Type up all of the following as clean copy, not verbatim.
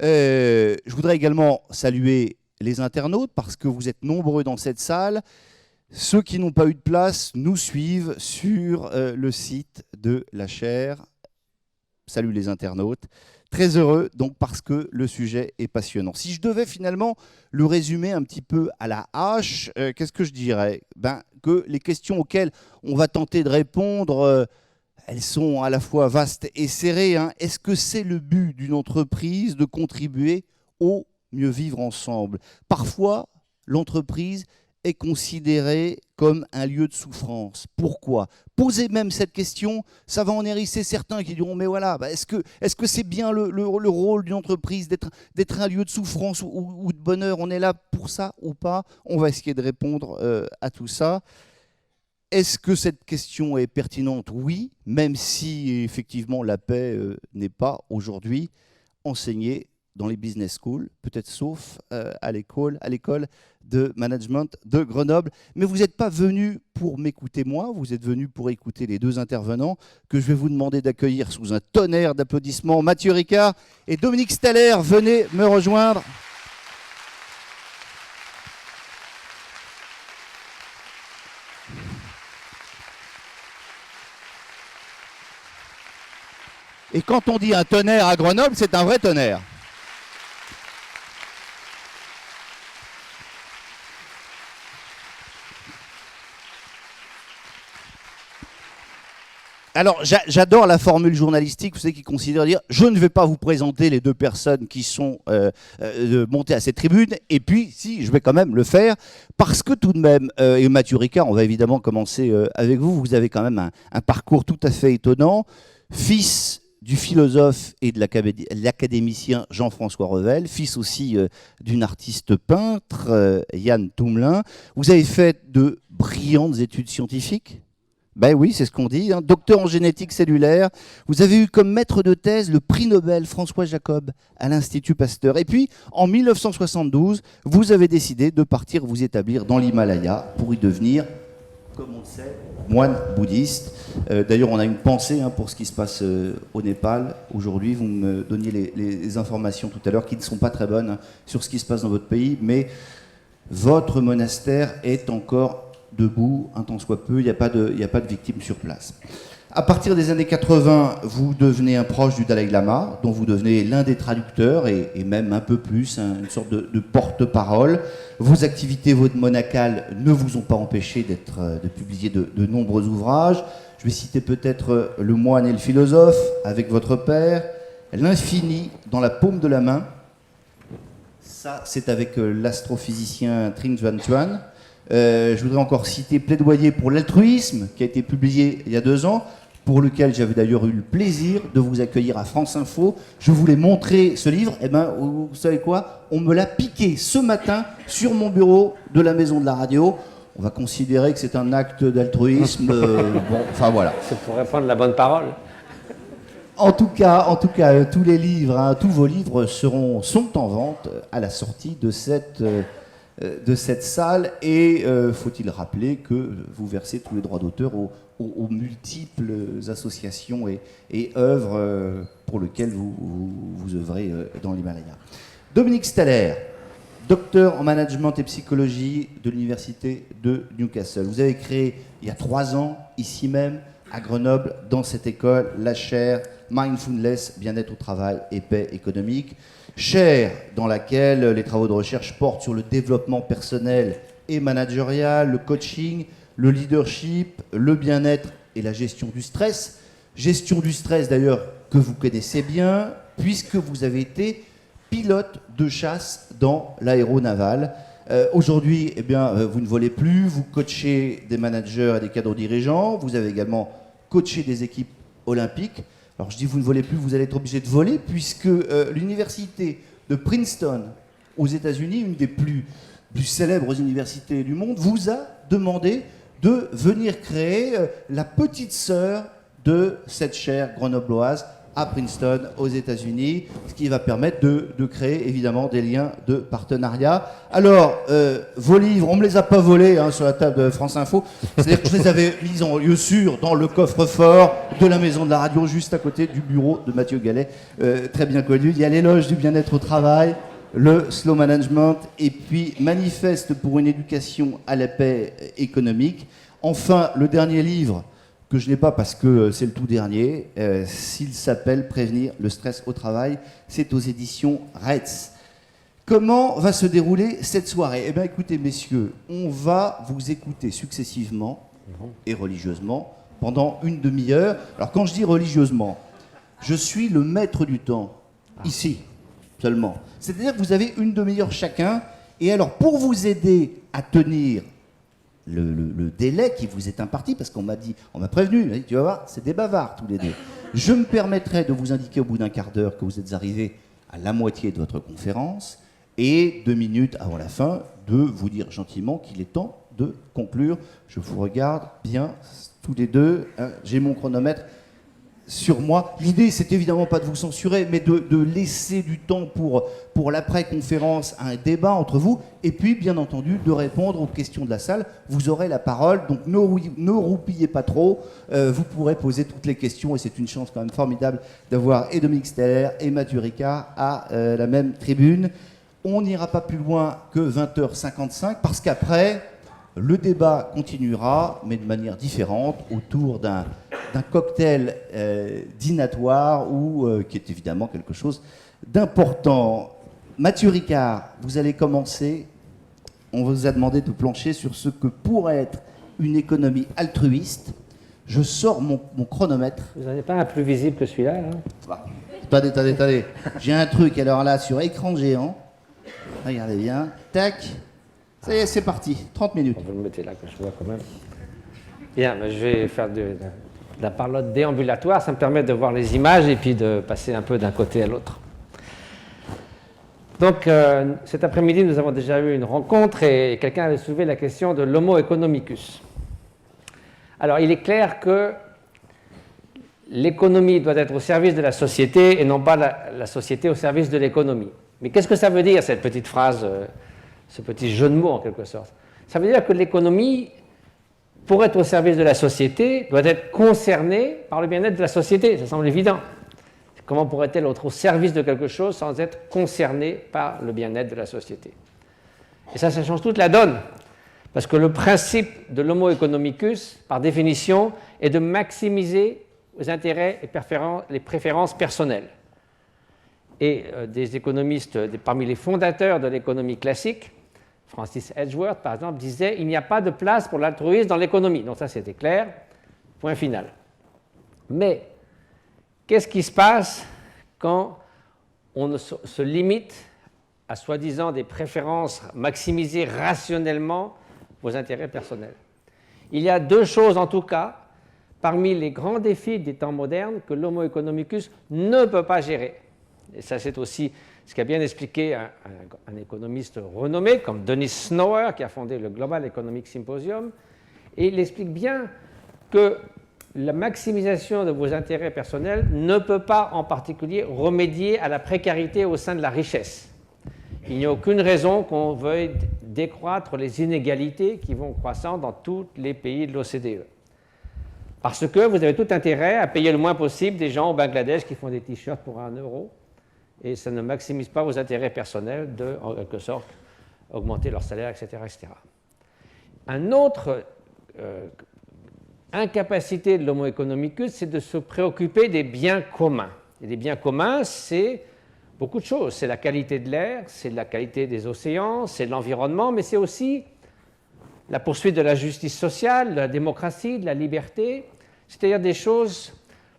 Je voudrais également saluer les internautes parce que vous êtes nombreux dans cette salle. Ceux qui n'ont pas eu de place nous suivent sur le site de la chaire. Salut les internautes. Très heureux, donc, parce que le sujet est passionnant. Si je devais finalement le résumer un petit peu à la hache, qu'est-ce que je dirais? Que les questions auxquelles on va tenter de répondre, elles sont à la fois vastes et serrées. Est-ce que c'est le but d'une entreprise de contribuer au mieux vivre ensemble? Parfois, l'entreprise est considérée comme un lieu de souffrance. Pourquoi? Poser même cette question, ça va en hérisser certains qui diront, mais voilà, est-ce que c'est bien le rôle d'une entreprise d'être un lieu de souffrance ou de bonheur? On est là pour ça ou pas? On va essayer de répondre à tout ça. Est-ce que cette question est pertinente? Oui, même si effectivement la paix n'est pas aujourd'hui enseignée dans les business schools, peut-être sauf à l'école de management de Grenoble. Mais vous n'êtes pas venu pour m'écouter moi, vous êtes venu pour écouter les deux intervenants que je vais vous demander d'accueillir sous un tonnerre d'applaudissements. Mathieu Ricard et Dominique Staller, venez me rejoindre. Et quand on dit un tonnerre à Grenoble, c'est un vrai tonnerre. Alors, j'adore la formule journalistique, vous savez, qui considère dire « je ne vais pas vous présenter les deux personnes qui sont montées à cette tribune, et puis, si, je vais quand même le faire, parce que tout de même, et Mathieu Ricard, on va évidemment commencer avec vous, vous avez quand même un parcours tout à fait étonnant, fils du philosophe et de l'académicien Jean-François Revel, fils aussi d'une artiste peintre, Yann Toumelin. Vous avez fait de brillantes études scientifiques. Ben oui, c'est ce qu'on dit. Docteur en génétique cellulaire. Vous avez eu comme maître de thèse le prix Nobel François Jacob à l'Institut Pasteur. Et puis, en 1972, vous avez décidé de partir vous établir dans l'Himalaya pour y devenir, comme on le sait, moine bouddhiste. D'ailleurs, on a une pensée pour ce qui se passe au Népal. Aujourd'hui, vous me donniez les informations tout à l'heure qui ne sont pas très bonnes sur ce qui se passe dans votre pays, mais votre monastère est encore debout, un tant soit peu, il n'y a pas de victimes sur place. À partir des années 80, vous devenez un proche du Dalai Lama, dont vous devenez l'un des traducteurs et même un peu plus, une sorte de porte-parole. Vos activités monacales ne vous ont pas empêché de publier de nombreux ouvrages. Je vais citer peut-être Le moine et le philosophe, avec votre père, L'infini dans la paume de la main. Ça, c'est avec l'astrophysicien Trinh Xuan Xuan. Je voudrais encore citer Plaidoyer pour l'altruisme, qui a été publié il y a 2 ans, pour lequel j'avais d'ailleurs eu le plaisir de vous accueillir à France Info. Je voulais montrer ce livre, et vous savez quoi? On me l'a piqué ce matin sur mon bureau de la maison de la radio. On va considérer que c'est un acte d'altruisme. Enfin voilà. C'est pour répondre la bonne parole. En tout cas, tous les livres, tous vos livres sont en vente à la sortie de cette salle, et faut-il rappeler que vous versez tous les droits d'auteur aux multiples associations et œuvres pour lesquelles vous œuvrez dans l'Himalaya. Dominique Staller, docteur en management et psychologie de l'université de Newcastle. Vous avez créé il y a 3 ans, ici même, à Grenoble, dans cette école, la chaire Mindfulness, bien-être au travail et paix économique. Chaire dans laquelle les travaux de recherche portent sur le développement personnel et managérial, le coaching, le leadership, le bien-être et la gestion du stress. Gestion du stress d'ailleurs que vous connaissez bien, puisque vous avez été pilote de chasse dans l'aéronaval. Aujourd'hui, vous ne volez plus, vous coachez des managers et des cadres dirigeants, vous avez également coaché des équipes olympiques. Alors je dis vous ne volez plus, vous allez être obligé de voler, puisque l'université de Princeton aux États-Unis, une des plus célèbres universités du monde, vous a demandé de venir créer la petite sœur de cette chaire grenobloise à Princeton, aux États-Unis, ce qui va permettre de créer évidemment des liens de partenariat. Alors, vos livres, on ne me les a pas volés sur la table de France Info, c'est-à-dire que je les avais mis en lieu sûr dans le coffre-fort de la maison de la radio, juste à côté du bureau de Mathieu Gallet, très bien connu. Il y a l'éloge du bien-être au travail, le slow management, et puis Manifeste pour une éducation à la paix économique. Enfin, le dernier livre, que je n'ai pas parce que c'est le tout dernier, s'il s'appelle Prévenir le stress au travail, c'est aux éditions Retz. Comment va se dérouler cette soirée? Eh bien écoutez messieurs, on va vous écouter successivement et religieusement pendant une demi-heure. Alors quand je dis religieusement, je suis le maître du temps, ici seulement. C'est-à-dire que vous avez une demi-heure chacun, et alors pour vous aider à tenir le délai qui vous est imparti, parce qu'on m'a prévenu, tu vas voir, c'est des bavards tous les deux. Je me permettrai de vous indiquer au bout d'un quart d'heure que vous êtes arrivés à la moitié de votre conférence, et 2 minutes avant la fin, de vous dire gentiment qu'il est temps de conclure. Je vous regarde bien tous les deux, j'ai mon chronomètre sur moi. L'idée, c'est évidemment pas de vous censurer, mais de laisser du temps pour l'après-conférence à un débat entre vous, et puis, bien entendu, de répondre aux questions de la salle. Vous aurez la parole, donc ne roupillez pas trop. Vous pourrez poser toutes les questions, et c'est une chance quand même formidable d'avoir et Dominique Steller et Mathieu Ricard à la même tribune. On n'ira pas plus loin que 20h55, parce qu'après, le débat continuera, mais de manière différente, autour d'un cocktail dînatoire qui est évidemment quelque chose d'important. Mathieu Ricard, vous allez commencer. On vous a demandé de plancher sur ce que pourrait être une économie altruiste. Je sors mon chronomètre. Vous n'en avez pas un plus visible que celui-là, là? Attendez. J'ai un truc, alors là, sur écran géant. Regardez bien. Tac. Ça y est, c'est parti. 30 minutes. Vous le mettez là, que je vois quand même. Bien, je vais faire de la parlotte déambulatoire. Ça me permet de voir les images et puis de passer un peu d'un côté à l'autre. Donc, cet après-midi, nous avons déjà eu une rencontre et quelqu'un avait soulevé la question de l'homo economicus. Alors, il est clair que l'économie doit être au service de la société et non pas la société au service de l'économie. Mais qu'est-ce que ça veut dire, cette petite phrase, ce petit jeu de mots en quelque sorte? Ça veut dire que l'économie, pour être au service de la société, doit être concernée par le bien-être de la société. Ça semble évident. Comment pourrait-elle être au service de quelque chose sans être concernée par le bien-être de la société? Et ça change toute la donne. Parce que le principe de l'homo economicus, par définition, est de maximiser les intérêts et les préférences personnelles. Et des économistes, parmi les fondateurs de l'économie classique, Francis Edgeworth, par exemple, disait « Il n'y a pas de place pour l'altruisme dans l'économie ». Donc ça, c'était clair, point final. Mais qu'est-ce qui se passe quand on se limite à soi-disant des préférences maximisées rationnellement vos intérêts personnels? Il y a 2 choses, en tout cas, parmi les grands défis des temps modernes que l'homo economicus ne peut pas gérer. Et ça, c'est aussi ce qu'a bien expliqué un économiste renommé comme Denis Snower, qui a fondé le Global Economic Symposium. Et il explique bien que la maximisation de vos intérêts personnels ne peut pas en particulier remédier à la précarité au sein de la richesse. Il n'y a aucune raison qu'on veuille décroître les inégalités qui vont croissant dans tous les pays de l'OCDE. Parce que vous avez tout intérêt à payer le moins possible des gens au Bangladesh qui font des t-shirts pour 1 euro, et ça ne maximise pas vos intérêts personnels de, en quelque sorte, augmenter leur salaire, etc. etc. Un autre incapacité de l'homo economicus, c'est de se préoccuper des biens communs. Et les biens communs, c'est beaucoup de choses. C'est la qualité de l'air, c'est la qualité des océans, c'est l'environnement, mais c'est aussi la poursuite de la justice sociale, de la démocratie, de la liberté, c'est-à-dire des choses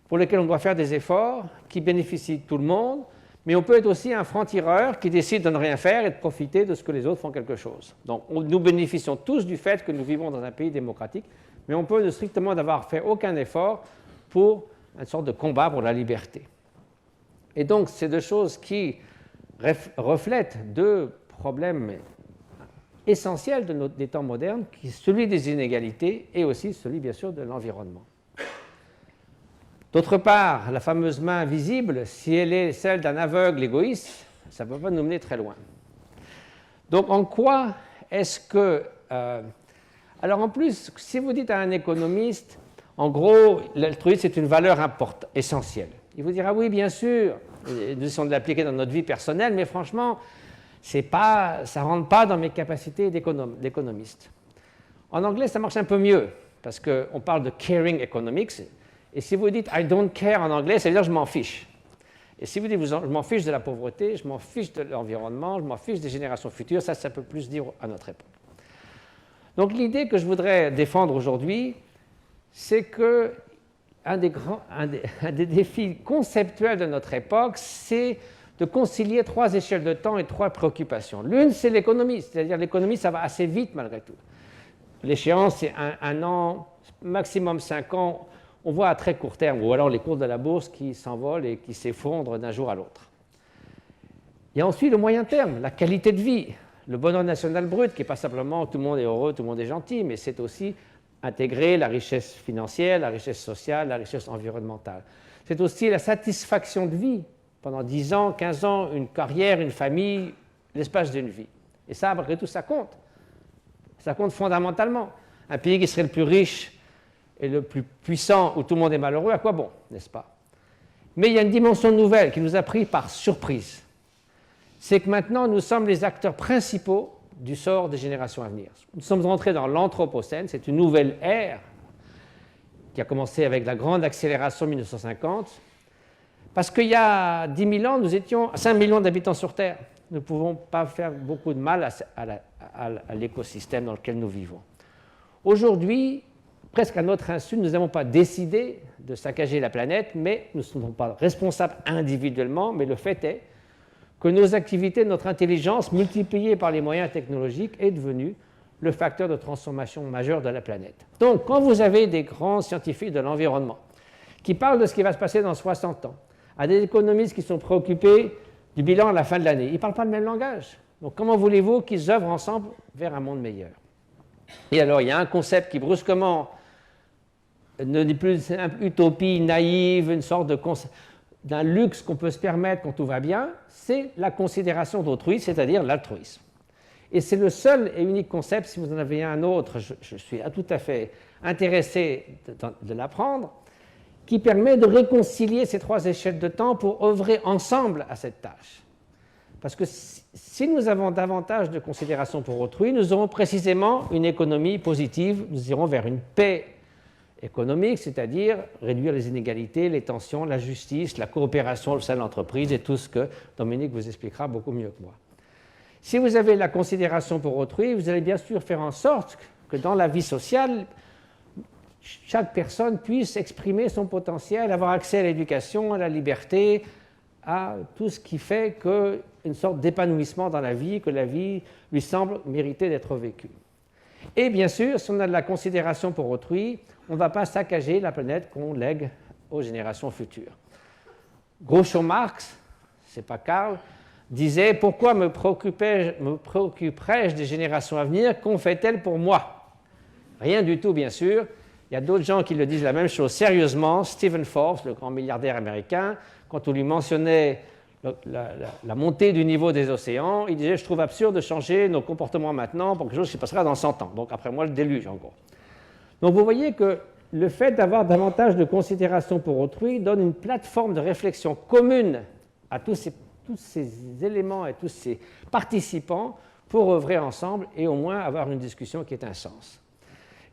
pour lesquelles on doit faire des efforts, qui bénéficient de tout le monde, mais on peut être aussi un franc-tireur qui décide de ne rien faire et de profiter de ce que les autres font quelque chose. Donc nous bénéficions tous du fait que nous vivons dans un pays démocratique, mais on peut strictement n'avoir fait aucun effort pour une sorte de combat pour la liberté. Et donc, c'est 2 choses qui reflètent 2 problèmes essentiels des temps modernes, qui est celui des inégalités et aussi celui, bien sûr, de l'environnement. D'autre part, la fameuse main invisible, si elle est celle d'un aveugle égoïste, ça ne peut pas nous mener très loin. Donc en quoi est-ce que... alors en plus, si vous dites à un économiste, en gros, l'altruisme c'est une valeur essentielle. Il vous dira oui, bien sûr, nous essayons de l'appliquer dans notre vie personnelle, mais franchement, ça ne rentre pas dans mes capacités d'économiste. En anglais, ça marche un peu mieux, parce qu'on parle de caring economics, et si vous dites I don't care en anglais, ça veut dire je m'en fiche. Et si vous dites je m'en fiche de la pauvreté, je m'en fiche de l'environnement, je m'en fiche des générations futures, ça peut plus dire à notre époque. Donc l'idée que je voudrais défendre aujourd'hui, c'est que un des défis conceptuels de notre époque, c'est de concilier 3 échelles de temps et 3 préoccupations. L'une, c'est l'économie, c'est-à-dire l'économie, ça va assez vite malgré tout. L'échéance, c'est un an, maximum 5 ans, on voit à très court terme, ou alors les cours de la bourse qui s'envolent et qui s'effondrent d'un jour à l'autre. Il y a ensuite le moyen terme, la qualité de vie, le bonheur national brut, qui n'est pas simplement tout le monde est heureux, tout le monde est gentil, mais c'est aussi intégrer la richesse financière, la richesse sociale, la richesse environnementale. C'est aussi la satisfaction de vie, pendant 10 ans, 15 ans, une carrière, une famille, l'espace d'une vie. Et ça, malgré tout, ça compte. Ça compte fondamentalement. Un pays qui serait le plus riche et le plus puissant, où tout le monde est malheureux, à quoi bon, n'est-ce pas? Mais il y a une dimension nouvelle qui nous a pris par surprise. C'est que maintenant, nous sommes les acteurs principaux du sort des générations à venir. Nous sommes entrés dans l'Anthropocène, c'est une nouvelle ère qui a commencé avec la grande accélération 1950, parce qu'il y a 10 000 ans, nous étions à 5 millions d'habitants sur Terre. Nous ne pouvons pas faire beaucoup de mal à l'écosystème dans lequel nous vivons. Aujourd'hui, presque à notre insu, nous n'avons pas décidé de saccager la planète, mais nous ne sommes pas responsables individuellement, mais le fait est que nos activités, notre intelligence, multipliée par les moyens technologiques, est devenue le facteur de transformation majeur de la planète. Donc, quand vous avez des grands scientifiques de l'environnement qui parlent de ce qui va se passer dans 60 ans, à des économistes qui sont préoccupés du bilan à la fin de l'année, ils ne parlent pas le même langage. Donc, comment voulez-vous qu'ils œuvrent ensemble vers un monde meilleur? Et alors, il y a un concept qui brusquement ne dit plus une utopie naïve, une sorte d'un luxe qu'on peut se permettre quand tout va bien, c'est la considération d'autrui, c'est-à-dire l'altruisme. Et c'est le seul et unique concept, si vous en avez un autre, je suis tout à fait intéressé de l'apprendre, qui permet de réconcilier ces 3 échelles de temps pour œuvrer ensemble à cette tâche. Parce que si nous avons davantage de considération pour autrui, nous aurons précisément une économie positive, nous irons vers une paix économique, c'est-à-dire réduire les inégalités, les tensions, la justice, la coopération au sein de l'entreprise et tout ce que Dominique vous expliquera beaucoup mieux que moi. Si vous avez la considération pour autrui, vous allez bien sûr faire en sorte que dans la vie sociale, chaque personne puisse exprimer son potentiel, avoir accès à l'éducation, à la liberté, à tout ce qui fait une sorte d'épanouissement dans la vie, que la vie lui semble mériter d'être vécue. Et bien sûr, si on a de la considération pour autrui, on ne va pas saccager la planète qu'on lègue aux générations futures. Groucho Marx, c'est pas Karl, disait « Pourquoi me préoccuperais-je des générations à venir? Qu'ont fait-elles pour moi ?» Rien du tout, bien sûr. Il y a d'autres gens qui le disent la même chose sérieusement. Stephen Forbes, le grand milliardaire américain, quand on lui mentionnait la montée du niveau des océans, il disait « Je trouve absurde de changer nos comportements maintenant pour quelque chose qui se passera dans 100 ans. » Donc après moi, le déluge, en gros. Donc vous voyez que le fait d'avoir davantage de considération pour autrui donne une plateforme de réflexion commune à tous ces éléments et tous ces participants pour œuvrer ensemble et au moins avoir une discussion qui ait un sens.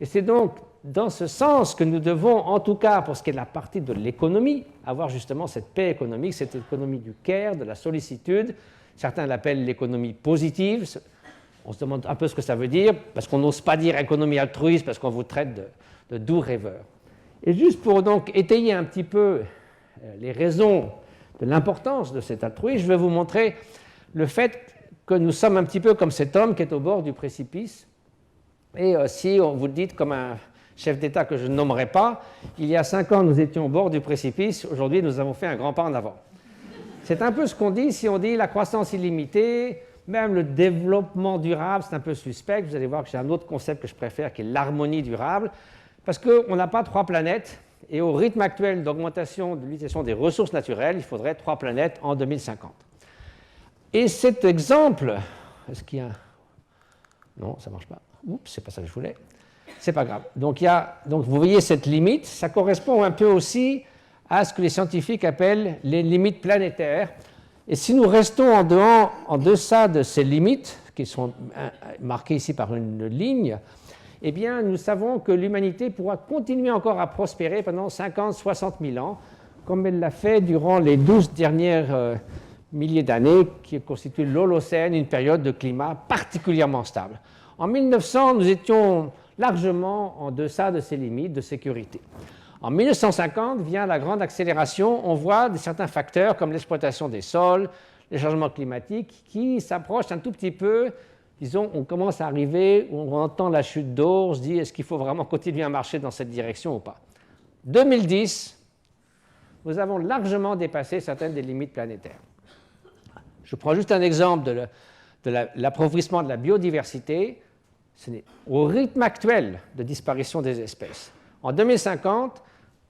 Et c'est donc dans ce sens que nous devons, en tout cas pour ce qui est de la partie de l'économie, avoir justement cette paix économique, cette économie du care, de la sollicitude. Certains l'appellent l'économie positive. On se demande un peu ce que ça veut dire, parce qu'on n'ose pas dire économie altruiste, parce qu'on vous traite de doux rêveurs. Et juste pour donc étayer un petit peu les raisons de l'importance de cet altruisme, je vais vous montrer le fait que nous sommes un petit peu comme cet homme qui est au bord du précipice. Et si on vous le dit comme un chef d'État que je ne nommerai pas, il y a 5 ans, nous étions au bord du précipice, aujourd'hui, nous avons fait un grand pas en avant. C'est un peu ce qu'on dit si on dit la croissance illimitée, même le développement durable, c'est un peu suspect. Vous allez voir que j'ai un autre concept que je préfère, qui est l'harmonie durable, parce qu'on n'a pas 3 planètes, et au rythme actuel d'augmentation de l'utilisation des ressources naturelles, il faudrait 3 planètes en 2050. Et cet exemple, est-ce qu'il y a un... Non, ça ne marche pas. Oups, c'est pas ça que je voulais. C'est pas grave. Donc vous voyez cette limite, ça correspond un peu aussi à ce que les scientifiques appellent les limites planétaires. Et si nous restons en deçà de ces limites, qui sont marquées ici par une ligne, eh bien, nous savons que l'humanité pourra continuer encore à prospérer pendant 50, 60 000 ans, comme elle l'a fait durant les 12 dernières milliers d'années, qui constituent l'Holocène, une période de climat particulièrement stable. En 1900, nous étions largement en deçà de ces limites de sécurité. En 1950 vient la grande accélération. On voit certains facteurs comme l'exploitation des sols, les changements climatiques qui s'approchent un tout petit peu. Disons, on commence à arriver, on entend la chute d'eau, on se dit est-ce qu'il faut vraiment continuer à marcher dans cette direction ou pas. 2010, nous avons largement dépassé certaines des limites planétaires. Je prends juste un exemple de l'appauvrissement de la biodiversité. Au rythme actuel de disparition des espèces. En 2050,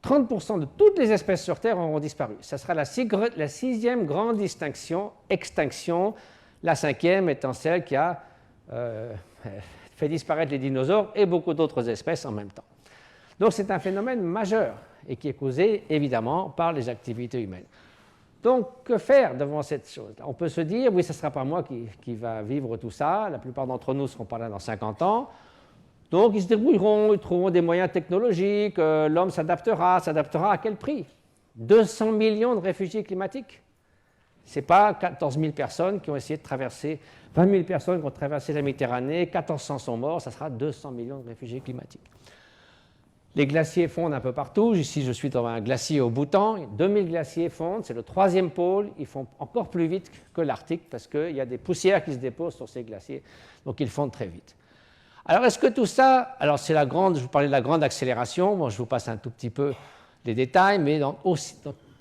30% de toutes les espèces sur Terre auront disparu. Ça sera la 6e grande extinction, la 5e étant celle qui a fait disparaître les dinosaures et beaucoup d'autres espèces en même temps. Donc c'est un phénomène majeur et qui est causé évidemment par les activités humaines. Donc que faire devant cette chose? On peut se dire, oui, ce ne sera pas moi qui va vivre tout ça, la plupart d'entre nous ne seront pas là dans 50 ans. Donc ils se débrouilleront, ils trouveront des moyens technologiques, l'homme s'adaptera à quel prix? 200 millions de réfugiés climatiques. Ce n'est pas 14 000 personnes qui ont essayé de traverser, 20 000 personnes qui ont traversé la Méditerranée, 1400 sont morts, ça sera 200 millions de réfugiés climatiques. Les glaciers fondent un peu partout. Ici, je suis dans un glacier au Bhoutan. 2000 glaciers fondent, c'est le 3e pôle. Ils fondent encore plus vite que l'Arctique parce qu'il y a des poussières qui se déposent sur ces glaciers. Donc, ils fondent très vite. Alors, est-ce que tout ça... Alors, c'est je vous parlais de la grande accélération. Bon, je vous passe un tout petit peu les détails, mais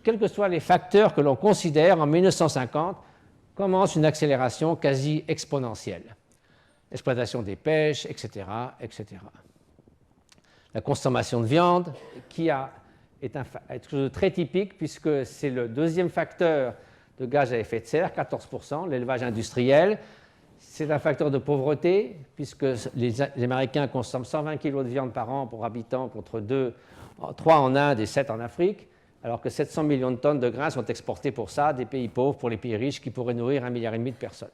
quels que soient les facteurs que l'on considère, en 1950, commence une accélération quasi exponentielle. Exploitation des pêches, etc., etc. La consommation de viande, qui est quelque chose de très typique, puisque c'est le 2e facteur de gaz à effet de serre, 14%, l'élevage industriel. C'est un facteur de pauvreté, puisque les Américains consomment 120 kg de viande par an pour habitant, contre 3 en Inde et 7 en Afrique, alors que 700 millions de tonnes de grains sont exportés pour ça, des pays pauvres pour les pays riches qui pourraient nourrir 1,5 milliard de personnes.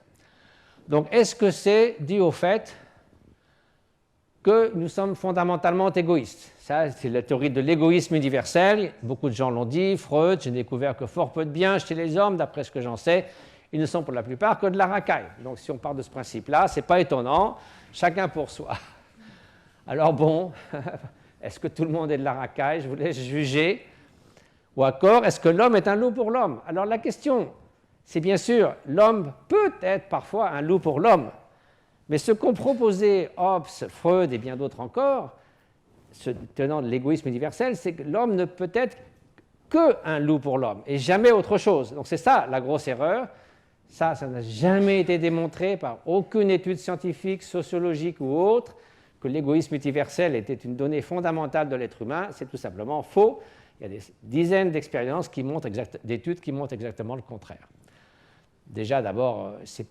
Donc, est-ce que c'est dû au fait que nous sommes fondamentalement égoïstes? Ça, c'est la théorie de l'égoïsme universel. Beaucoup de gens l'ont dit. Freud, j'ai découvert que fort peu de bien chez les hommes, d'après ce que j'en sais, ils ne sont pour la plupart que de la racaille. Donc, si on part de ce principe-là, ce n'est pas étonnant. Chacun pour soi. Alors bon, est-ce que tout le monde est de la racaille? Je vous laisse juger. Ou encore, est-ce que l'homme est un loup pour l'homme? Alors la question, c'est bien sûr, l'homme peut être parfois un loup pour l'homme. Mais ce qu'ont proposé Hobbes, Freud et bien d'autres encore, se tenant de l'égoïsme universel, c'est que l'homme ne peut être qu'un loup pour l'homme et jamais autre chose. Donc c'est ça la grosse erreur. Ça n'a jamais été démontré par aucune étude scientifique, sociologique ou autre, que l'égoïsme universel était une donnée fondamentale de l'être humain. C'est tout simplement faux. Il y a des dizaines d'expériences d'études qui montrent exactement le contraire. Déjà, d'abord, ça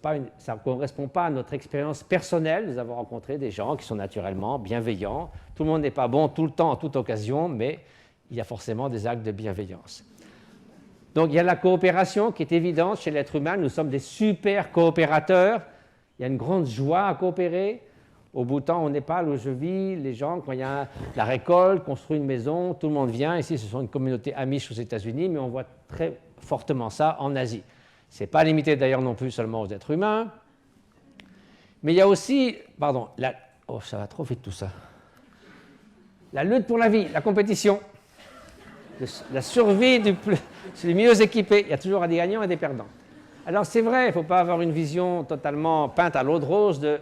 ne correspond pas à notre expérience personnelle. Nous avons rencontré des gens qui sont naturellement bienveillants. Tout le monde n'est pas bon tout le temps, en toute occasion, mais il y a forcément des actes de bienveillance. Donc, il y a la coopération qui est évidente chez l'être humain. Nous sommes des super coopérateurs. Il y a une grande joie à coopérer. Au Bhoutan, au Népal, où je vis, les gens, quand il y a la récolte, construisent une maison, tout le monde vient. Ici, ce sont une communauté amish aux États-Unis, mais on voit très fortement ça en Asie. Ce n'est pas limité d'ailleurs non plus seulement aux êtres humains. Mais il y a aussi, oh, ça va trop vite tout ça. La lutte pour la vie, la compétition, la survie c'est les mieux équipés. Il y a toujours des gagnants et des perdants. Alors c'est vrai, il ne faut pas avoir une vision totalement peinte à l'eau de rose de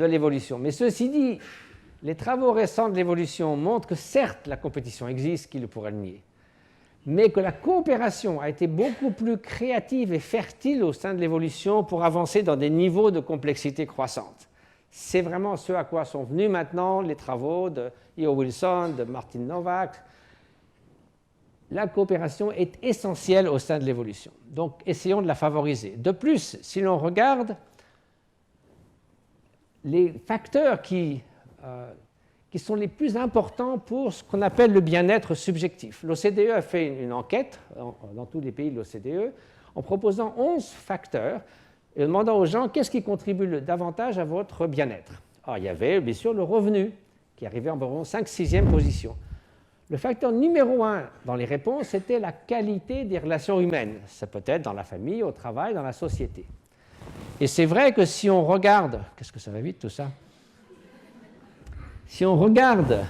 l'évolution. Mais ceci dit, les travaux récents de l'évolution montrent que certes la compétition existe, qui le pourrait le nier, mais que la coopération a été beaucoup plus créative et fertile au sein de l'évolution pour avancer dans des niveaux de complexité croissante. C'est vraiment ce à quoi sont venus maintenant les travaux de E.O. Wilson, de Martin Nowak, la coopération est essentielle au sein de l'évolution. Donc, essayons de la favoriser. De plus, si l'on regarde les facteurs qui sont les plus importants pour ce qu'on appelle le bien-être subjectif. L'OCDE a fait une enquête dans tous les pays de l'OCDE en proposant 11 facteurs et en demandant aux gens qu'est-ce qui contribue davantage à votre bien-être. Alors, il y avait bien sûr le revenu qui arrivait en environ 5-6e position. Le facteur numéro 1 dans les réponses, c'était la qualité des relations humaines. Ça peut être dans la famille, au travail, dans la société. Et c'est vrai que si on regarde... Qu'est-ce que ça va vite tout ça? Si on regarde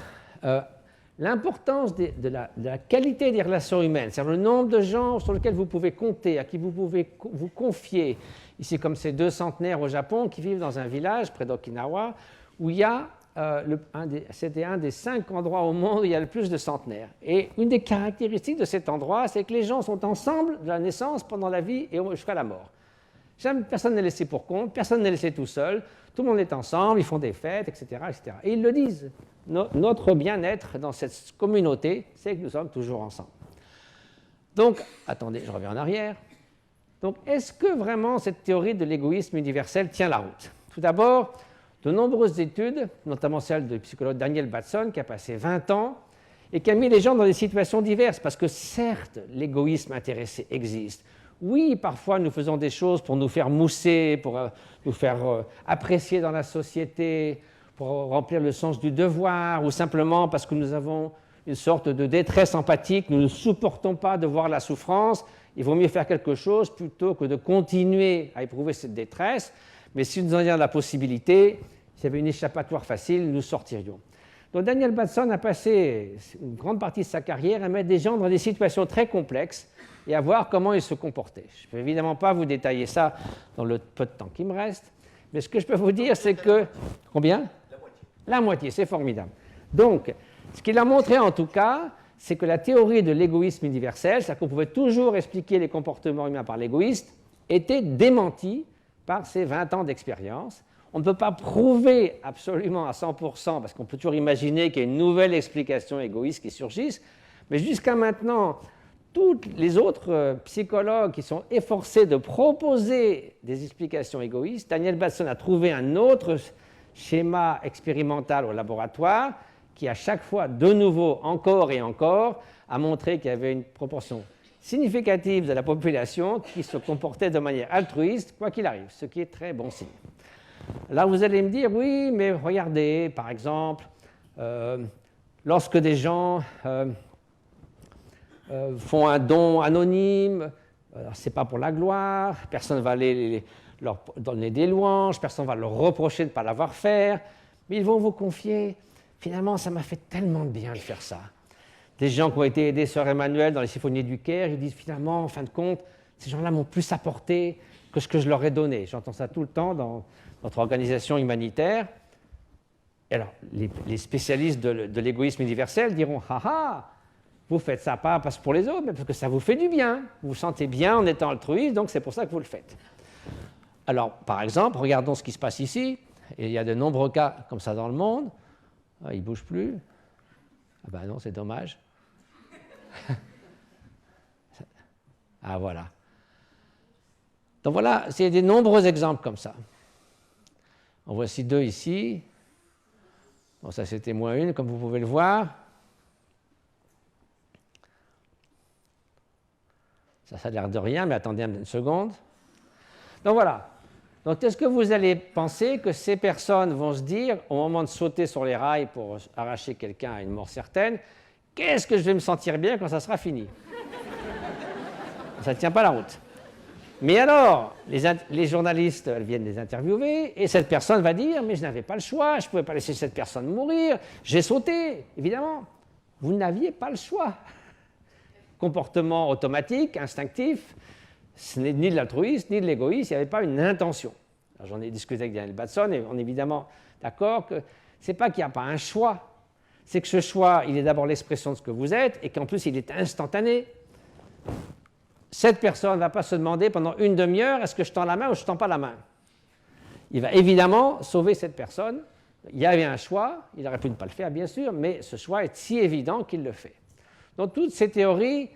l'importance de la qualité des relations humaines, c'est-à-dire le nombre de gens sur lesquels vous pouvez compter, à qui vous pouvez vous confier, ici comme ces 2 centenaires au Japon qui vivent dans un village près d'Okinawa, où il y a, c'était un des 5 endroits au monde où il y a le plus de centenaires. Et une des caractéristiques de cet endroit, c'est que les gens sont ensemble de la naissance, pendant la vie et jusqu'à la mort. Jamais personne n'est laissé pour compte, personne n'est laissé tout seul, tout le monde est ensemble, ils font des fêtes, etc. etc. Et ils le disent, notre bien-être dans cette communauté, c'est que nous sommes toujours ensemble. Donc, attendez, je reviens en arrière. Donc, est-ce que vraiment cette théorie de l'égoïsme universel tient la route? Tout d'abord, de nombreuses études, notamment celle du psychologue Daniel Batson, qui a passé 20 ans et qui a mis les gens dans des situations diverses, parce que certes, l'égoïsme intéressé existe. Oui, parfois nous faisons des choses pour nous faire mousser, pour nous faire apprécier dans la société, pour remplir le sens du devoir, ou simplement parce que nous avons une sorte de détresse empathique, nous ne supportons pas de voir la souffrance, il vaut mieux faire quelque chose plutôt que de continuer à éprouver cette détresse, mais si nous en avions la possibilité, s'il y avait une échappatoire facile, nous sortirions. Donc Daniel Batson a passé une grande partie de sa carrière à mettre des gens dans des situations très complexes et à voir comment ils se comportaient. Je ne peux évidemment pas vous détailler ça dans le peu de temps qui me reste, mais ce que je peux vous dire, c'est que... Combien? La moitié. La moitié, c'est formidable. Donc, ce qu'il a montré en tout cas, c'est que la théorie de l'égoïsme universel, c'est-à-dire qu'on pouvait toujours expliquer les comportements humains par l'égoïste, était démentie par ces 20 ans d'expérience. On ne peut pas prouver absolument à 100%, parce qu'on peut toujours imaginer qu'il y a une nouvelle explication égoïste qui surgisse, mais jusqu'à maintenant, tous les autres psychologues qui sont efforcés de proposer des explications égoïstes, Daniel Batson a trouvé un autre schéma expérimental au laboratoire qui, à chaque fois, de nouveau, encore et encore, a montré qu'il y avait une proportion significative de la population qui se comportait de manière altruiste, quoi qu'il arrive, ce qui est très bon signe. Là, vous allez me dire, oui, mais regardez, par exemple, lorsque des gens font un don anonyme, ce n'est pas pour la gloire, personne ne va leur donner des louanges, personne ne va leur reprocher de ne pas l'avoir fait, mais ils vont vous confier, finalement, ça m'a fait tellement de bien de faire ça. Des gens qui ont été aidés Sœur Emmanuel dans les symphonies du Caire, ils disent finalement, en fin de compte, ces gens-là m'ont plus apporté que ce que je leur ai donné. J'entends ça tout le temps dans notre organisation humanitaire. Et alors, les spécialistes de l'égoïsme universel diront, « Ah ah, vous faites ça pas parce que pour les autres, mais parce que ça vous fait du bien. Vous vous sentez bien en étant altruiste, donc c'est pour ça que vous le faites. » Alors, par exemple, regardons ce qui se passe ici. Et il y a de nombreux cas comme ça dans le monde. Ah, il ne bouge plus. Ah ben non, c'est dommage. Ah voilà. Donc voilà, c'est des nombreux exemples comme ça. En voici 2 ici. Bon, ça c'était -1, comme vous pouvez le voir. Ça a l'air de rien, mais attendez une seconde. Donc voilà. Donc est-ce que vous allez penser que ces personnes vont se dire, au moment de sauter sur les rails pour arracher quelqu'un à une mort certaine, qu'est-ce que je vais me sentir bien quand ça sera fini? Ça ne tient pas la route. Mais alors, les journalistes viennent les interviewer et cette personne va dire « mais je n'avais pas le choix, je ne pouvais pas laisser cette personne mourir, j'ai sauté ». Évidemment, vous n'aviez pas le choix. Comportement automatique, instinctif, ce n'est ni de l'altruisme, ni de l'égoïsme, il n'y avait pas une intention. J'en ai discuté avec Daniel Batson et on est évidemment d'accord que ce n'est pas qu'il n'y a pas un choix, c'est que ce choix, il est d'abord l'expression de ce que vous êtes et qu'en plus il est instantané. Cette personne ne va pas se demander pendant une demi-heure est-ce que je tends la main ou je ne tends pas la main. Il va évidemment sauver cette personne. Il y avait un choix, il aurait pu ne pas le faire bien sûr, mais ce choix est si évident qu'il le fait. Donc toutes ces théories,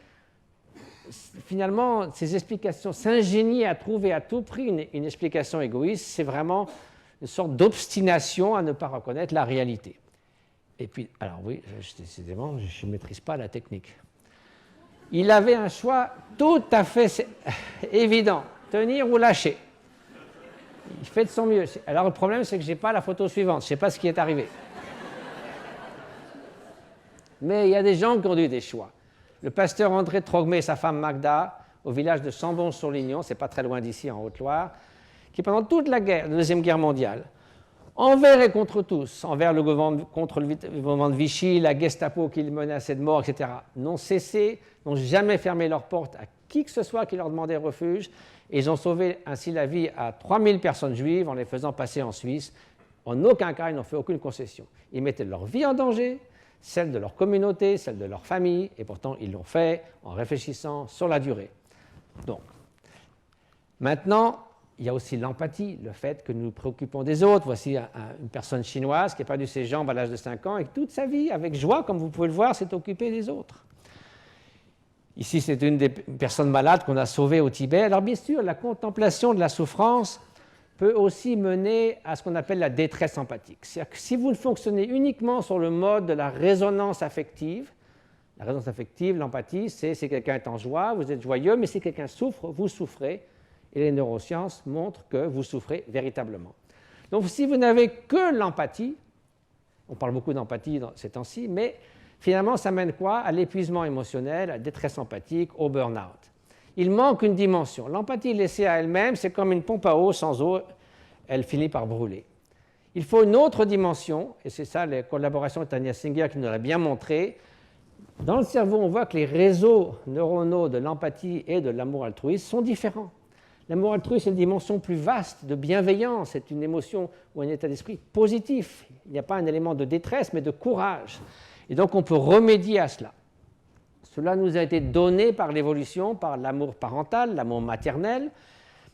finalement, ces explications, s'ingénier à trouver à tout prix une explication égoïste, c'est vraiment une sorte d'obstination à ne pas reconnaître la réalité. Et puis, alors oui, décidément, je ne maîtrise pas la technique. Il avait un choix tout à fait évident, tenir ou lâcher. Il fait de son mieux. Alors le problème, c'est que je n'ai pas la photo suivante, je ne sais pas ce qui est arrivé. Mais il y a des gens qui ont eu des choix. Le pasteur André Trogmé et sa femme Magda, au village de Chambon-sur-Lignon, c'est pas très loin d'ici, en Haute-Loire, qui pendant toute la Deuxième Guerre mondiale, envers et contre tous, envers le gouvernement, contre le gouvernement de Vichy, la Gestapo qui les menaçait de mort, etc., n'ont cessé, n'ont jamais fermé leurs portes à qui que ce soit qui leur demandait refuge, et ils ont sauvé ainsi la vie à 3000 personnes juives en les faisant passer en Suisse. En aucun cas, ils n'ont fait aucune concession. Ils mettaient leur vie en danger, celle de leur communauté, celle de leur famille, et pourtant ils l'ont fait en réfléchissant sur la durée. Donc, maintenant, il y a aussi l'empathie, le fait que nous nous préoccupons des autres. Voici une personne chinoise qui a perdu ses jambes à l'âge de 5 ans et qui, toute sa vie, avec joie, comme vous pouvez le voir, s'est occupée des autres. Ici, c'est une des personnes malades qu'on a sauvées au Tibet. Alors, bien sûr, la contemplation de la souffrance peut aussi mener à ce qu'on appelle la détresse empathique. C'est-à-dire que si vous fonctionnez uniquement sur le mode de la résonance affective, l'empathie, c'est si quelqu'un est en joie, vous êtes joyeux, mais si quelqu'un souffre, vous souffrez. Et les neurosciences montrent que vous souffrez véritablement. Donc si vous n'avez que l'empathie, on parle beaucoup d'empathie ces temps-ci, mais finalement ça mène quoi? À l'épuisement émotionnel, à la détresse empathique, au burn-out. Il manque une dimension. L'empathie laissée à elle-même, c'est comme une pompe à eau, sans eau, elle finit par brûler. Il faut une autre dimension, et c'est ça les collaborations de Tania Singer qui nous l'a bien montré. Dans le cerveau, on voit que les réseaux neuronaux de l'empathie et de l'amour altruiste sont différents. L'amour altruiste est une dimension plus vaste de bienveillance, c'est une émotion ou un état d'esprit positif. Il n'y a pas un élément de détresse, mais de courage. Et donc on peut remédier à cela. Cela nous a été donné par l'évolution, par l'amour parental, l'amour maternel,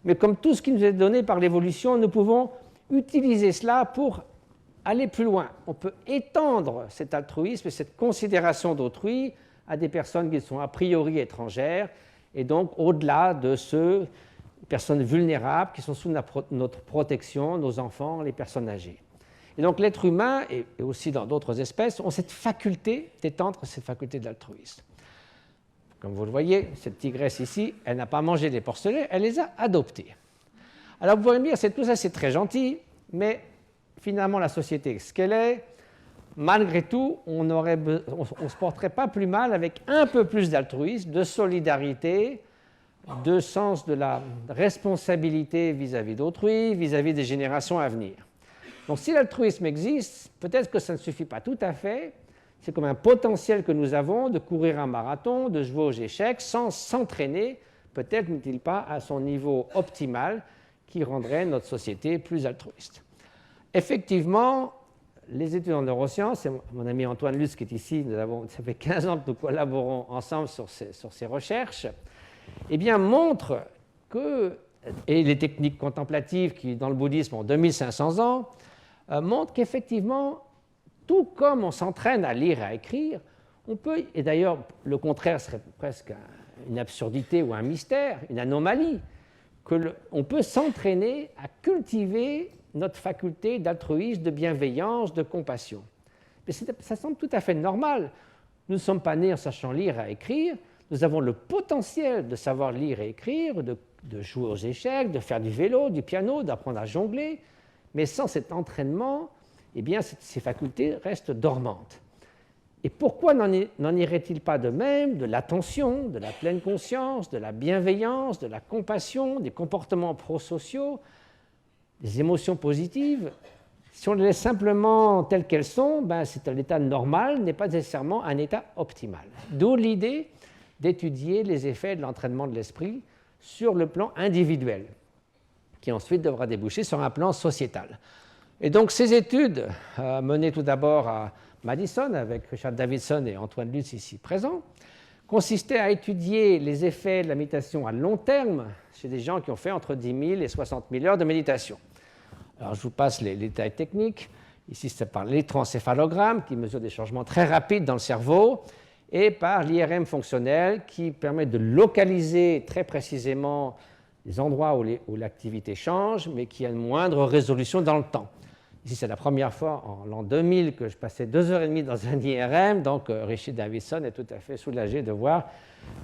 mais comme tout ce qui nous est donné par l'évolution, nous pouvons utiliser cela pour aller plus loin. On peut étendre cet altruisme et cette considération d'autrui à des personnes qui sont a priori étrangères, et donc au-delà de ceux personnes vulnérables qui sont sous notre protection, nos enfants, les personnes âgées. Et donc l'être humain, et aussi dans d'autres espèces, ont cette faculté d'étendre cette faculté de l'altruisme. Comme vous le voyez, cette tigresse ici, elle n'a pas mangé des porcelets, elle les a adoptés. Alors vous pourrez me dire, tout ça c'est très gentil, mais finalement la société, ce qu'elle est, malgré tout, on ne se porterait pas plus mal avec un peu plus d'altruisme, de solidarité, de sens de la responsabilité vis-à-vis d'autrui, vis-à-vis des générations à venir. Donc si l'altruisme existe, peut-être que ça ne suffit pas tout à fait, c'est comme un potentiel que nous avons de courir un marathon, de jouer aux échecs, sans s'entraîner, peut-être n'est-il pas à son niveau optimal qui rendrait notre société plus altruiste. Effectivement, les études en neurosciences, et mon ami Antoine Lutz qui est ici, ça fait 15 ans que nous collaborons ensemble sur ces recherches, eh bien, montrent que, et les techniques contemplatives qui, dans le bouddhisme, ont 2500 ans, montrent qu'effectivement, tout comme on s'entraîne à lire et à écrire, on peut, et d'ailleurs, le contraire serait presque une absurdité ou un mystère, une anomalie, on peut s'entraîner à cultiver notre faculté d'altruisme, de bienveillance, de compassion. Mais ça semble tout à fait normal. Nous ne sommes pas nés en sachant lire et écrire. Nous avons le potentiel de savoir lire et écrire, de jouer aux échecs, de faire du vélo, du piano, d'apprendre à jongler. Mais sans cet entraînement, eh bien, ces facultés restent dormantes. Et pourquoi n'en irait-il pas de même de l'attention, de la pleine conscience, de la bienveillance, de la compassion, des comportements prosociaux, des émotions positives? Si on les laisse simplement telles qu'elles sont, c'est un état normal, n'est pas nécessairement un état optimal. D'où l'idée d'étudier les effets de l'entraînement de l'esprit sur le plan individuel, qui ensuite devra déboucher sur un plan sociétal. Et donc ces études, menées tout d'abord à Madison, avec Richard Davidson et Antoine Lutz ici présents, consistaient à étudier les effets de la méditation à long terme chez des gens qui ont fait entre 10 000 et 60 000 heures de méditation. Alors je vous passe les détails techniques. Ici, c'est par l'électroencéphalogramme qui mesure des changements très rapides dans le cerveau. et par l'IRM fonctionnel qui permet de localiser très précisément les endroits où l'activité change, mais qui a une moindre résolution dans le temps. Ici, c'est la première fois en l'an 2000 que je passais 2h30 dans un IRM, donc Richard Davidson est tout à fait soulagé de voir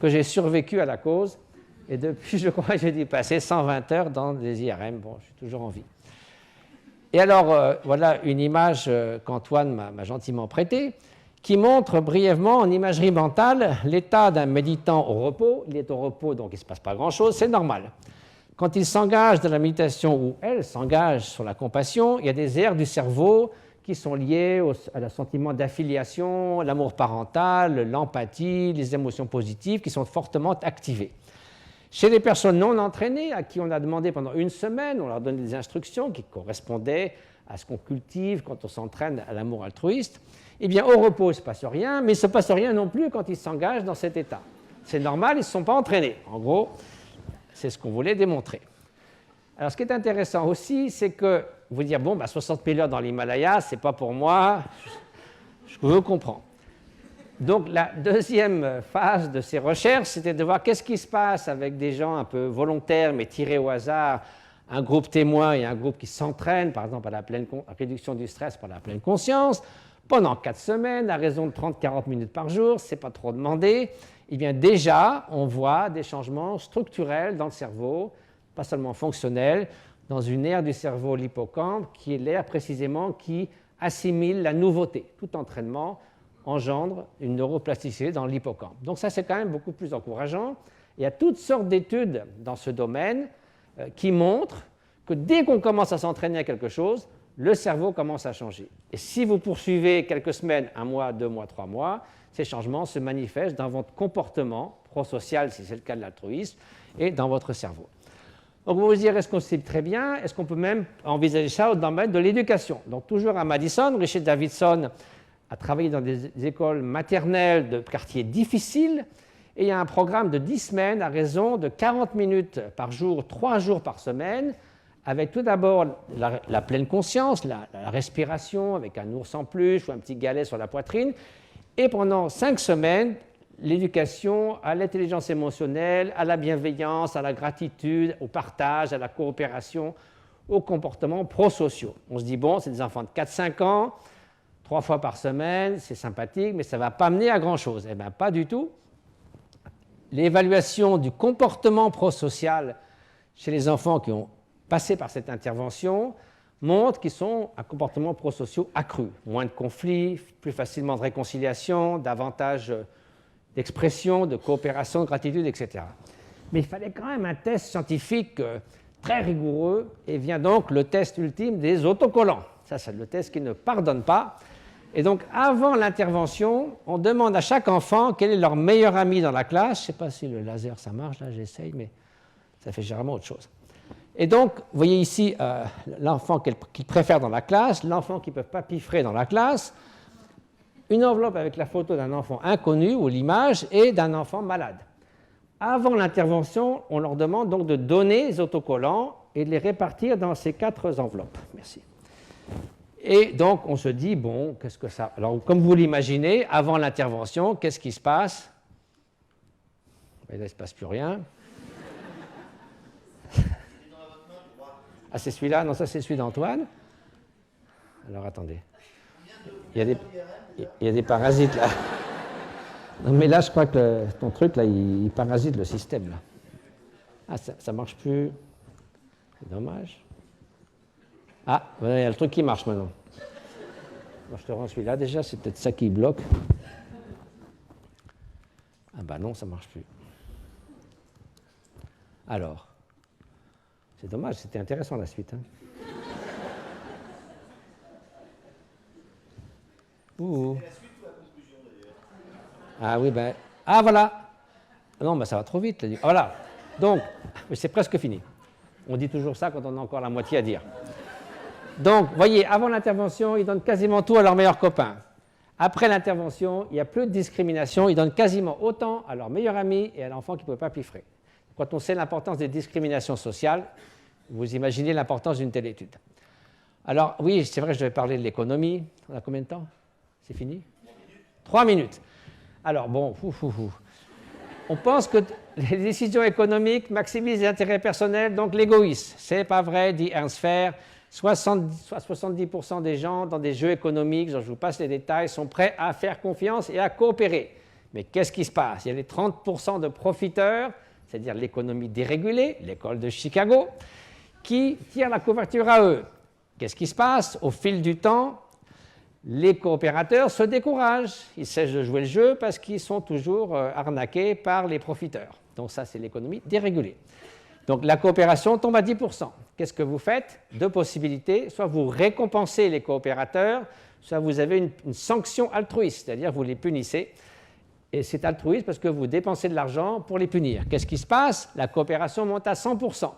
que j'ai survécu à la cause. Et depuis, je crois que j'ai dû passer 120 heures dans des IRM. Bon, je suis toujours en vie. Et alors, voilà une image qu'Antoine m'a gentiment prêtée, qui montre brièvement en imagerie mentale l'état d'un méditant au repos. Il est au repos, donc il ne se passe pas grand-chose, c'est normal. Quand il s'engage dans la méditation ou elle s'engage sur la compassion, il y a des aires du cerveau qui sont liées à sentiment d'affiliation, l'amour parental, l'empathie, les émotions positives qui sont fortement activées. Chez les personnes non entraînées, à qui on a demandé pendant une semaine, on leur donne des instructions qui correspondaient à ce qu'on cultive quand on s'entraîne à l'amour altruiste, eh bien au repos, il ne se passe rien, mais il ne se passe rien non plus quand ils s'engagent dans cet état. C'est normal, ils ne se sont pas entraînés. En gros, c'est ce qu'on voulait démontrer. Alors, ce qui est intéressant aussi, c'est que vous dire, bon, 60 000 heures dans l'Himalaya, ce n'est pas pour moi, je comprends. Donc, la deuxième phase de ces recherches, c'était de voir qu'est-ce qui se passe avec des gens un peu volontaires, mais tirés au hasard, un groupe témoin et un groupe qui s'entraîne, par exemple, à la réduction du stress par la pleine conscience, pendant 4 semaines, à raison de 30-40 minutes par jour, ce n'est pas trop demandé. Eh bien, déjà, on voit des changements structurels dans le cerveau, pas seulement fonctionnels, dans une aire du cerveau, l'hippocampe, qui est l'aire précisément qui assimile la nouveauté. Tout entraînement engendre une neuroplasticité dans l'hippocampe. Donc ça, c'est quand même beaucoup plus encourageant. Il y a toutes sortes d'études dans ce domaine qui montrent que dès qu'on commence à s'entraîner à quelque chose, le cerveau commence à changer. Et si vous poursuivez quelques semaines, 1 mois, 2 mois, 3 mois, ces changements se manifestent dans votre comportement prosocial, si c'est le cas de l'altruisme, et dans votre cerveau. Donc vous vous direz, est-ce qu'on sait très bien, est-ce qu'on peut même envisager ça dans le domaine de l'éducation? Donc toujours à Madison, Richard Davidson a travaillé dans des écoles maternelles de quartiers difficiles, et il y a un programme de 10 semaines à raison de 40 minutes par jour, 3 jours par semaine, avec tout d'abord la pleine conscience, la respiration, avec un ours en peluche ou un petit galet sur la poitrine, et pendant 5 semaines, l'éducation à l'intelligence émotionnelle, à la bienveillance, à la gratitude, au partage, à la coopération, aux comportements prosociaux. On se dit, bon, c'est des enfants de 4-5 ans, 3 fois par semaine, c'est sympathique, mais ça ne va pas mener à grand-chose. Eh bien, pas du tout. L'évaluation du comportement prosocial chez les enfants qui ont passé par cette intervention montre qu'ils sont un comportement prosociaux accru. Moins de conflits, plus facilement de réconciliation, davantage d'expression, de coopération, de gratitude, etc. Mais il fallait quand même un test scientifique très rigoureux, et vient donc le test ultime des autocollants. Ça, c'est le test qui ne pardonne pas. Et donc, avant l'intervention, on demande à chaque enfant quel est leur meilleur ami dans la classe. Je ne sais pas si le laser, ça marche, là, j'essaye, mais ça fait généralement autre chose. Et donc, vous voyez ici l'enfant qu'ils préfèrent dans la classe, l'enfant qu'ils ne peuvent pas piffrer dans la classe, une enveloppe avec la photo d'un enfant inconnu ou l'image et d'un enfant malade. Avant l'intervention, on leur demande donc de donner les autocollants et de les répartir dans ces 4 enveloppes. Merci. Et donc, on se dit, bon, qu'est-ce que ça... Alors, comme vous l'imaginez, avant l'intervention, qu'est-ce qui se passe? Et là, il ne se passe plus rien. Ah, c'est celui-là? Non, ça, c'est celui d'Antoine. Alors, attendez. Il y a des parasites, là. Non, mais là, je crois que ton truc, là, il parasite le système, là. Ah, ça ne marche plus. C'est dommage. Ah, il y a le truc qui marche maintenant. Alors, je te rends celui-là, déjà, c'est peut-être ça qui bloque. Ah, bah non, ça ne marche plus. Alors... C'est dommage, c'était intéressant la suite. Hein. Ouh. C'est la suite ou la conclusion d'ailleurs? Ah oui, ben. Ah voilà! Non, ben ça va trop vite. Là. Voilà. Donc, c'est presque fini. On dit toujours ça quand on a encore la moitié à dire. Donc, voyez, avant l'intervention, ils donnent quasiment tout à leur meilleur copain. Après l'intervention, il n'y a plus de discrimination. Ils donnent quasiment autant à leur meilleur ami et à l'enfant qui ne pouvait pas piffrer. Quand on sait l'importance des discriminations sociales, vous imaginez l'importance d'une telle étude. Alors, oui, c'est vrai que je devais parler de l'économie. On a combien de temps? C'est fini? 3 minutes. 3 minutes. Alors bon, on pense que les décisions économiques maximisent les intérêts personnels, donc l'égoïsme. C'est pas vrai, dit Ernst Fehr. 70% des gens dans des jeux économiques, dont je vous passe les détails, sont prêts à faire confiance et à coopérer. Mais qu'est-ce qui se passe? Il y a les 30% de profiteurs, c'est-à-dire l'économie dérégulée, l'école de Chicago, qui tirent la couverture à eux. Qu'est-ce qui se passe? Au fil du temps, les coopérateurs se découragent. Ils cessent de jouer le jeu parce qu'ils sont toujours arnaqués par les profiteurs. Donc ça, c'est l'économie dérégulée. Donc la coopération tombe à 10%. Qu'est-ce que vous faites? Deux possibilités. Soit vous récompensez les coopérateurs, soit vous avez une sanction altruiste, c'est-à-dire vous les punissez. Et c'est altruiste parce que vous dépensez de l'argent pour les punir. Qu'est-ce qui se passe? La coopération monte à 100%.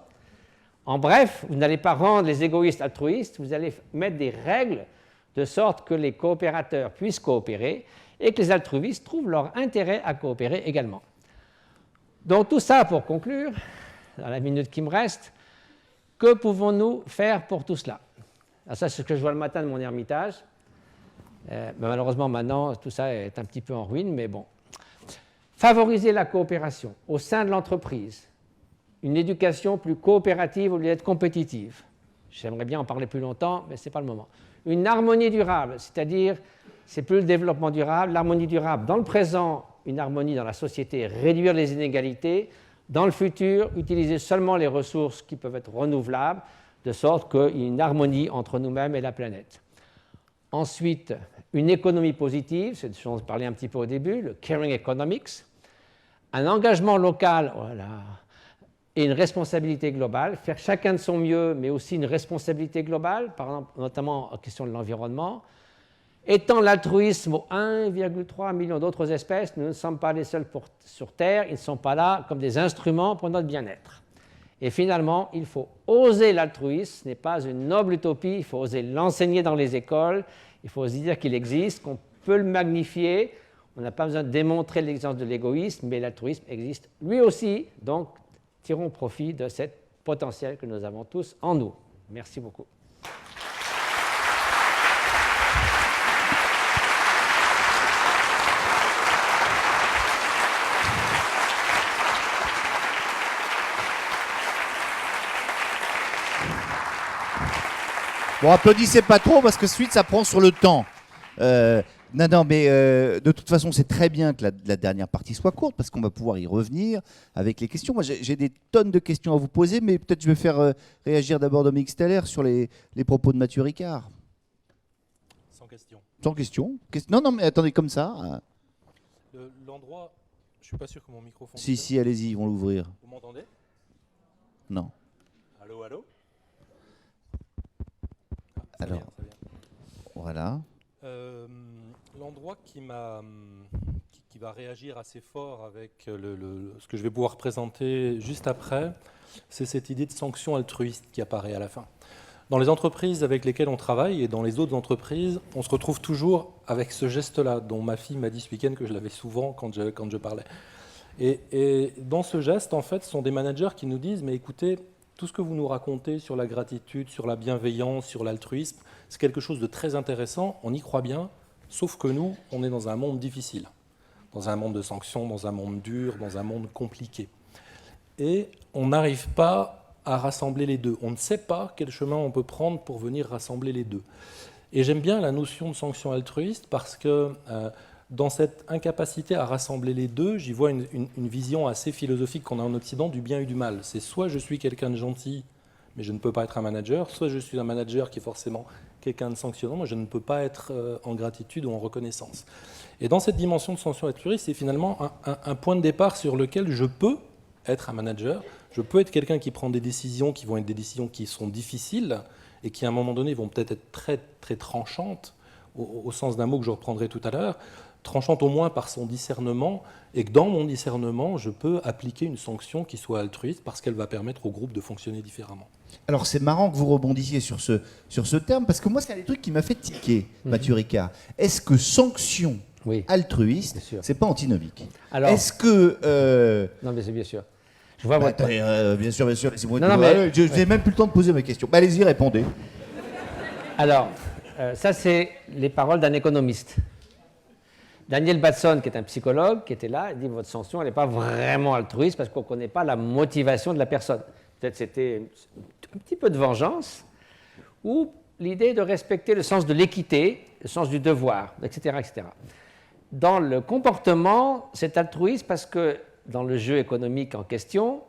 En bref, vous n'allez pas rendre les égoïstes altruistes, vous allez mettre des règles de sorte que les coopérateurs puissent coopérer et que les altruistes trouvent leur intérêt à coopérer également. Donc tout ça pour conclure, dans la minute qui me reste, que pouvons-nous faire pour tout cela? Alors ça, c'est ce que je vois le matin de mon ermitage. Malheureusement, maintenant, tout ça est un petit peu en ruine, mais bon. Favoriser la coopération au sein de l'entreprise, une éducation plus coopérative au lieu d'être compétitive. J'aimerais bien en parler plus longtemps, mais ce n'est pas le moment. Une harmonie durable, c'est-à-dire, c'est plus le développement durable, l'harmonie durable dans le présent, une harmonie dans la société, réduire les inégalités, dans le futur, utiliser seulement les ressources qui peuvent être renouvelables, de sorte qu'il y ait une harmonie entre nous-mêmes et la planète. Ensuite, une économie positive, c'est ce dont je parlais un petit peu au début, le caring economics, un engagement local, voilà, et une responsabilité globale, faire chacun de son mieux, mais aussi une responsabilité globale, par exemple, notamment en question de l'environnement. Étant l'altruisme aux 1,3 million d'autres espèces, nous ne sommes pas les seuls sur Terre, ils ne sont pas là comme des instruments pour notre bien-être. Et finalement, il faut oser l'altruisme, ce n'est pas une noble utopie, il faut oser l'enseigner dans les écoles, il faut oser dire qu'il existe, qu'on peut le magnifier, on n'a pas besoin de démontrer l'existence de l'égoïsme, mais l'altruisme existe lui aussi, donc tirons profit de ce potentiel que nous avons tous en nous. Merci beaucoup. Bon, applaudissez pas trop parce que suite ça prend sur le temps. Non, mais de toute façon, c'est très bien que la dernière partie soit courte parce qu'on va pouvoir y revenir avec les questions. Moi, j'ai des tonnes de questions à vous poser, mais peut-être je vais faire réagir d'abord Dominique Steller sur les propos de Mathieu Ricard. Sans question. Sans question. Non, mais attendez, comme ça. L'endroit, je suis pas sûr que mon micro fonctionne. Si, allez-y, ils vont l'ouvrir. Vous m'entendez? Non. Allô? Alors, ça vient. Voilà. L'endroit qui va réagir assez fort avec ce que je vais pouvoir présenter juste après, c'est cette idée de sanction altruiste qui apparaît à la fin. Dans les entreprises avec lesquelles on travaille et dans les autres entreprises, on se retrouve toujours avec ce geste-là, dont ma fille m'a dit ce week-end que je l'avais souvent quand je parlais. Et dans ce geste, en fait, ce sont des managers qui nous disent « mais écoutez, tout ce que vous nous racontez sur la gratitude, sur la bienveillance, sur l'altruisme, c'est quelque chose de très intéressant, on y croit bien, sauf que nous, on est dans un monde difficile, dans un monde de sanctions, dans un monde dur, dans un monde compliqué. Et on n'arrive pas à rassembler les deux. On ne sait pas quel chemin on peut prendre pour venir rassembler les deux. Et j'aime bien la notion de sanction altruiste parce que dans cette incapacité à rassembler les deux, j'y vois une vision assez philosophique qu'on a en Occident du bien et du mal. C'est soit je suis quelqu'un de gentil, mais je ne peux pas être un manager, soit je suis un manager qui est forcément quelqu'un de sanctionnant, mais je ne peux pas être en gratitude ou en reconnaissance. Et dans cette dimension de sanction altruiste, c'est finalement un point de départ sur lequel je peux être un manager, je peux être quelqu'un qui prend des décisions qui vont être des décisions qui sont difficiles et qui à un moment donné vont peut-être être très, très tranchantes, au sens d'un mot que je reprendrai tout à l'heure, tranchante au moins par son discernement, et que dans mon discernement, je peux appliquer une sanction qui soit altruiste parce qu'elle va permettre au groupe de fonctionner différemment. Alors c'est marrant que vous rebondissiez sur ce terme, parce que moi c'est un des trucs qui m'a fait tiquer, Mathieu Ricard. Est-ce que sanction altruiste, c'est pas antinomique? Alors, est-ce que... Non mais c'est bien sûr. Je vois bien sûr, laissez-moi je n'ai même plus le temps de poser mes questions. Allez-y, répondez. Alors, ça c'est les paroles d'un économiste. Daniel Batson, qui est un psychologue, qui était là, il dit votre sanction, elle n'est pas vraiment altruiste parce qu'on ne connaît pas la motivation de la personne. Peut-être c'était un petit peu de vengeance ou l'idée de respecter le sens de l'équité, le sens du devoir, etc., etc. Dans le comportement, c'est altruiste parce que dans le jeu économique en question,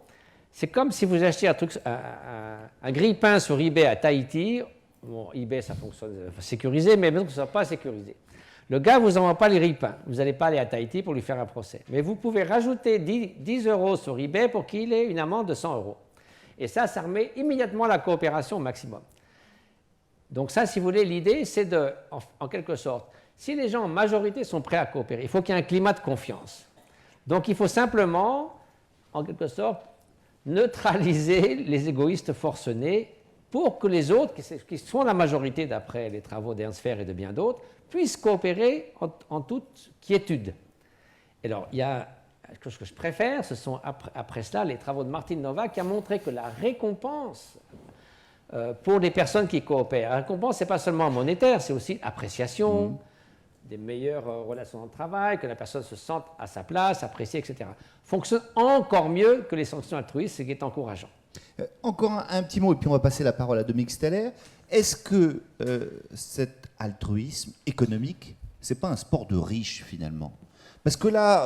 c'est comme si vous achetiez un grille-pain sur eBay à Tahiti. Bon, eBay, ça fonctionne sécurisé, mais même que ce ne soit pas sécurisé. Le gars ne vous envoie pas les grille-pains. Vous n'allez pas aller à Tahiti pour lui faire un procès. Mais vous pouvez rajouter 10 euros sur eBay pour qu'il ait une amende de 100 euros. Et ça remet immédiatement la coopération au maximum. Donc ça, si vous voulez, l'idée, c'est de, en quelque sorte, si les gens en majorité sont prêts à coopérer, il faut qu'il y ait un climat de confiance. Donc il faut simplement, en quelque sorte, neutraliser les égoïstes forcenés pour que les autres, qui sont la majorité d'après les travaux d'Ernst Fehr et de bien d'autres, puissent coopérer en toute quiétude. Et alors, il y a quelque chose que je préfère, ce sont après cela les travaux de Martin Nowak qui a montré que la récompense pour les personnes qui coopèrent, la récompense, ce n'est pas seulement monétaire, c'est aussi appréciation, des meilleures relations de travail, que la personne se sente à sa place, appréciée, etc. Fonctionne encore mieux que les sanctions altruistes, ce qui est encourageant. Encore un petit mot, et puis on va passer la parole à Dominique Steller. Est-ce que cet altruisme économique, c'est pas un sport de riches finalement? Parce que là,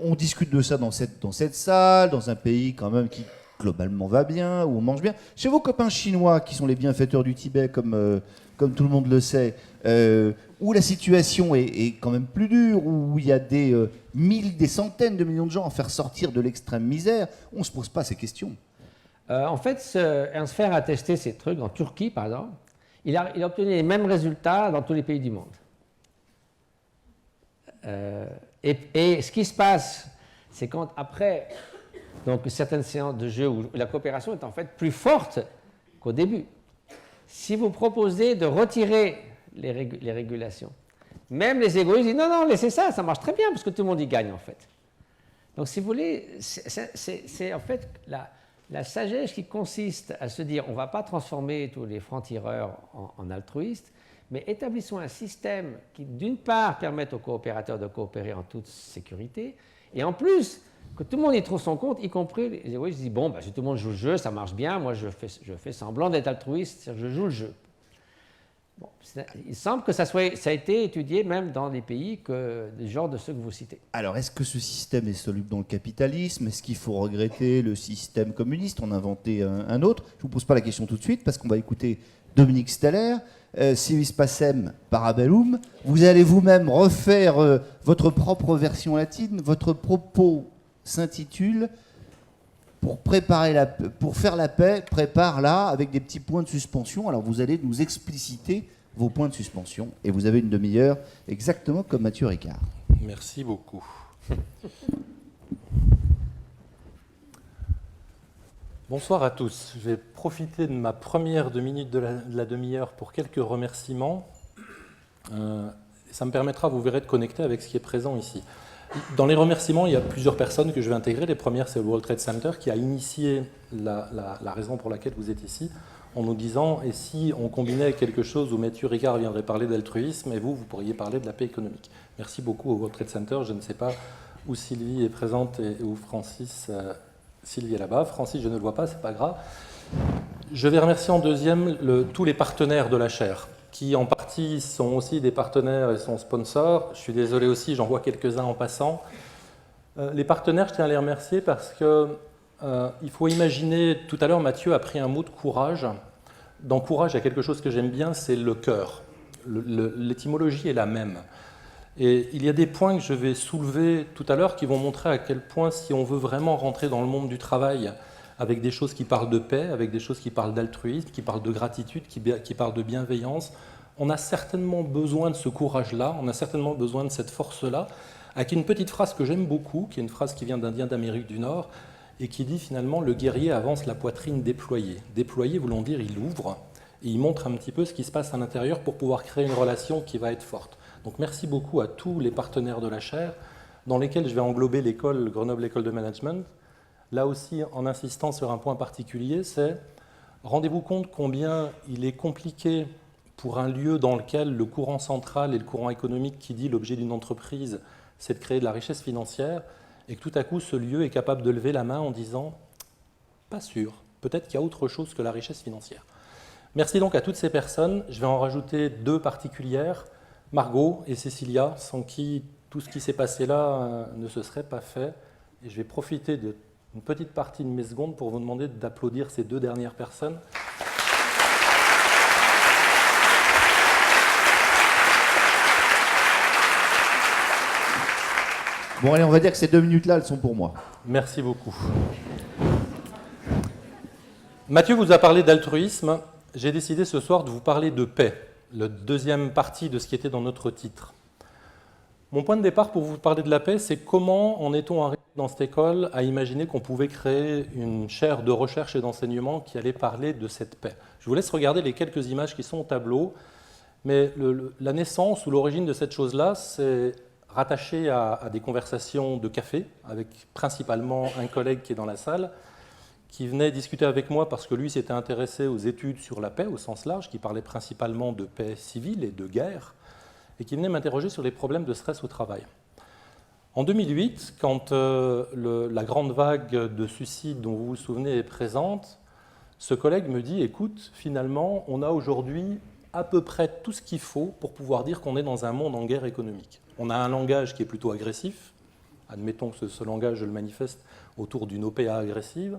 on discute de ça dans cette salle, dans un pays quand même qui globalement va bien, où on mange bien. Chez vos copains chinois, qui sont les bienfaiteurs du Tibet, comme tout le monde le sait, où la situation est quand même plus dure, où il y a des centaines de millions de gens à faire sortir de l'extrême misère, on ne se pose pas ces questions. En fait, Ernst Fehr a testé ces trucs en Turquie, par exemple. Il a obtenu les mêmes résultats dans tous les pays du monde. Et ce qui se passe, c'est quand après donc, certaines séances de jeu où la coopération est en fait plus forte qu'au début. Si vous proposez de retirer les régulations, même les égoïstes disent non, laissez ça, ça marche très bien parce que tout le monde y gagne en fait. Donc si vous voulez, c'est en fait la sagesse qui consiste à se dire on ne va pas transformer tous les francs-tireurs en altruistes, mais établissons un système qui, d'une part, permette aux coopérateurs de coopérer en toute sécurité, et en plus, que tout le monde y trouve son compte, y compris les égoïstes, disent bon, si tout le monde joue le jeu, ça marche bien, moi je fais semblant d'être altruiste, c'est-à-dire je joue le jeu. Bon, il semble que ça a été étudié même dans des pays du genre de ceux que vous citez. Alors, est-ce que ce système est soluble dans le capitalisme? Est-ce qu'il faut regretter le système communiste, en inventer un autre? Je ne vous pose pas la question tout de suite, parce qu'on va écouter Dominique Steller. Si vis pacem parabellum, vous allez vous-même refaire votre propre version latine. Votre propos s'intitule pour faire la paix, prépare-la, avec des petits points de suspension. Alors vous allez nous expliciter vos points de suspension, et vous avez une demi-heure, exactement comme Mathieu Ricard. Merci beaucoup. Bonsoir à tous. Je vais profiter de ma première 2 minutes de la demi-heure pour quelques remerciements. Ça me permettra, vous verrez, de connecter avec ce qui est présent ici. Dans les remerciements, il y a plusieurs personnes que je vais intégrer. Les premières, c'est le World Trade Center qui a initié la raison pour laquelle vous êtes ici, en nous disant « et si on combinait quelque chose où Mathieu Ricard viendrait parler d'altruisme et vous pourriez parler de la paix économique ». Merci beaucoup au World Trade Center. Je ne sais pas où Sylvie est présente et où Francis... Sylvie est là-bas, Francis, je ne le vois pas, c'est pas grave. Je vais remercier en deuxième tous les partenaires de la chaire, qui en partie sont aussi des partenaires et sont sponsors. Je suis désolé aussi, j'en vois quelques-uns en passant. Les partenaires, je tiens à les remercier parce qu'il faut imaginer, tout à l'heure Mathieu a pris un mot de courage. Dans courage, il y a quelque chose que j'aime bien, c'est le cœur. L'étymologie est la même. Et il y a des points que je vais soulever tout à l'heure qui vont montrer à quel point, si on veut vraiment rentrer dans le monde du travail avec des choses qui parlent de paix, avec des choses qui parlent d'altruisme, qui parlent de gratitude, qui parlent de bienveillance, on a certainement besoin de ce courage-là, on a certainement besoin de cette force-là, avec une petite phrase que j'aime beaucoup, qui est une phrase qui vient d'Indien d'Amérique du Nord, et qui dit finalement « le guerrier avance la poitrine déployée ». Déployé voulant dire il ouvre, et il montre un petit peu ce qui se passe à l'intérieur pour pouvoir créer une relation qui va être forte. Donc merci beaucoup à tous les partenaires de la chaire, dans lesquels je vais englober l'école Grenoble École de Management. Là aussi, en insistant sur un point particulier, c'est rendez-vous compte combien il est compliqué pour un lieu dans lequel le courant central et le courant économique qui dit l'objet d'une entreprise, c'est de créer de la richesse financière, et que tout à coup ce lieu est capable de lever la main en disant « pas sûr, peut-être qu'il y a autre chose que la richesse financière ». Merci donc à toutes ces personnes. Je vais en rajouter 2 particulières, Margot et Cécilia, sans qui tout ce qui s'est passé là ne se serait pas fait. Et je vais profiter d'une petite partie de mes secondes pour vous demander d'applaudir ces 2 dernières personnes. Bon, allez, on va dire que ces 2 minutes-là, elles sont pour moi. Merci beaucoup. Mathieu vous a parlé d'altruisme. J'ai décidé ce soir de vous parler de paix, la deuxième partie de ce qui était dans notre titre. Mon point de départ pour vous parler de la paix, c'est comment en est-on arrivé dans cette école à imaginer qu'on pouvait créer une chaire de recherche et d'enseignement qui allait parler de cette paix. Je vous laisse regarder les quelques images qui sont au tableau, mais la naissance ou l'origine de cette chose-là, c'est rattaché à des conversations de café, avec principalement un collègue qui est dans la salle, qui venait discuter avec moi parce que lui s'était intéressé aux études sur la paix au sens large, qui parlait principalement de paix civile et de guerre, et qui venait m'interroger sur les problèmes de stress au travail. En 2008, quand la grande vague de suicides dont vous vous souvenez est présente, ce collègue me dit « Écoute, finalement, on a aujourd'hui à peu près tout ce qu'il faut pour pouvoir dire qu'on est dans un monde en guerre économique. On a un langage qui est plutôt agressif, admettons que ce langage, je le manifeste autour d'une OPA agressive.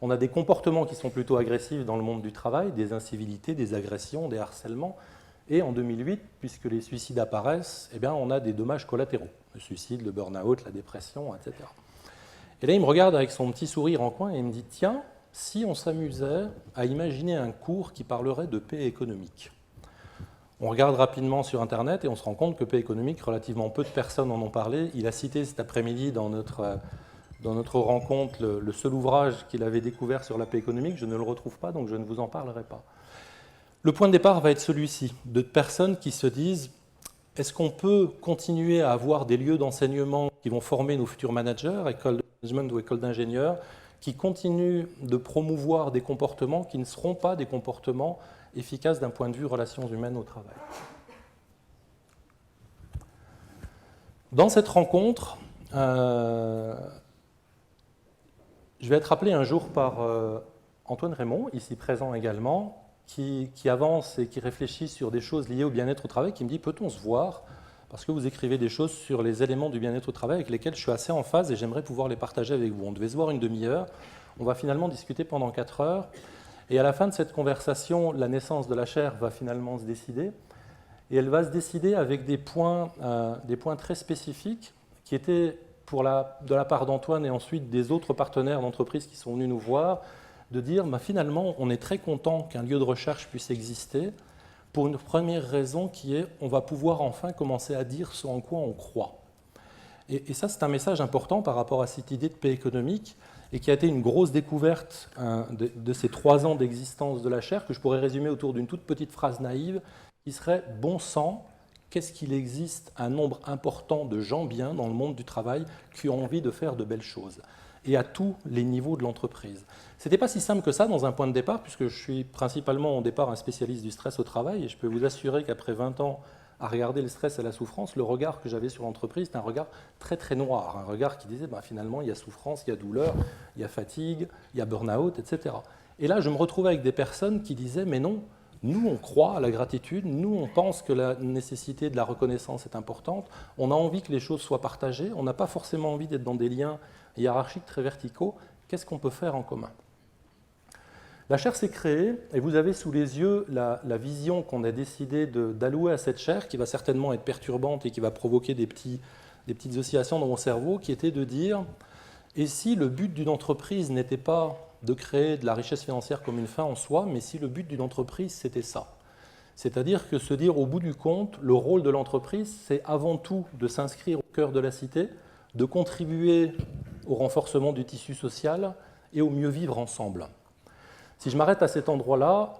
On a des comportements qui sont plutôt agressifs dans le monde du travail, des incivilités, des agressions, des harcèlements. Et en 2008, puisque les suicides apparaissent, eh bien, on a des dommages collatéraux. Le suicide, le burn-out, la dépression, etc. Et là, il me regarde avec son petit sourire en coin et il me dit « Tiens, si on s'amusait à imaginer un cours qui parlerait de paix économique ». On regarde rapidement sur Internet et on se rend compte que paix économique, relativement peu de personnes en ont parlé. Il a cité cet après-midi dans notre rencontre le seul ouvrage qu'il avait découvert sur la paix économique. Je ne le retrouve pas, donc je ne vous en parlerai pas. Le point de départ va être celui-ci, de personnes qui se disent « Est-ce qu'on peut continuer à avoir des lieux d'enseignement qui vont former nos futurs managers, écoles de management ou écoles d'ingénieurs, qui continuent de promouvoir des comportements qui ne seront pas des comportements efficaces d'un point de vue relations humaines au travail ?» Dans cette rencontre, je vais être appelé un jour par Antoine Raymond, ici présent également, qui avance et qui réfléchit sur des choses liées au bien-être au travail, qui me dit « Peut-on se voir ? Parce que vous écrivez des choses sur les éléments du bien-être au travail avec lesquels je suis assez en phase et j'aimerais pouvoir les partager avec vous. » On devait se voir une demi-heure, on va finalement discuter pendant 4 heures. Et à la fin de cette conversation, la naissance de la chaire va finalement se décider. Et elle va se décider avec des points très spécifiques qui étaient de la part d'Antoine et ensuite des autres partenaires d'entreprise qui sont venus nous voir, de dire finalement on est très content qu'un lieu de recherche puisse exister pour une première raison qui est on va pouvoir enfin commencer à dire ce en quoi on croit. Et ça c'est un message important par rapport à cette idée de paix économique et qui a été une grosse découverte de ces 3 ans d'existence de la chaire que je pourrais résumer autour d'une toute petite phrase naïve qui serait « Bon sang, qu'est-ce qu'il existe un nombre important de gens bien dans le monde du travail qui ont envie de faire de belles choses ?» et à tous les niveaux de l'entreprise. Ce n'était pas si simple que ça dans un point de départ, puisque je suis principalement au départ un spécialiste du stress au travail, et je peux vous assurer qu'après 20 ans à regarder le stress et la souffrance, le regard que j'avais sur l'entreprise était un regard très très noir, un regard qui disait finalement il y a souffrance, il y a douleur, il y a fatigue, il y a burn-out, etc. Et là je me retrouvais avec des personnes qui disaient mais non, nous on croit à la gratitude, nous on pense que la nécessité de la reconnaissance est importante, on a envie que les choses soient partagées, on n'a pas forcément envie d'être dans des liens hiérarchiques très verticaux, qu'est-ce qu'on peut faire en commun ? La chaire s'est créée et vous avez sous les yeux la vision qu'on a décidé d'allouer à cette chaire qui va certainement être perturbante et qui va provoquer des petites oscillations dans mon cerveau qui était de dire et si le but d'une entreprise n'était pas de créer de la richesse financière comme une fin en soi, mais si le but d'une entreprise c'était ça. C'est-à-dire que se dire au bout du compte, le rôle de l'entreprise c'est avant tout de s'inscrire au cœur de la cité, de contribuer au renforcement du tissu social et au mieux vivre ensemble. Si je m'arrête à cet endroit-là,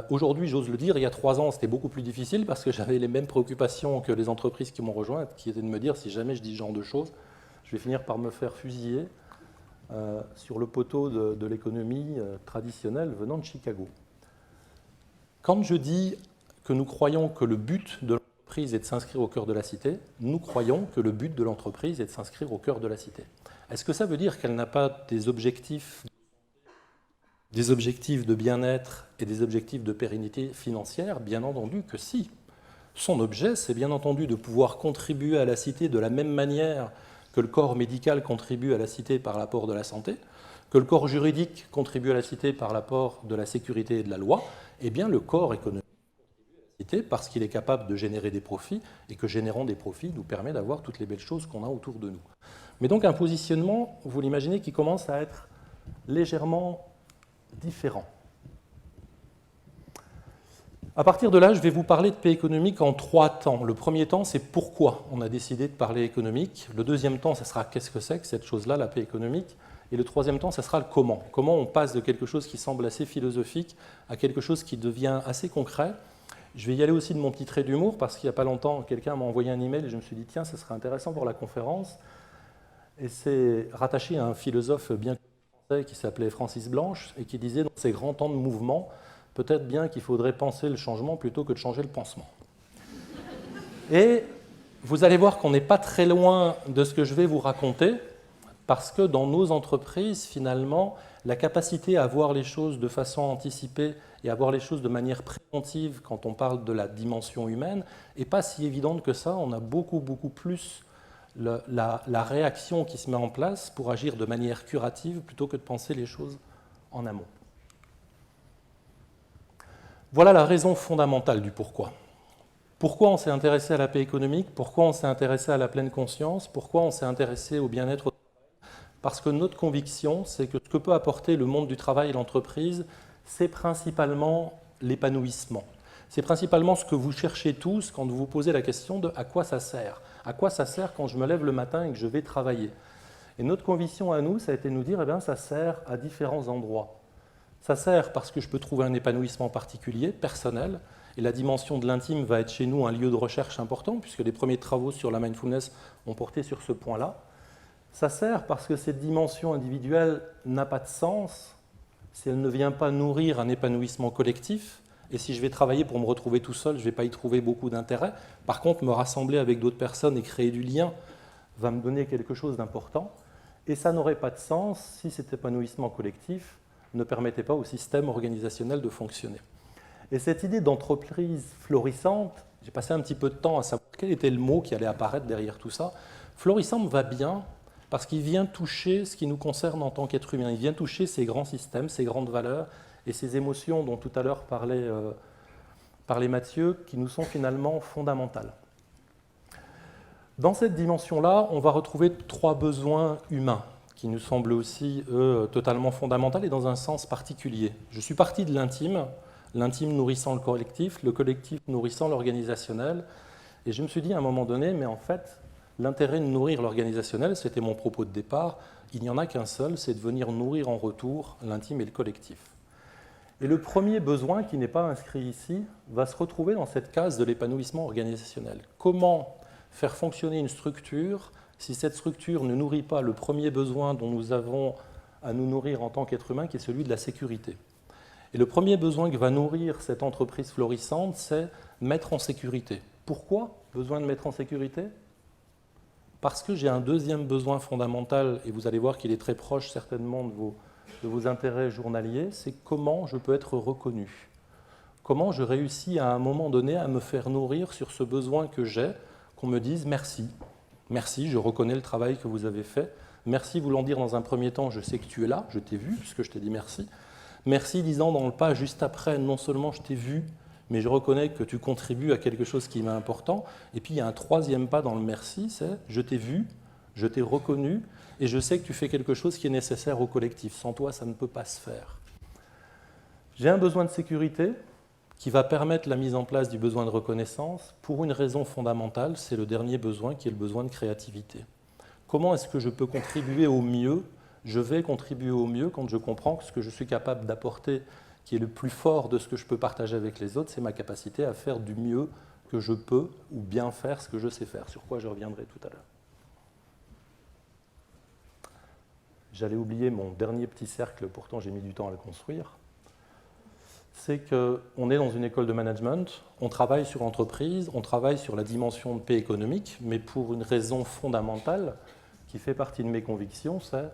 aujourd'hui, j'ose le dire, il y a 3 ans, c'était beaucoup plus difficile parce que j'avais les mêmes préoccupations que les entreprises qui m'ont rejoint, qui étaient de me dire, si jamais je dis ce genre de choses, je vais finir par me faire fusiller sur le poteau de l'économie traditionnelle venant de Chicago. Quand je dis que nous croyons que le but de l'entreprise est de s'inscrire au cœur de la cité, nous croyons que le but de l'entreprise est de s'inscrire au cœur de la cité. Est-ce que ça veut dire qu'elle n'a pas des objectifs de bien-être et des objectifs de pérennité financière? Bien entendu que si. Son objet, c'est bien entendu de pouvoir contribuer à la cité de la même manière que le corps médical contribue à la cité par l'apport de la santé, que le corps juridique contribue à la cité par l'apport de la sécurité et de la loi. Eh bien, le corps économique contribue à la cité parce qu'il est capable de générer des profits et que générant des profits nous permet d'avoir toutes les belles choses qu'on a autour de nous. Mais donc un positionnement, vous l'imaginez, qui commence à être légèrement différent. À partir de là, je vais vous parler de paix économique en 3 temps. Le premier temps, c'est pourquoi on a décidé de parler économique. Le deuxième temps, ça sera qu'est-ce que c'est que cette chose-là, la paix économique. Et le troisième temps, ça sera le comment. Comment on passe de quelque chose qui semble assez philosophique à quelque chose qui devient assez concret. Je vais y aller aussi de mon petit trait d'humour, parce qu'il n'y a pas longtemps, quelqu'un m'a envoyé un email et je me suis dit, tiens, ça serait intéressant pour la conférence. Et c'est rattaché à un philosophe bien connu qui s'appelait Francis Blanche et qui disait, dans ces grands temps de mouvement, peut-être bien qu'il faudrait penser le changement plutôt que de changer le pansement. Et vous allez voir qu'on n'est pas très loin de ce que je vais vous raconter, parce que dans nos entreprises, finalement, la capacité à voir les choses de façon anticipée et à voir les choses de manière préventive quand on parle de la dimension humaine n'est pas si évidente que ça. On a beaucoup plus la réaction qui se met en place pour agir de manière curative plutôt que de penser les choses en amont. Voilà la raison fondamentale du pourquoi. Pourquoi on s'est intéressé à la paix économique? Pourquoi on s'est intéressé à la pleine conscience? Pourquoi on s'est intéressé au bien-être au travail? Parce que notre conviction, c'est que ce que peut apporter le monde du travail et l'entreprise, c'est principalement l'épanouissement. C'est principalement ce que vous cherchez tous quand vous vous posez la question de à quoi ça sert? À quoi ça sert quand je me lève le matin et que je vais travailler? Et notre conviction à nous, ça a été de nous dire, eh bien, ça sert à différents endroits. Ça sert parce que je peux trouver un épanouissement particulier, personnel, et la dimension de l'intime va être chez nous un lieu de recherche important, puisque les premiers travaux sur la mindfulness ont porté sur ce point-là. Ça sert parce que cette dimension individuelle n'a pas de sens si elle ne vient pas nourrir un épanouissement collectif, et si je vais travailler pour me retrouver tout seul, je ne vais pas y trouver beaucoup d'intérêt. Par contre, me rassembler avec d'autres personnes et créer du lien va me donner quelque chose d'important, et ça n'aurait pas de sens si cet épanouissement collectif ne permettait pas au système organisationnel de fonctionner. Et cette idée d'entreprise florissante, j'ai passé un petit peu de temps à savoir quel était le mot qui allait apparaître derrière tout ça. Florissante va bien parce qu'il vient toucher ce qui nous concerne en tant qu'être humain. Il vient toucher ces grands systèmes, ces grandes valeurs et ces émotions dont tout à l'heure parlait Mathieu, qui nous sont finalement fondamentales. Dans cette dimension-là, on va retrouver 3 besoins humains qui nous semblent aussi, eux, totalement fondamentaux et dans un sens particulier. Je suis parti de l'intime nourrissant le collectif nourrissant l'organisationnel, et je me suis dit à un moment donné, mais en fait, l'intérêt de nourrir l'organisationnel, c'était mon propos de départ, il n'y en a qu'un seul, c'est de venir nourrir en retour l'intime et le collectif. Et le premier besoin, qui n'est pas inscrit ici, va se retrouver dans cette case de l'épanouissement organisationnel. Comment faire fonctionner une structure si cette structure ne nourrit pas le premier besoin dont nous avons à nous nourrir en tant qu'être humain, qui est celui de la sécurité. Et le premier besoin que va nourrir cette entreprise florissante, c'est mettre en sécurité. Pourquoi besoin de mettre en sécurité? Parce que j'ai un deuxième besoin fondamental, et vous allez voir qu'il est très proche certainement de vos intérêts journaliers, c'est comment je peux être reconnu. Comment je réussis à un moment donné à me faire nourrir sur ce besoin que j'ai, qu'on me dise merci. Merci, je reconnais le travail que vous avez fait. Merci voulant dire dans un premier temps, je sais que tu es là, je t'ai vu, puisque je t'ai dit merci. Merci disant dans le pas juste après, non seulement je t'ai vu, mais je reconnais que tu contribues à quelque chose qui m'est important. Et puis il y a un troisième pas dans le merci, c'est je t'ai vu, je t'ai reconnu, et je sais que tu fais quelque chose qui est nécessaire au collectif. Sans toi, ça ne peut pas se faire. J'ai un besoin de sécurité qui va permettre la mise en place du besoin de reconnaissance pour une raison fondamentale, c'est le dernier besoin qui est le besoin de créativité. Comment est-ce que je peux contribuer au mieux? Je vais contribuer au mieux quand je comprends que ce que je suis capable d'apporter, qui est le plus fort de ce que je peux partager avec les autres, c'est ma capacité à faire du mieux que je peux ou bien faire ce que je sais faire, sur quoi je reviendrai tout à l'heure. J'allais oublier mon dernier petit cercle, pourtant j'ai mis du temps à le construire. c'est qu'on est dans une école de management, on travaille sur l'entreprise, on travaille sur la dimension de paix économique, mais pour une raison fondamentale qui fait partie de mes convictions, c'est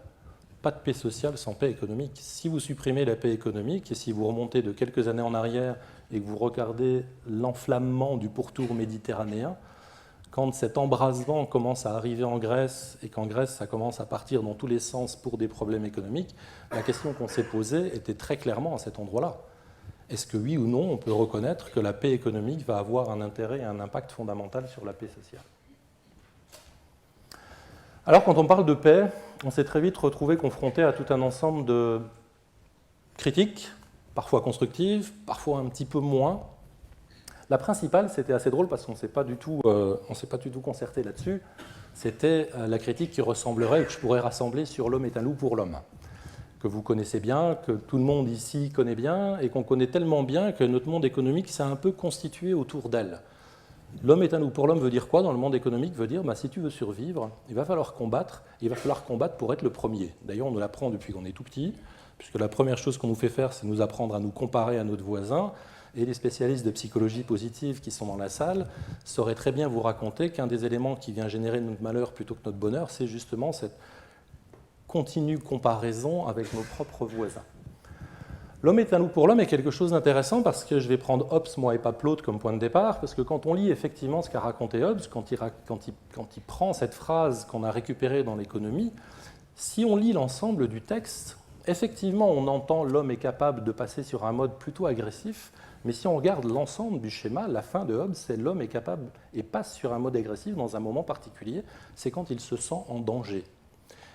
pas de paix sociale sans paix économique. Si vous supprimez la paix économique et si vous remontez de quelques années en arrière et que vous regardez l'enflammement du pourtour méditerranéen, quand cet embrasement commence à arriver en Grèce et qu'en Grèce ça commence à partir dans tous les sens pour des problèmes économiques, la question qu'on s'est posée était très clairement à cet endroit-là. Est-ce que oui ou non on peut reconnaître que la paix économique va avoir un intérêt et un impact fondamental sur la paix sociale? Alors quand on parle de paix, on s'est très vite retrouvé confronté à tout un ensemble de critiques, parfois constructives, parfois un petit peu moins. La principale, c'était assez drôle parce qu'on ne s'est pas du tout concerté là-dessus, c'était la critique qui ressemblerait, que je pourrais rassembler sur L'homme est un loup pour l'homme, que vous connaissez bien, que tout le monde ici connaît bien, et qu'on connaît tellement bien que notre monde économique s'est un peu constitué autour d'elle. L'homme est un loup pour l'homme veut dire quoi dans le monde économique? Veut dire, si tu veux survivre, il va falloir combattre pour être le premier. D'ailleurs, on nous l'apprend depuis qu'on est tout petit, puisque la première chose qu'on nous fait faire, c'est nous apprendre à nous comparer à notre voisin, et les spécialistes de psychologie positive qui sont dans la salle sauraient très bien vous raconter qu'un des éléments qui vient générer notre malheur plutôt que notre bonheur, c'est justement cette continue comparaison avec nos propres voisins. L'homme est un loup pour l'homme est quelque chose d'intéressant parce que je vais prendre Hobbes, moi, et pas Plaute comme point de départ, parce que quand on lit effectivement ce qu'a raconté Hobbes, quand il prend cette phrase qu'on a récupérée dans l'économie, si on lit l'ensemble du texte, effectivement, on entend l'homme est capable de passer sur un mode plutôt agressif, mais si on regarde l'ensemble du schéma, la fin de Hobbes, c'est l'homme est capable et passe sur un mode agressif dans un moment particulier, c'est quand il se sent en danger.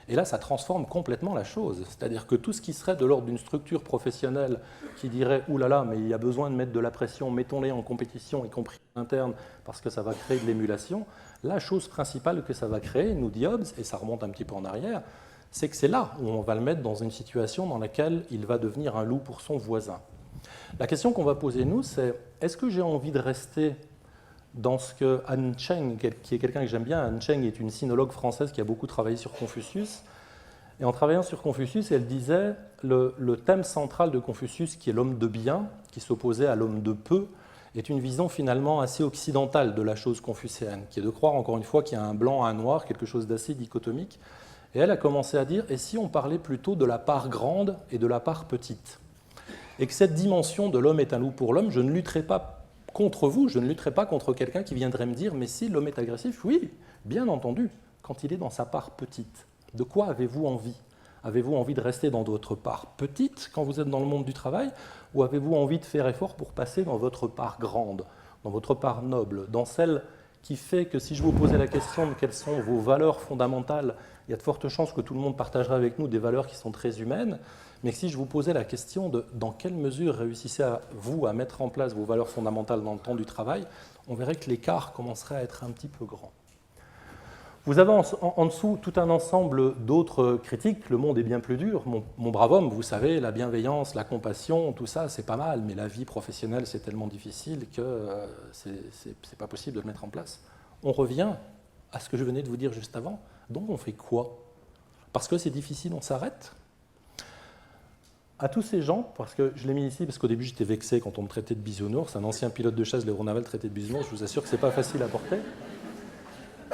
Et là, ça transforme complètement la chose. C'est-à-dire que tout ce qui serait de l'ordre d'une structure professionnelle qui dirait « Ouh là là, mais il y a besoin de mettre de la pression, mettons-les en compétition, y compris interne, parce que ça va créer de l'émulation », la chose principale que ça va créer, nous dit Hobbes, et ça remonte un petit peu en arrière, c'est que c'est là où on va le mettre dans une situation dans laquelle il va devenir un loup pour son voisin. La question qu'on va poser, nous, c'est « Est-ce que j'ai envie de rester dans ce que Han Cheng, qui est quelqu'un que j'aime bien, Han Cheng est une sinologue française qui a beaucoup travaillé sur Confucius, et en travaillant sur Confucius, elle disait le thème central de Confucius, qui est l'homme de bien, qui s'opposait à l'homme de peu, est une vision finalement assez occidentale de la chose confucéenne, qui est de croire encore une fois qu'il y a un blanc, un noir, quelque chose d'assez dichotomique. Et elle a commencé à dire, et si on parlait plutôt de la part grande et de la part petite? Et que cette dimension de l'homme est un loup pour l'homme, je ne lutterai pas contre vous, je ne lutterai pas contre quelqu'un qui viendrait me dire « Mais si l'homme est agressif, oui, bien entendu, quand il est dans sa part petite. De quoi avez-vous envie? Avez-vous envie de rester dans votre part petite quand vous êtes dans le monde du travail? Ou avez-vous envie de faire effort pour passer dans votre part grande, dans votre part noble, dans celle qui fait que si je vous posais la question de quelles sont vos valeurs fondamentales, il y a de fortes chances que tout le monde partagerait avec nous des valeurs qui sont très humaines, mais si je vous posais la question de dans quelle mesure réussissez-vous à mettre en place vos valeurs fondamentales dans le temps du travail, on verrait que l'écart commencerait à être un petit peu grand. Vous avez en dessous tout un ensemble d'autres critiques. Le monde est bien plus dur. Mon brave homme, vous savez, la bienveillance, la compassion, tout ça, c'est pas mal, mais la vie professionnelle, c'est tellement difficile que c'est pas possible de le mettre en place. On revient à ce que je venais de vous dire juste avant. Donc on fait quoi? Parce que c'est difficile, on s'arrête? À tous ces gens, parce que je l'ai mis ici, parce qu'au début j'étais vexé quand on me traitait de bisounours, un ancien pilote de chasse, Léon Navel, traité de bisounours, je vous assure que c'est pas facile à porter.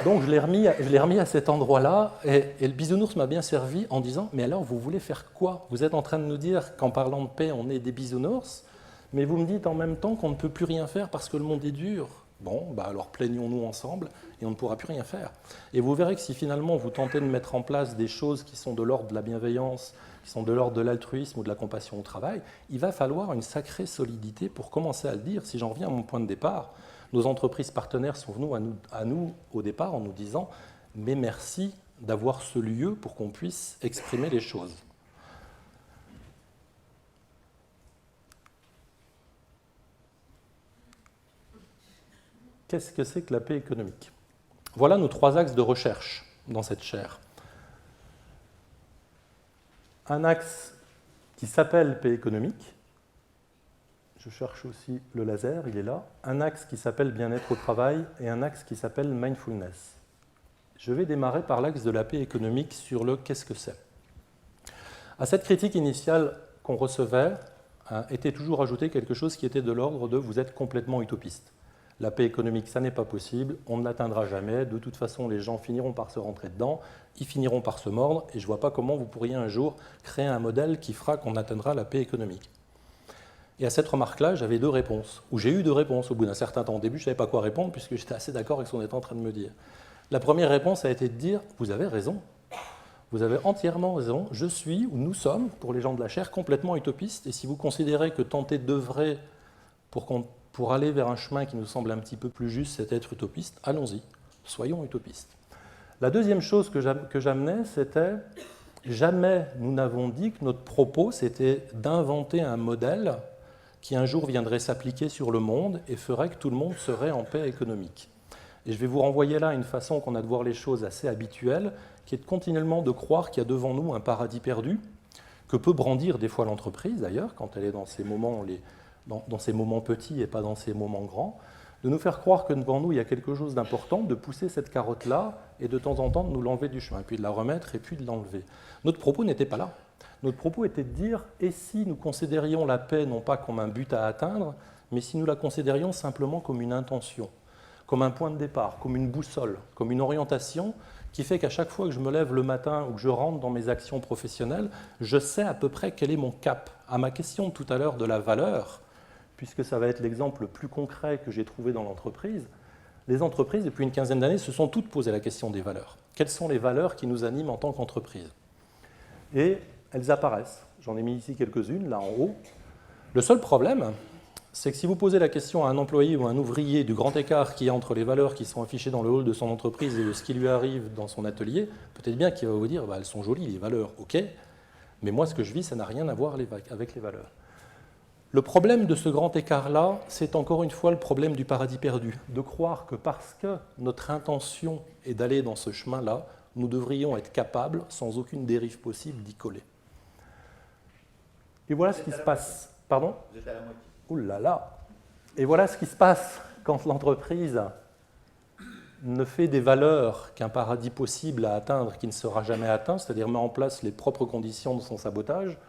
Donc je l'ai remis à cet endroit-là, et le bisounours m'a bien servi en disant « Mais alors, vous voulez faire quoi? Vous êtes en train de nous dire qu'en parlant de paix, on est des bisounours, mais vous me dites en même temps qu'on ne peut plus rien faire parce que le monde est dur. Bon, alors plaignons-nous ensemble et on ne pourra plus rien faire. » Et vous verrez que si finalement vous tentez de mettre en place des choses qui sont de l'ordre de la bienveillance, qui sont de l'ordre de l'altruisme ou de la compassion au travail, il va falloir une sacrée solidité pour commencer à le dire. Si j'en reviens à mon point de départ, nos entreprises partenaires sont venues à nous au départ en nous disant « Mais merci d'avoir ce lieu pour qu'on puisse exprimer les choses. » Qu'est-ce que c'est que la paix économique? Voilà nos 3 axes de recherche dans cette chaire. Un axe qui s'appelle paix économique. Je cherche aussi le laser, il est là. Un axe qui s'appelle bien-être au travail et un axe qui s'appelle mindfulness. Je vais démarrer par l'axe de la paix économique sur le qu'est-ce que c'est. À cette critique initiale qu'on recevait, était toujours ajouté quelque chose qui était de l'ordre de « vous êtes complètement utopiste ». La paix économique, ça n'est pas possible, on ne l'atteindra jamais, de toute façon les gens finiront par se rentrer dedans, ils finiront par se mordre, et je ne vois pas comment vous pourriez un jour créer un modèle qui fera qu'on atteindra la paix économique. Et à cette remarque-là, j'avais deux réponses, ou j'ai eu deux réponses au bout d'un certain temps. Au début, je ne savais pas quoi répondre, puisque j'étais assez d'accord avec ce qu'on était en train de me dire. La première réponse a été de dire « vous avez raison, vous avez entièrement raison, je suis, ou nous sommes, pour les gens de la chair, complètement utopistes, et si vous considérez que tenter d'œuvrer pour aller vers un chemin qui nous semble un petit peu plus juste, c'est être utopiste, allons-y, soyons utopistes. » La deuxième chose que j'amenais, c'était jamais nous n'avons dit que notre propos, c'était d'inventer un modèle qui un jour viendrait s'appliquer sur le monde et ferait que tout le monde serait en paix économique. Et je vais vous renvoyer là à une façon qu'on a de voir les choses assez habituelle, qui est de continuellement de croire qu'il y a devant nous un paradis perdu, que peut brandir des fois l'entreprise d'ailleurs, quand elle est dans ces moments, dans ces moments petits et pas dans ces moments grands, de nous faire croire que devant nous il y a quelque chose d'important, de pousser cette carotte-là et de temps en temps de nous l'enlever du chemin, puis de la remettre et puis de l'enlever. Notre propos n'était pas là. Notre propos était de dire « et si nous considérions la paix non pas comme un but à atteindre, mais si nous la considérions simplement comme une intention, comme un point de départ, comme une boussole, comme une orientation qui fait qu'à chaque fois que je me lève le matin ou que je rentre dans mes actions professionnelles, je sais à peu près quel est mon cap. » À ma question de tout à l'heure de la valeur, puisque ça va être l'exemple le plus concret que j'ai trouvé dans l'entreprise, les entreprises, depuis une quinzaine d'années, se sont toutes posé la question des valeurs. Quelles sont les valeurs qui nous animent en tant qu'entreprise ? Et elles apparaissent. J'en ai mis ici quelques-unes, là en haut. Le seul problème, c'est que si vous posez la question à un employé ou à un ouvrier du grand écart qu'il y a entre les valeurs qui sont affichées dans le hall de son entreprise et de ce qui lui arrive dans son atelier, peut-être bien qu'il va vous dire elles sont jolies, les valeurs, ok, mais moi, ce que je vis, ça n'a rien à voir avec les valeurs. Le problème de ce grand écart-là, c'est encore une fois le problème du paradis perdu, de croire que parce que notre intention est d'aller dans ce chemin-là, nous devrions être capables, sans aucune dérive possible, d'y coller. Et voilà ce qui se passe. Pardon ? Vous êtes à la moitié. Ouh là là ! Et voilà ce qui se passe quand l'entreprise ne fait des valeurs qu'un paradis possible à atteindre qui ne sera jamais atteint, c'est-à-dire met en place les propres conditions de son sabotage,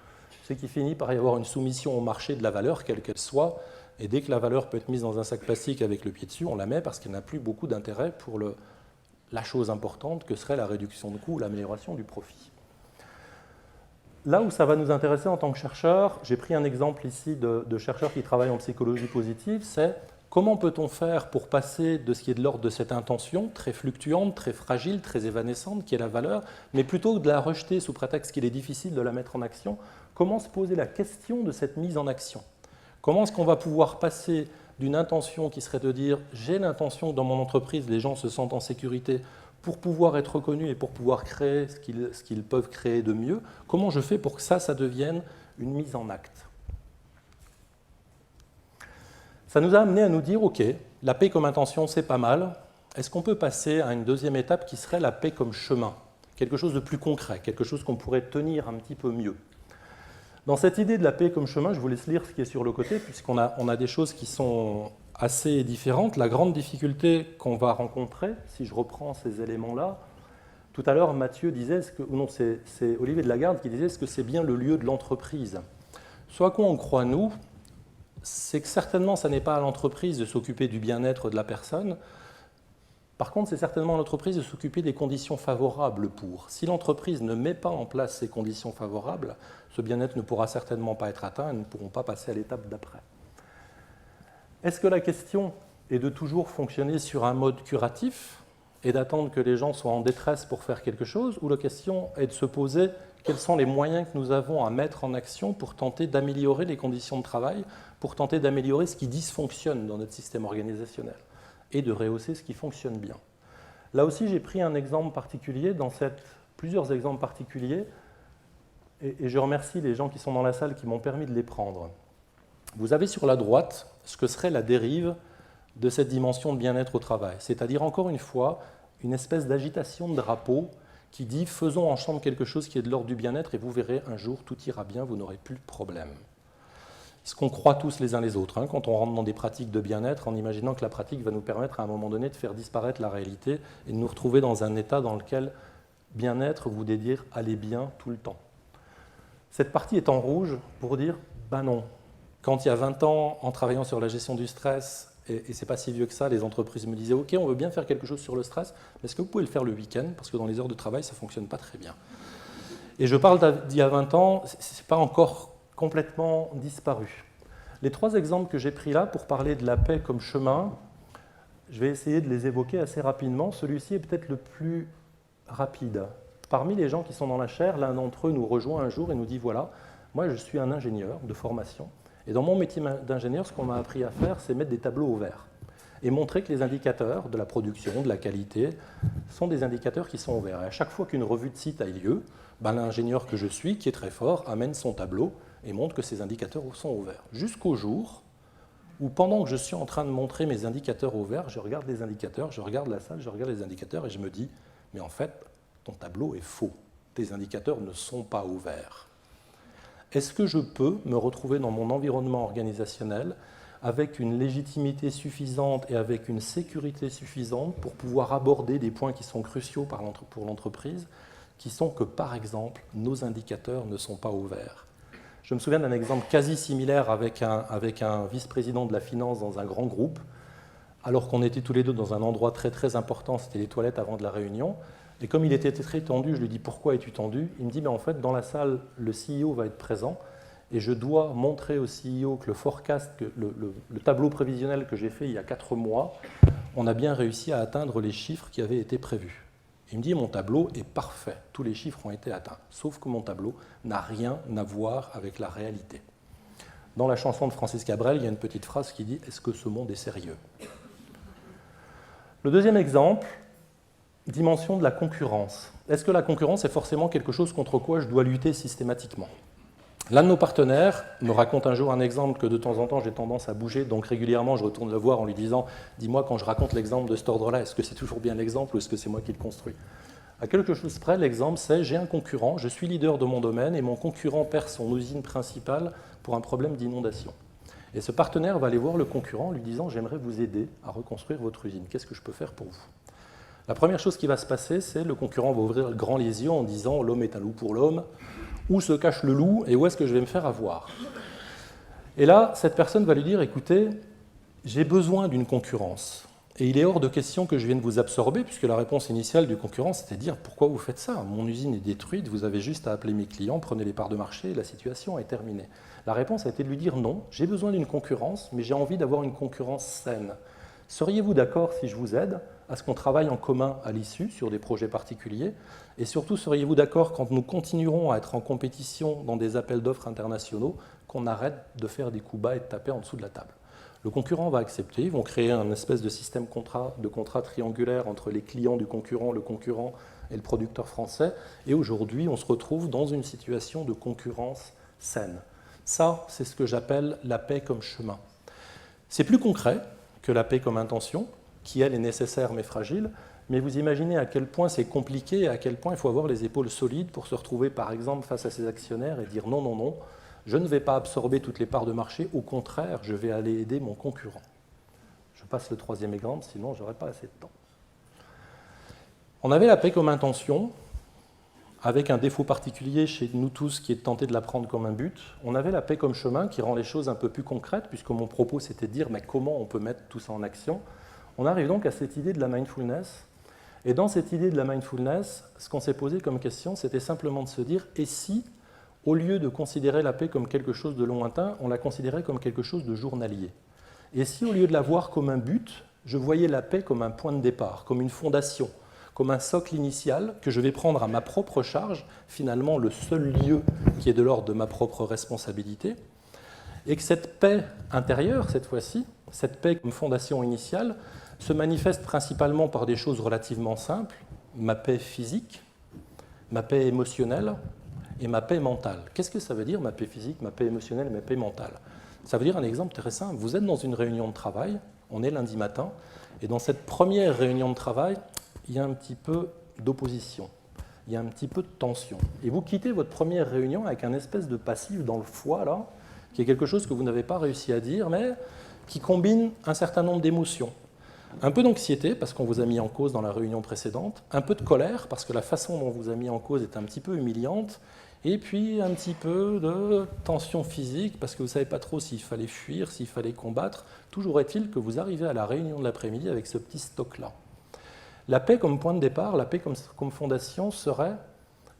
c'est qu'il finit par y avoir une soumission au marché de la valeur, quelle qu'elle soit, et dès que la valeur peut être mise dans un sac plastique avec le pied dessus, on la met parce qu'elle n'a plus beaucoup d'intérêt pour la chose importante que serait la réduction de coûts ou l'amélioration du profit. Là où ça va nous intéresser en tant que chercheurs, j'ai pris un exemple ici de chercheurs qui travaillent en psychologie positive, c'est comment peut-on faire pour passer de ce qui est de l'ordre de cette intention, très fluctuante, très fragile, très évanescente, qui est la valeur, mais plutôt que de la rejeter sous prétexte qu'il est difficile de la mettre en action, comment se poser la question de cette mise en action ? Comment est-ce qu'on va pouvoir passer d'une intention qui serait de dire « j'ai l'intention que dans mon entreprise, les gens se sentent en sécurité », pour pouvoir être reconnus et pour pouvoir créer ce qu'ils peuvent créer de mieux, comment je fais pour que ça devienne une mise en acte ? Ça nous a amené à nous dire, ok, la paix comme intention, c'est pas mal. Est-ce qu'on peut passer à une deuxième étape qui serait la paix comme chemin ? Quelque chose de plus concret, quelque chose qu'on pourrait tenir un petit peu mieux. Dans cette idée de la paix comme chemin, je vous laisse lire ce qui est sur le côté, puisqu'on a des choses qui sont assez différentes. La grande difficulté qu'on va rencontrer, si je reprends ces éléments-là, tout à l'heure, Mathieu disait, c'est Olivier de Lagarde qui disait, est-ce que c'est bien le lieu de l'entreprise ? Ce à quoi on croit, nous, c'est que certainement, ça n'est pas à l'entreprise de s'occuper du bien-être de la personne. Par contre, c'est certainement à l'entreprise de s'occuper des conditions favorables pour. Si l'entreprise ne met pas en place ces conditions favorables, ce bien-être ne pourra certainement pas être atteint et ne pourront pas passer à l'étape d'après. Est-ce que la question est de toujours fonctionner sur un mode curatif et d'attendre que les gens soient en détresse pour faire quelque chose, ou la question est de se poser quels sont les moyens que nous avons à mettre en action pour tenter d'améliorer les conditions de travail, pour tenter d'améliorer ce qui dysfonctionne dans notre système organisationnel et de rehausser ce qui fonctionne bien. Là aussi, j'ai pris un exemple particulier, plusieurs exemples particuliers, et je remercie les gens qui sont dans la salle qui m'ont permis de les prendre. Vous avez sur la droite ce que serait la dérive de cette dimension de bien-être au travail, c'est-à-dire encore une fois une espèce d'agitation de drapeau qui dit « faisons ensemble quelque chose qui est de l'ordre du bien-être et vous verrez, un jour, tout ira bien, vous n'aurez plus de problème ». Ce qu'on croit tous les uns les autres, quand on rentre dans des pratiques de bien-être, en imaginant que la pratique va nous permettre à un moment donné de faire disparaître la réalité et de nous retrouver dans un état dans lequel bien-être voudrait dire aller bien tout le temps. Cette partie est en rouge pour dire « ben non, Quand il y a 20 ans, en travaillant sur la gestion du stress, et c'est pas si vieux que ça, les entreprises me disaient « Ok, on veut bien faire quelque chose sur le stress, mais est-ce que vous pouvez le faire le week-end? Parce que dans les heures de travail, ça ne fonctionne pas très bien. » Et je parle d'il y a 20 ans, ce n'est pas encore complètement disparu. Les 3 exemples que j'ai pris là pour parler de la paix comme chemin, je vais essayer de les évoquer assez rapidement. Celui-ci est peut-être le plus rapide. Parmi les gens qui sont dans la chaire, l'un d'entre eux nous rejoint un jour et nous dit « Voilà, moi je suis un ingénieur de formation. Et dans mon métier d'ingénieur, ce qu'on m'a appris à faire, c'est mettre des tableaux au vert et montrer que les indicateurs de la production, de la qualité, sont des indicateurs qui sont au vert. Et à chaque fois qu'une revue de site a lieu, l'ingénieur que je suis, qui est très fort, amène son tableau et montre que ces indicateurs sont au vert. Jusqu'au jour où, pendant que je suis en train de montrer mes indicateurs au vert, je regarde les indicateurs, je regarde la salle, je regarde les indicateurs et je me dis « Mais en fait, ton tableau est faux. Tes indicateurs ne sont pas au vert. » Est-ce que je peux me retrouver dans mon environnement organisationnel avec une légitimité suffisante et avec une sécurité suffisante pour pouvoir aborder des points qui sont cruciaux pour l'entreprise, qui sont que, par exemple, nos indicateurs ne sont pas au vert? Je me souviens d'un exemple quasi similaire avec un vice-président de la finance dans un grand groupe, alors qu'on était tous les deux dans un endroit très très important, c'était les toilettes avant de la réunion. Et comme il était très tendu, je lui dis « Pourquoi es-tu tendu ?» Il me dit « En fait, dans la salle, le CEO va être présent et je dois montrer au CEO que le forecast, le tableau prévisionnel que j'ai fait il y a 4 mois, on a bien réussi à atteindre les chiffres qui avaient été prévus. » Il me dit « Mon tableau est parfait, tous les chiffres ont été atteints, sauf que mon tableau n'a rien à voir avec la réalité. » Dans la chanson de Francis Cabrel, il y a une petite phrase qui dit « Est-ce que ce monde est sérieux ?» Le deuxième exemple, dimension de la concurrence. Est-ce que la concurrence est forcément quelque chose contre quoi je dois lutter systématiquement? L'un de nos partenaires me raconte un jour un exemple que de temps en temps j'ai tendance à bouger, donc régulièrement je retourne le voir en lui disant « Dis-moi quand je raconte l'exemple de cet ordre-là, est-ce que c'est toujours bien l'exemple ou est-ce que c'est moi qui le construis ?» À quelque chose près, l'exemple c'est « J'ai un concurrent, je suis leader de mon domaine et mon concurrent perd son usine principale pour un problème d'inondation. » Et ce partenaire va aller voir le concurrent en lui disant « J'aimerais vous aider à reconstruire votre usine, qu'est-ce que je peux faire pour vous ?» La première chose qui va se passer, c'est le concurrent va ouvrir grand les yeux en disant « L'homme est un loup pour l'homme, où se cache le loup et où est-ce que je vais me faire avoir ?» Et là, cette personne va lui dire « Écoutez, j'ai besoin d'une concurrence. Et il est hors de question que je vienne vous absorber, puisque la réponse initiale du concurrent, c'était de dire « Pourquoi vous faites ça? Mon usine est détruite, vous avez juste à appeler mes clients, prenez les parts de marché, et la situation est terminée. » La réponse a été de lui dire « Non, j'ai besoin d'une concurrence, mais j'ai envie d'avoir une concurrence saine. Seriez-vous d'accord si je vous aide à ce qu'on travaille en commun à l'issue sur des projets particuliers? Et surtout, seriez-vous d'accord quand nous continuerons à être en compétition dans des appels d'offres internationaux, qu'on arrête de faire des coups bas et de taper en dessous de la table ?» Le concurrent va accepter, ils vont créer un espèce de système de contrat triangulaire entre les clients du concurrent, le concurrent et le producteur français. Et aujourd'hui, on se retrouve dans une situation de concurrence saine. Ça, c'est ce que j'appelle la paix comme chemin. C'est plus concret que la paix comme intention, qui elle est nécessaire mais fragile, mais vous imaginez à quel point c'est compliqué et à quel point il faut avoir les épaules solides pour se retrouver par exemple face à ses actionnaires et dire non, non, non, je ne vais pas absorber toutes les parts de marché, au contraire, je vais aller aider mon concurrent. Je passe le troisième exemple, sinon je n'aurai pas assez de temps. On avait la paix comme intention, avec un défaut particulier chez nous tous qui est de tenter de la prendre comme un but. On avait la paix comme chemin qui rend les choses un peu plus concrètes, puisque mon propos c'était de dire mais comment on peut mettre tout ça en action. On arrive donc à cette idée de la mindfulness. Et dans cette idée de la mindfulness, ce qu'on s'est posé comme question, c'était simplement de se dire et si, au lieu de considérer la paix comme quelque chose de lointain, on la considérait comme quelque chose de journalier? Et si, au lieu de la voir comme un but, je voyais la paix comme un point de départ, comme une fondation, comme un socle initial que je vais prendre à ma propre charge, finalement le seul lieu qui est de l'ordre de ma propre responsabilité, et que cette paix intérieure, cette fois-ci, cette paix comme fondation initiale, se manifeste principalement par des choses relativement simples, ma paix physique, ma paix émotionnelle et ma paix mentale. Qu'est-ce que ça veut dire, ma paix physique, ma paix émotionnelle et ma paix mentale? Ça veut dire un exemple très simple. Vous êtes dans une réunion de travail, on est lundi matin, et dans cette première réunion de travail, il y a un petit peu d'opposition, il y a un petit peu de tension. Et vous quittez votre première réunion avec un espèce de passif dans le foie, là, qui est quelque chose que vous n'avez pas réussi à dire, mais qui combine un certain nombre d'émotions. Un peu d'anxiété, parce qu'on vous a mis en cause dans la réunion précédente, un peu de colère, parce que la façon dont on vous a mis en cause est un petit peu humiliante, et puis un petit peu de tension physique, parce que vous ne savez pas trop s'il fallait fuir, s'il fallait combattre. Toujours est-il que vous arrivez à la réunion de l'après-midi avec ce petit stock-là. La paix comme point de départ, la paix comme fondation serait,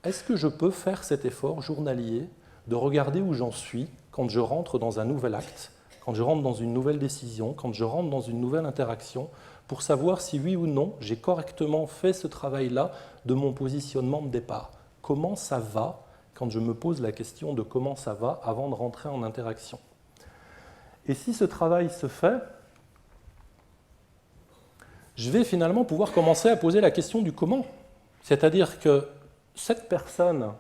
est-ce que je peux faire cet effort journalier de regarder où j'en suis quand je rentre dans un nouvel acte, quand je rentre dans une nouvelle décision, quand je rentre dans une nouvelle interaction, pour savoir si oui ou non j'ai correctement fait ce travail-là de mon positionnement de départ. Comment ça va quand je me pose la question de comment ça va avant de rentrer en interaction. Et si ce travail se fait, je vais finalement pouvoir commencer à poser la question du comment. C'est-à-dire que cette personne,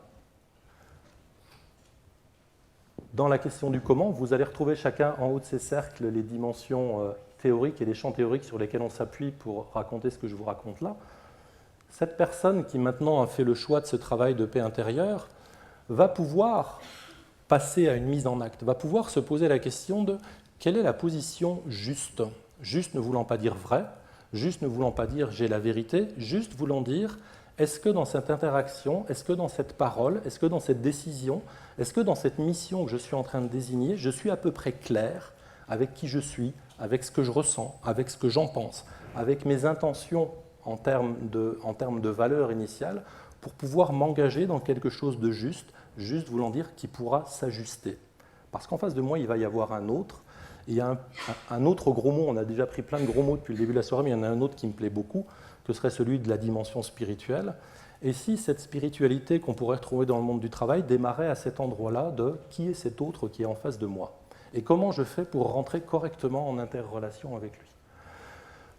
dans la question du comment, vous allez retrouver chacun en haut de ces cercles les dimensions théoriques et les champs théoriques sur lesquels on s'appuie pour raconter ce que je vous raconte là. Cette personne qui maintenant a fait le choix de ce travail de paix intérieure va pouvoir passer à une mise en acte, va pouvoir se poser la question de quelle est la position juste. Juste ne voulant pas dire vrai, juste ne voulant pas dire j'ai la vérité, juste voulant dire est-ce que dans cette interaction, est-ce que dans cette parole, est-ce que dans cette décision, est-ce que dans cette mission que je suis en train de désigner, je suis à peu près clair avec qui je suis, avec ce que je ressens, avec ce que j'en pense, avec mes intentions en termes de valeur initiale, pour pouvoir m'engager dans quelque chose de juste, juste voulant dire qui pourra s'ajuster. Parce qu'en face de moi, il va y avoir un autre. Et il y a un autre gros mot, on a déjà pris plein de gros mots depuis le début de la soirée, mais il y en a un autre qui me plaît beaucoup, que serait celui de la dimension spirituelle. Et si cette spiritualité qu'on pourrait retrouver dans le monde du travail démarrait à cet endroit-là de qui est cet autre qui est en face de moi? Et comment je fais pour rentrer correctement en interrelation avec lui?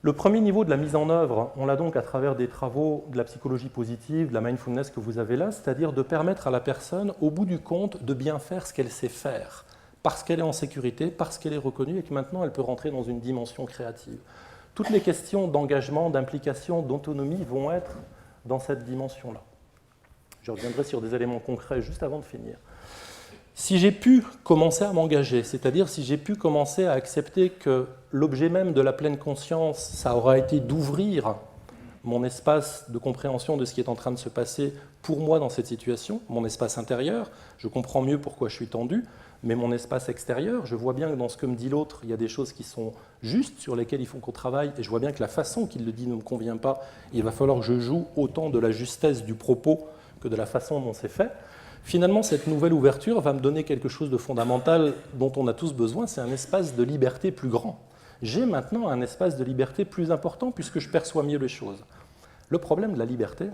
Le premier niveau de la mise en œuvre, on l'a donc à travers des travaux de la psychologie positive, de la mindfulness que vous avez là, c'est-à-dire de permettre à la personne, au bout du compte, de bien faire ce qu'elle sait faire, parce qu'elle est en sécurité, parce qu'elle est reconnue et que maintenant elle peut rentrer dans une dimension créative. Toutes les questions d'engagement, d'implication, d'autonomie vont être dans cette dimension-là. Je reviendrai sur des éléments concrets juste avant de finir. Si j'ai pu commencer à m'engager, c'est-à-dire si j'ai pu commencer à accepter que l'objet même de la pleine conscience, ça aura été d'ouvrir mon espace de compréhension de ce qui est en train de se passer pour moi dans cette situation, mon espace intérieur, je comprends mieux pourquoi je suis tendu, mais mon espace extérieur, je vois bien que dans ce que me dit l'autre, il y a des choses qui sont justes, sur lesquelles il faut qu'on travaille, et je vois bien que la façon qu'il le dit ne me convient pas, il va falloir que je joue autant de la justesse du propos que de la façon dont c'est fait. Finalement, cette nouvelle ouverture va me donner quelque chose de fondamental dont on a tous besoin, c'est un espace de liberté plus grand. J'ai maintenant un espace de liberté plus important puisque je perçois mieux les choses. Le problème de la liberté,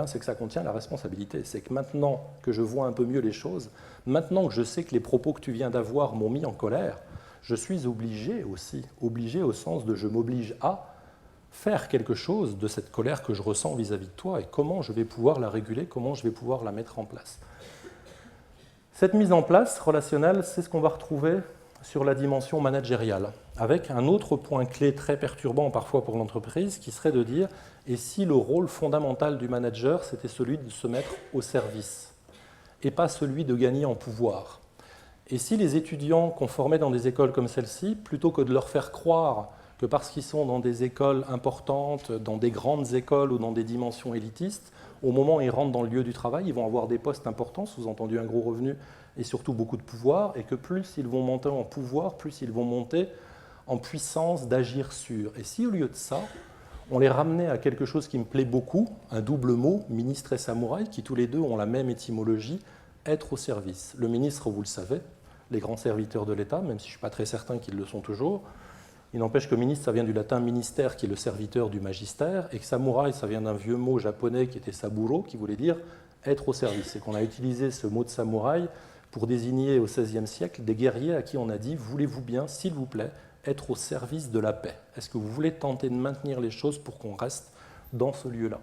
c'est que ça contient la responsabilité. C'est que maintenant que je vois un peu mieux les choses, maintenant que je sais que les propos que tu viens d'avoir m'ont mis en colère, je suis obligé aussi, obligé au sens de je m'oblige à faire quelque chose de cette colère que je ressens vis-à-vis de toi et comment je vais pouvoir la réguler, comment je vais pouvoir la mettre en place. Cette mise en place relationnelle, c'est ce qu'on va retrouver sur la dimension managériale, avec un autre point clé très perturbant parfois pour l'entreprise, qui serait de dire « et si le rôle fondamental du manager, c'était celui de se mettre au service, et pas celui de gagner en pouvoir ?» Et si les étudiants qu'on formait dans des écoles comme celle-ci, plutôt que de leur faire croire que parce qu'ils sont dans des écoles importantes, dans des grandes écoles ou dans des dimensions élitistes, au moment où ils rentrent dans le lieu du travail, ils vont avoir des postes importants, sous-entendu un gros revenu et surtout beaucoup de pouvoir, et que plus ils vont monter en pouvoir, plus ils vont monter en puissance d'agir sur. Et si au lieu de ça, on les ramenait à quelque chose qui me plaît beaucoup, un double mot, ministre et samouraï, qui tous les deux ont la même étymologie, être au service. Le ministre, vous le savez, les grands serviteurs de l'État, même si je ne suis pas très certain qu'ils le sont toujours. Il n'empêche que ministre, ça vient du latin ministère, qui est le serviteur du magistère, et que samouraï, ça vient d'un vieux mot japonais qui était saburo, qui voulait dire être au service. Et qu'on a utilisé ce mot de samouraï pour désigner au XVIe siècle des guerriers à qui on a dit « voulez-vous bien, s'il vous plaît, être au service de la paix? Est-ce que vous voulez tenter de maintenir les choses pour qu'on reste dans ce lieu-là »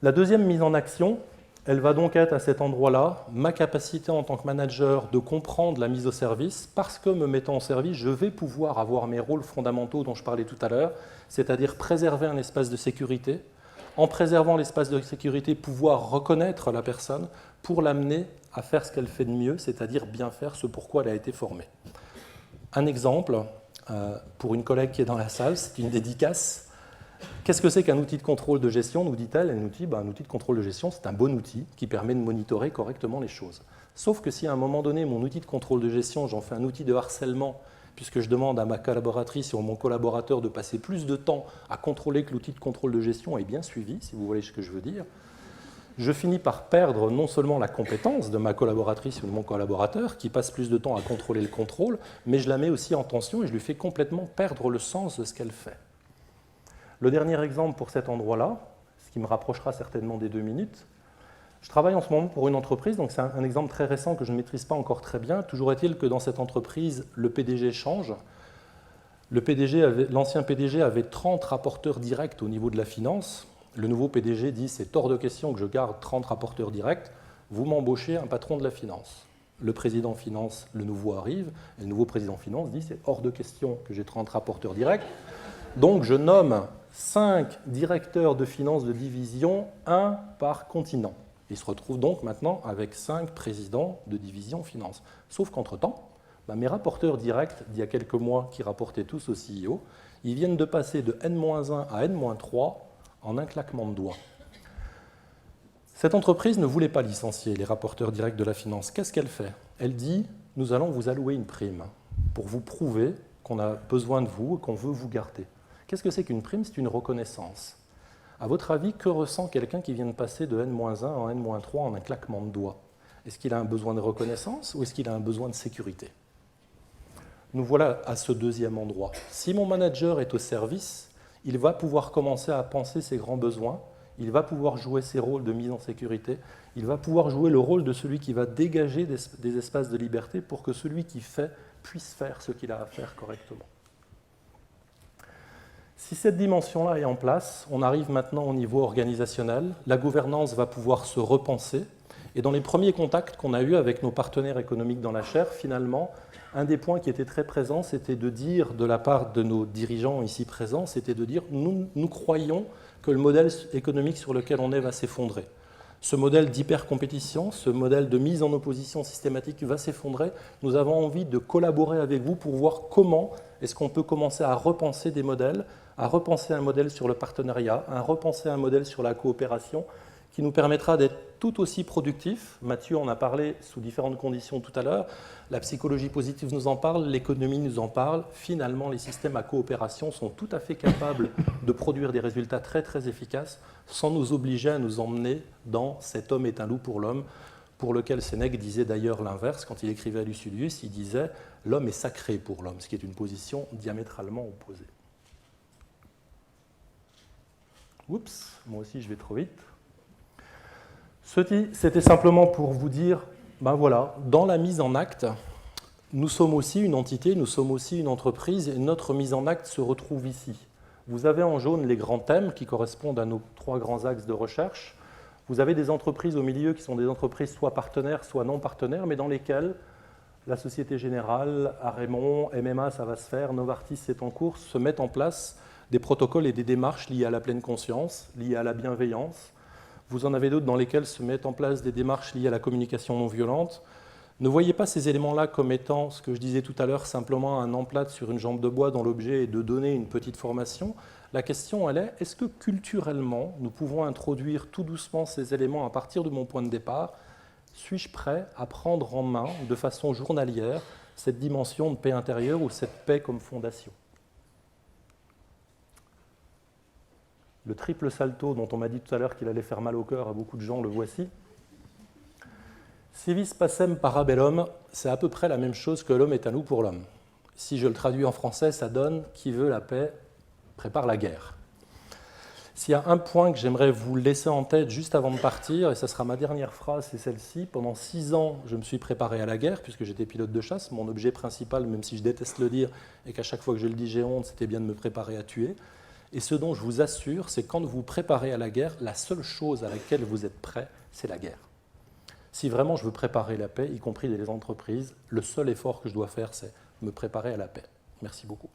La deuxième mise en action, elle va donc être à cet endroit-là, ma capacité en tant que manager de comprendre la mise au service, parce que me mettant au service, je vais pouvoir avoir mes rôles fondamentaux dont je parlais tout à l'heure, c'est-à-dire préserver un espace de sécurité, en préservant l'espace de sécurité, pouvoir reconnaître la personne pour l'amener à faire ce qu'elle fait de mieux, c'est-à-dire bien faire ce pourquoi elle a été formée. Un exemple, pour une collègue qui est dans la salle, c'est une dédicace. Qu'est-ce que c'est qu'un outil de contrôle de gestion, nous dit-elle? Elle nous dit un outil de contrôle de gestion, c'est un bon outil qui permet de monitorer correctement les choses. Sauf que si à un moment donné, mon outil de contrôle de gestion, j'en fais un outil de harcèlement, puisque je demande à ma collaboratrice ou à mon collaborateur de passer plus de temps à contrôler que l'outil de contrôle de gestion est bien suivi, si vous voyez ce que je veux dire, je finis par perdre non seulement la compétence de ma collaboratrice ou de mon collaborateur, qui passe plus de temps à contrôler le contrôle, mais je la mets aussi en tension et je lui fais complètement perdre le sens de ce qu'elle fait. Le dernier exemple pour cet endroit-là, ce qui me rapprochera certainement des 2 minutes, je travaille en ce moment pour une entreprise, donc c'est un exemple très récent que je ne maîtrise pas encore très bien. Toujours est-il que dans cette entreprise, le PDG change. L'ancien PDG avait 30 rapporteurs directs au niveau de la finance. Le nouveau PDG dit « c'est hors de question que je garde 30 rapporteurs directs, vous m'embauchez un patron de la finance ». Le président finance, le nouveau arrive, et le nouveau président finance dit « c'est hors de question que j'ai 30 rapporteurs directs ». Donc je nomme 5 directeurs de finance de division, 1 par continent. Il se retrouve donc maintenant avec 5 présidents de division finance. Sauf qu'entre-temps, mes rapporteurs directs d'il y a quelques mois qui rapportaient tous au CEO, ils viennent de passer de N-1 à N-3 en un claquement de doigts. Cette entreprise ne voulait pas licencier les rapporteurs directs de la finance. Qu'est-ce qu'elle fait? Elle dit « nous allons vous allouer une prime pour vous prouver qu'on a besoin de vous et qu'on veut vous garder ». Qu'est-ce que c'est qu'une prime? C'est une reconnaissance. À votre avis, que ressent quelqu'un qui vient de passer de N-1 en N-3 en un claquement de doigts? Est-ce qu'il a un besoin de reconnaissance ou est-ce qu'il a un besoin de sécurité? Nous voilà à ce deuxième endroit. Si mon manager est au service, il va pouvoir commencer à penser ses grands besoins, il va pouvoir jouer ses rôles de mise en sécurité, il va pouvoir jouer le rôle de celui qui va dégager des espaces de liberté pour que celui qui fait puisse faire ce qu'il a à faire correctement. Si cette dimension-là est en place, on arrive maintenant au niveau organisationnel. La gouvernance va pouvoir se repenser. Et dans les premiers contacts qu'on a eus avec nos partenaires économiques dans la chaire, finalement, un des points qui était très présent, c'était de dire, de la part de nos dirigeants ici présents, c'était de dire nous croyons que le modèle économique sur lequel on est va s'effondrer. Ce modèle d'hyper-compétition, ce modèle de mise en opposition systématique va s'effondrer. Nous avons envie de collaborer avec vous pour voir comment est-ce qu'on peut commencer à repenser des modèles, à repenser un modèle sur le partenariat, à repenser un modèle sur la coopération qui nous permettra d'être tout aussi productifs. Mathieu en a parlé sous différentes conditions tout à l'heure. La psychologie positive nous en parle, l'économie nous en parle. Finalement, les systèmes à coopération sont tout à fait capables de produire des résultats très très efficaces sans nous obliger à nous emmener dans « cet homme est un loup pour l'homme », pour lequel Sénèque disait d'ailleurs l'inverse. Quand il écrivait à Lucilius, il disait « l'homme est sacré pour l'homme », ce qui est une position diamétralement opposée. Oups, moi aussi je vais trop vite. C'était simplement pour vous dire, ben voilà, dans la mise en acte, nous sommes aussi une entité, nous sommes aussi une entreprise, et notre mise en acte se retrouve ici. Vous avez en jaune les grands thèmes qui correspondent à nos 3 grands axes de recherche. Vous avez des entreprises au milieu qui sont des entreprises soit partenaires, soit non partenaires, mais dans lesquelles la Société Générale, Arémon, MMA, ça va se faire, Novartis, c'est en cours, se mettent en place des protocoles et des démarches liées à la pleine conscience, liées à la bienveillance. Vous en avez d'autres dans lesquels se mettent en place des démarches liées à la communication non violente. Ne voyez pas ces éléments-là comme étant, ce que je disais tout à l'heure, simplement un emplâtre sur une jambe de bois dont l'objet est de donner une petite formation. La question, elle est, est-ce que culturellement, nous pouvons introduire tout doucement ces éléments à partir de mon point de départ? Suis-je prêt à prendre en main, de façon journalière, cette dimension de paix intérieure ou cette paix comme fondation? Le triple salto dont on m'a dit tout à l'heure qu'il allait faire mal au cœur à beaucoup de gens, le voici. Si vis pacem para bellum, c'est à peu près la même chose que l'homme est à nous pour l'homme. Si je le traduis en français, ça donne « qui veut la paix prépare la guerre ». S'il y a un point que j'aimerais vous laisser en tête juste avant de partir, et ça sera ma dernière phrase, c'est celle-ci. Pendant 6 ans, je me suis préparé à la guerre, puisque j'étais pilote de chasse. Mon objet principal, même si je déteste le dire, et qu'à chaque fois que je le dis, j'ai honte, c'était bien de me préparer à tuer. Et ce dont je vous assure, c'est quand vous vous préparez à la guerre, la seule chose à laquelle vous êtes prêt, c'est la guerre. Si vraiment je veux préparer la paix, y compris dans les entreprises, le seul effort que je dois faire, c'est me préparer à la paix. Merci beaucoup.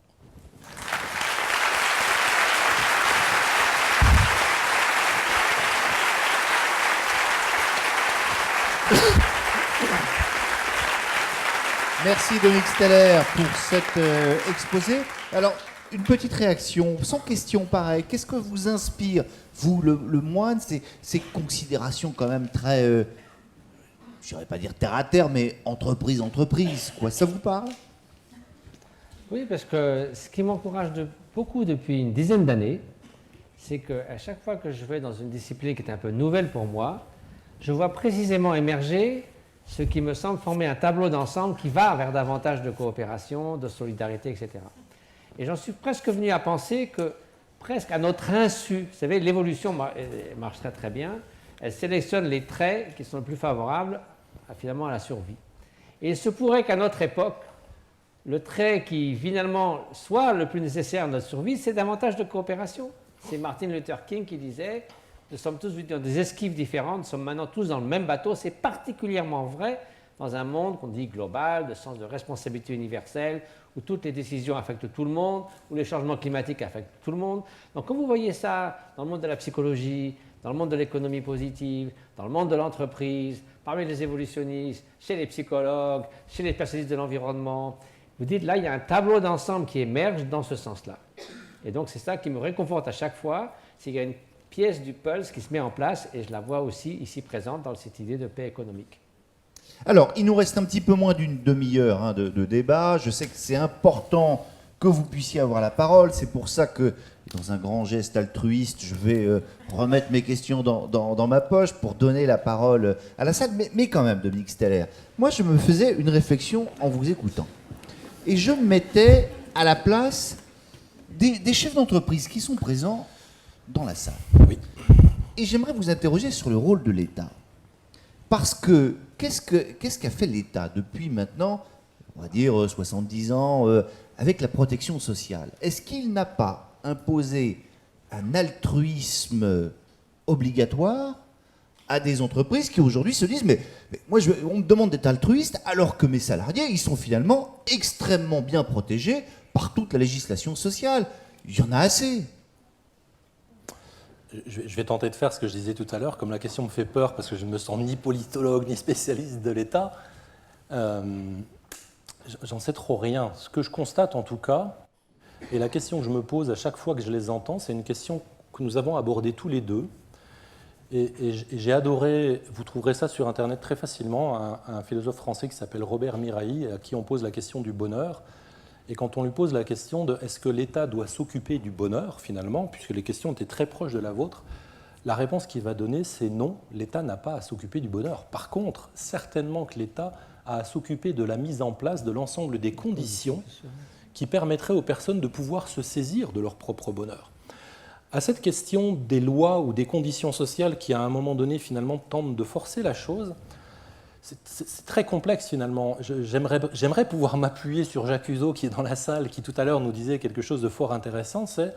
Merci Dominique Steller pour cet exposé. Alors, une petite réaction, sans question pareil. Qu'est-ce que vous inspire, vous, le moine, ces considérations quand même très, je n'irais pas dire terre à terre, mais entreprise, quoi. Ça vous parle? Oui, parce que ce qui m'encourage beaucoup depuis une dizaine d'années, c'est qu'à chaque fois que je vais dans une discipline qui est un peu nouvelle pour moi, je vois précisément émerger ce qui me semble former un tableau d'ensemble qui va vers davantage de coopération, de solidarité, etc. Et j'en suis presque venu à penser que, presque à notre insu, vous savez, l'évolution marche très très bien, elle sélectionne les traits qui sont les plus favorables finalement à la survie. Et il se pourrait qu'à notre époque, le trait qui finalement soit le plus nécessaire à notre survie, c'est davantage de coopération. C'est Martin Luther King qui disait « Nous sommes tous dans des esquives différentes, nous sommes maintenant tous dans le même bateau ». C'est particulièrement vrai dans un monde qu'on dit global, de sens de responsabilité universelle, où toutes les décisions affectent tout le monde, où les changements climatiques affectent tout le monde. Donc quand vous voyez ça dans le monde de la psychologie, dans le monde de l'économie positive, dans le monde de l'entreprise, parmi les évolutionnistes, chez les psychologues, chez les spécialistes de l'environnement, vous dites là, il y a un tableau d'ensemble qui émerge dans ce sens-là. Et donc c'est ça qui me réconforte à chaque fois, c'est qu'il y a une pièce du pulse qui se met en place, et je la vois aussi ici présente dans cette idée de paix économique. Alors, il nous reste un petit peu moins d'une demi-heure de débat. Je sais que c'est important que vous puissiez avoir la parole. C'est pour ça que, dans un grand geste altruiste, je vais remettre mes questions dans ma poche pour donner la parole à la salle. Mais quand même, Dominique Steller, moi, je me faisais une réflexion en vous écoutant. Et je me mettais à la place des chefs d'entreprise qui sont présents dans la salle. Oui. Et j'aimerais vous interroger sur le rôle de l'État. Parce que, qu'est-ce qu'a fait l'État depuis maintenant, on va dire 70 ans, avec la protection sociale? Est-ce qu'il n'a pas imposé un altruisme obligatoire à des entreprises qui aujourd'hui se disent mais moi on me demande d'être altruiste alors que mes salariés ils sont finalement extrêmement bien protégés par toute la législation sociale. Il y en a assez. Je vais tenter de faire ce que je disais tout à l'heure, comme la question me fait peur parce que je ne me sens ni politologue ni spécialiste de l'État. J'en sais trop rien. Ce que je constate en tout cas, et la question que je me pose à chaque fois que je les entends, c'est une question que nous avons abordée tous les deux. Et j'ai adoré, vous trouverez ça sur Internet très facilement, un philosophe français qui s'appelle Robert Mirail, à qui on pose la question du bonheur. Et quand on lui pose la question de est-ce que l'État doit s'occuper du bonheur, finalement, puisque les questions étaient très proches de la vôtre, la réponse qu'il va donner, c'est non, l'État n'a pas à s'occuper du bonheur. Par contre, certainement que l'État a à s'occuper de la mise en place de l'ensemble des conditions qui permettraient aux personnes de pouvoir se saisir de leur propre bonheur. À cette question des lois ou des conditions sociales qui, à un moment donné, finalement, tentent de forcer la chose, c'est très complexe, finalement. J'aimerais pouvoir m'appuyer sur Jacques Uzo, qui est dans la salle, qui tout à l'heure nous disait quelque chose de fort intéressant, c'est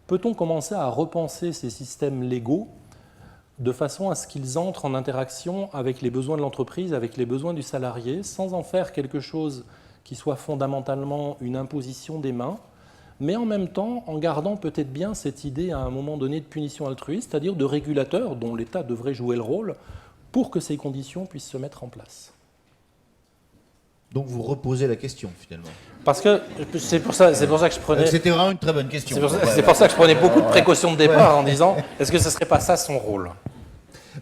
peut-on commencer à repenser ces systèmes légaux de façon à ce qu'ils entrent en interaction avec les besoins de l'entreprise, avec les besoins du salarié, sans en faire quelque chose qui soit fondamentalement une imposition des mains, mais en même temps en gardant peut-être bien cette idée à un moment donné de punition altruiste, c'est-à-dire de régulateur dont l'État devrait jouer le rôle pour que ces conditions puissent se mettre en place. Donc vous reposez la question finalement. Parce que c'est pour ça que je prenais... C'était vraiment une très bonne question. C'est pour ça que je prenais beaucoup de précautions de départ en disant est-ce que ce ne serait pas ça son rôle?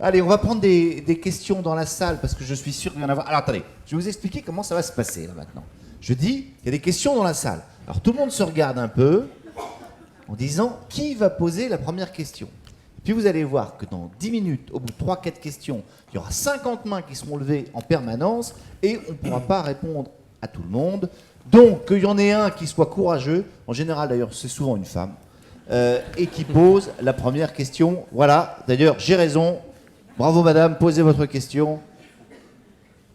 Allez, on va prendre des questions dans la salle parce que je suis sûr qu'il y en a. Alors attendez, je vais vous expliquer comment ça va se passer là maintenant. Je dis, il y a des questions dans la salle. Alors tout le monde se regarde un peu en disant qui va poser la première question. Puis vous allez voir que dans 10 minutes, au bout de 3-4 questions, il y aura 50 mains qui seront levées en permanence et on ne pourra pas répondre à tout le monde. Donc qu'il y en ait un qui soit courageux, en général d'ailleurs c'est souvent une femme, et qui pose la première question. Voilà, d'ailleurs j'ai raison. Bravo madame, posez votre question.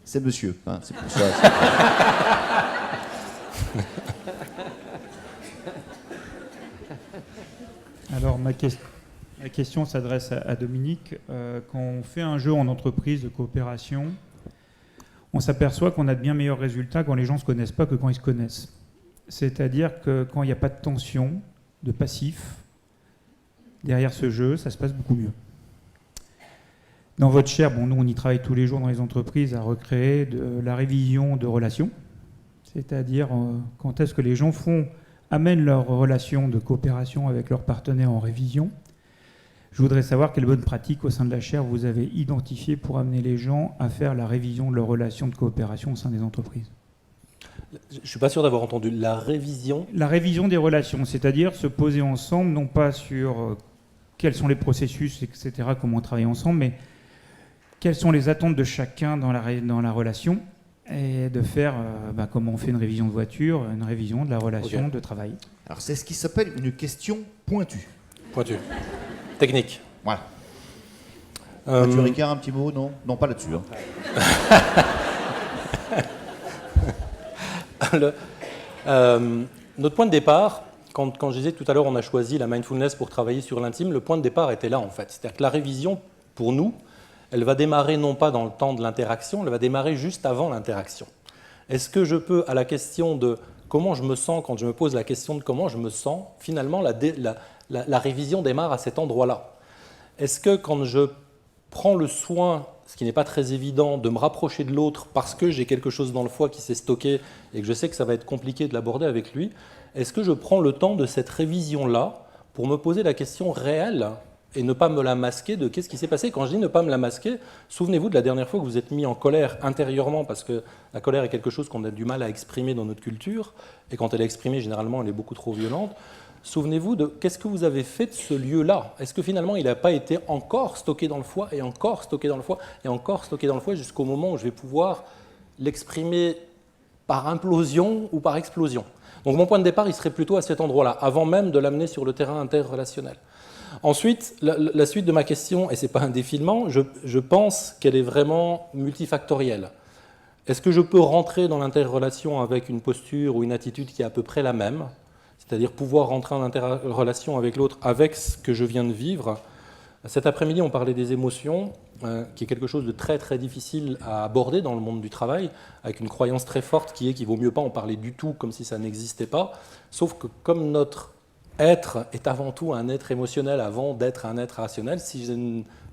C'est monsieur, hein, c'est pour ça. Alors ma question s'adresse à Dominique. Quand on fait un jeu en entreprise de coopération, on s'aperçoit qu'on a de bien meilleurs résultats quand les gens ne se connaissent pas que quand ils se connaissent. C'est-à-dire que quand il n'y a pas de tension, de passif, derrière ce jeu, ça se passe beaucoup mieux. Dans votre chaire, nous on y travaille tous les jours dans les entreprises à recréer de la révision de relations, c'est-à-dire quand est-ce que les gens font amènent leur relation de coopération avec leurs partenaires en révision. Je voudrais savoir quelles bonnes pratiques au sein de la chaire vous avez identifiées pour amener les gens à faire la révision de leurs relations de coopération au sein des entreprises. Je ne suis pas sûr d'avoir entendu la révision. La révision des relations, c'est-à-dire se poser ensemble, non pas sur quels sont les processus, etc., comment on travaille ensemble, mais quelles sont les attentes de chacun dans la relation, et de faire, comme on fait une révision de voiture, une révision de la relation de travail. Alors c'est ce qui s'appelle une question pointue. Pointu. Technique. Voilà. Mathieu Ricard, un petit mot? Non, non, pas là-dessus. Notre point de départ, quand je disais tout à l'heure on a choisi la mindfulness pour travailler sur l'intime, le point de départ était là en fait. C'est-à-dire que la révision, pour nous, elle va démarrer non pas dans le temps de l'interaction, elle va démarrer juste avant l'interaction. Est-ce que je peux, à la question de comment je me sens, quand je me pose la question de comment je me sens, finalement la révision démarre à cet endroit-là. Est-ce que quand je prends le soin, ce qui n'est pas très évident, de me rapprocher de l'autre parce que j'ai quelque chose dans le foie qui s'est stocké et que je sais que ça va être compliqué de l'aborder avec lui, est-ce que je prends le temps de cette révision-là pour me poser la question réelle et ne pas me la masquer de qu'est-ce qui s'est passé? Quand je dis ne pas me la masquer, souvenez-vous de la dernière fois que vous êtes mis en colère intérieurement, parce que la colère est quelque chose qu'on a du mal à exprimer dans notre culture, et quand elle est exprimée, généralement, elle est beaucoup trop violente. Souvenez-vous de qu'est-ce que vous avez fait de ce lieu-là? Est-ce que finalement, il n'a pas été encore stocké dans le foie, et encore stocké dans le foie, et encore stocké dans le foie, jusqu'au moment où je vais pouvoir l'exprimer par implosion ou par explosion? Donc mon point de départ, il serait plutôt à cet endroit-là, avant même de l'amener sur le terrain interrelationnel. Ensuite, la suite de ma question, et ce n'est pas un défilement, je pense qu'elle est vraiment multifactorielle. Est-ce que je peux rentrer dans l'interrelation avec une posture ou une attitude qui est à peu près la même, c'est-à-dire pouvoir rentrer en interrelation avec l'autre avec ce que je viens de vivre? Cet après-midi, on parlait des émotions, qui est quelque chose de très très difficile à aborder dans le monde du travail, avec une croyance très forte qui est qu'il ne vaut mieux pas en parler du tout, comme si ça n'existait pas, sauf que comme notre être est avant tout un être émotionnel avant d'être un être rationnel, si je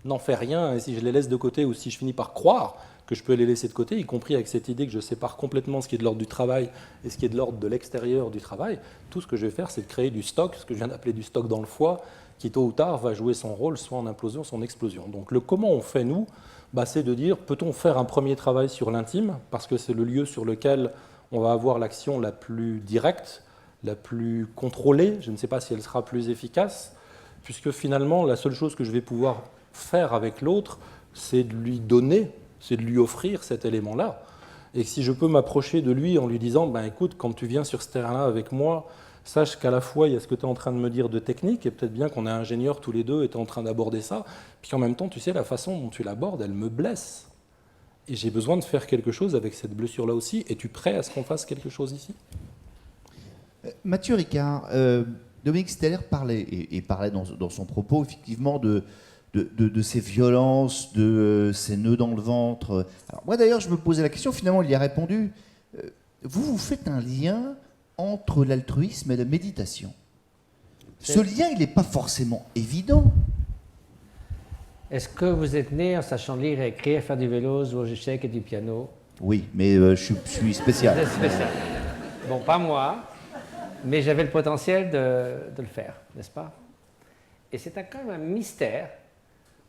n'en fais rien et si je les laisse de côté ou si je finis par croire que je peux les laisser de côté, y compris avec cette idée que je sépare complètement ce qui est de l'ordre du travail et ce qui est de l'ordre de l'extérieur du travail, tout ce que je vais faire, c'est de créer du stock, ce que je viens d'appeler du stock dans le foie, qui tôt ou tard va jouer son rôle, soit en implosion, soit en explosion. Donc le comment on fait, nous, c'est de dire, peut-on faire un premier travail sur l'intime, parce que c'est le lieu sur lequel on va avoir l'action la plus directe, la plus contrôlée, je ne sais pas si elle sera plus efficace, puisque finalement, la seule chose que je vais pouvoir faire avec l'autre, c'est de lui donner, c'est de lui offrir cet élément-là. Et si je peux m'approcher de lui en lui disant, écoute, quand tu viens sur ce terrain-là avec moi, sache qu'à la fois, il y a ce que tu es en train de me dire de technique, et peut-être bien qu'on est ingénieurs tous les deux et tu es en train d'aborder ça, puis en même temps, tu sais, la façon dont tu l'abordes, elle me blesse. Et j'ai besoin de faire quelque chose avec cette blessure-là aussi. Es-tu prêt à ce qu'on fasse quelque chose ici ? Mathieu Ricard, Dominique Steller parlait, et parlait dans son propos effectivement de ces violences, de ces nœuds dans le ventre. Alors moi d'ailleurs je me posais la question, finalement il y a répondu, vous faites un lien entre l'altruisme et la méditation. Ce lien il n'est pas forcément évident. Est-ce que vous êtes né en sachant lire et écrire, faire du vélo, jouer aux échecs et du piano? Oui, mais je suis spécial. Vous êtes spécial. Bon, pas moi. Mais j'avais le potentiel de le faire, n'est-ce pas? Et c'est quand même un mystère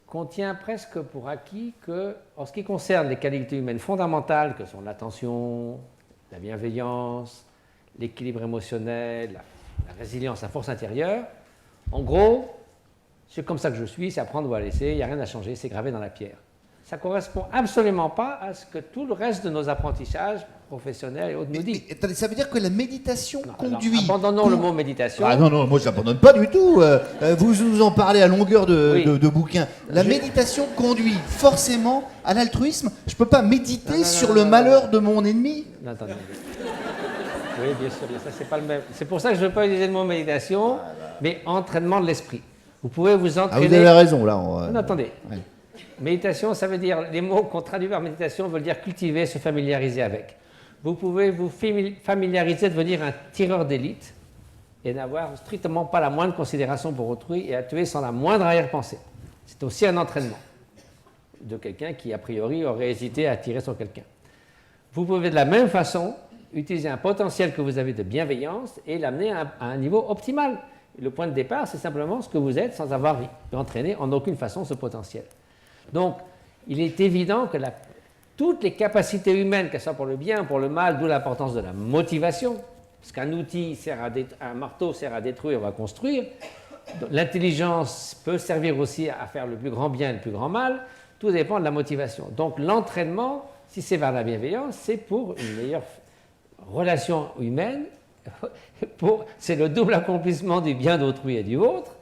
qu'on tient presque pour acquis que, en ce qui concerne les qualités humaines fondamentales, que sont l'attention, la bienveillance, l'équilibre émotionnel, la résilience, la force intérieure, en gros, c'est comme ça que je suis, c'est à prendre ou à laisser, il n'y a rien à changer, c'est gravé dans la pierre. Ça ne correspond absolument pas à ce que tout le reste de nos apprentissages professionnels et autres nous dit. Attendez, ça veut dire que la méditation conduit... Alors, abandonnons le mot méditation. Ah non, moi je l'abandonne pas du tout. Vous en parlez à longueur de bouquins. La méditation conduit forcément à l'altruisme. Je ne peux pas méditer sur le malheur de mon ennemi. Non, attendez. Oui, bien sûr, ça c'est pas le même. C'est pour ça que je ne veux pas utiliser le mot méditation, mais entraînement de l'esprit. Vous pouvez vous entraîner... Ah, vous avez raison, là. Non, attendez. Ouais. Méditation, ça veut dire, les mots qu'on traduit par méditation veulent dire cultiver, se familiariser avec. Vous pouvez vous familiariser, devenir un tireur d'élite et n'avoir strictement pas la moindre considération pour autrui et à tuer sans la moindre arrière-pensée. C'est aussi un entraînement de quelqu'un qui, a priori, aurait hésité à tirer sur quelqu'un. Vous pouvez de la même façon utiliser un potentiel que vous avez de bienveillance et l'amener à un niveau optimal. Le point de départ, c'est simplement ce que vous êtes sans avoir entraîné en aucune façon ce potentiel. Donc, il est évident que toutes les capacités humaines, qu'elles soient pour le bien ou pour le mal, d'où l'importance de la motivation, parce qu'un outil un marteau sert à détruire ou à construire, l'intelligence peut servir aussi à faire le plus grand bien et le plus grand mal, tout dépend de la motivation. Donc l'entraînement, si c'est vers la bienveillance, c'est pour une meilleure relation humaine, c'est le double accomplissement du bien d'autrui et du vôtre,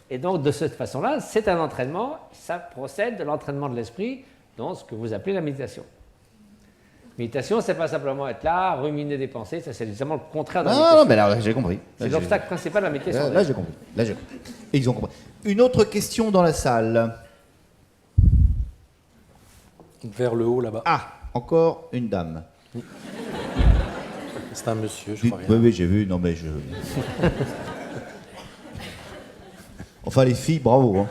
et donc de cette façon-là, c'est un entraînement, ça procède de l'entraînement de l'esprit dans ce que vous appelez la méditation. Méditation, c'est pas simplement être là, ruminer des pensées, ça c'est justement le contraire de la méditation. Non, mais là, j'ai compris. C'est l'obstacle principal de la méditation. Là, j'ai compris. Là, j'ai compris. Et ils ont compris. Une autre question dans la salle. Vers le haut, là-bas. Ah, encore une dame. C'est un monsieur, je crois Oui, bien. oui, j'ai vu. Non, mais je. Enfin, les filles, bravo. Hein.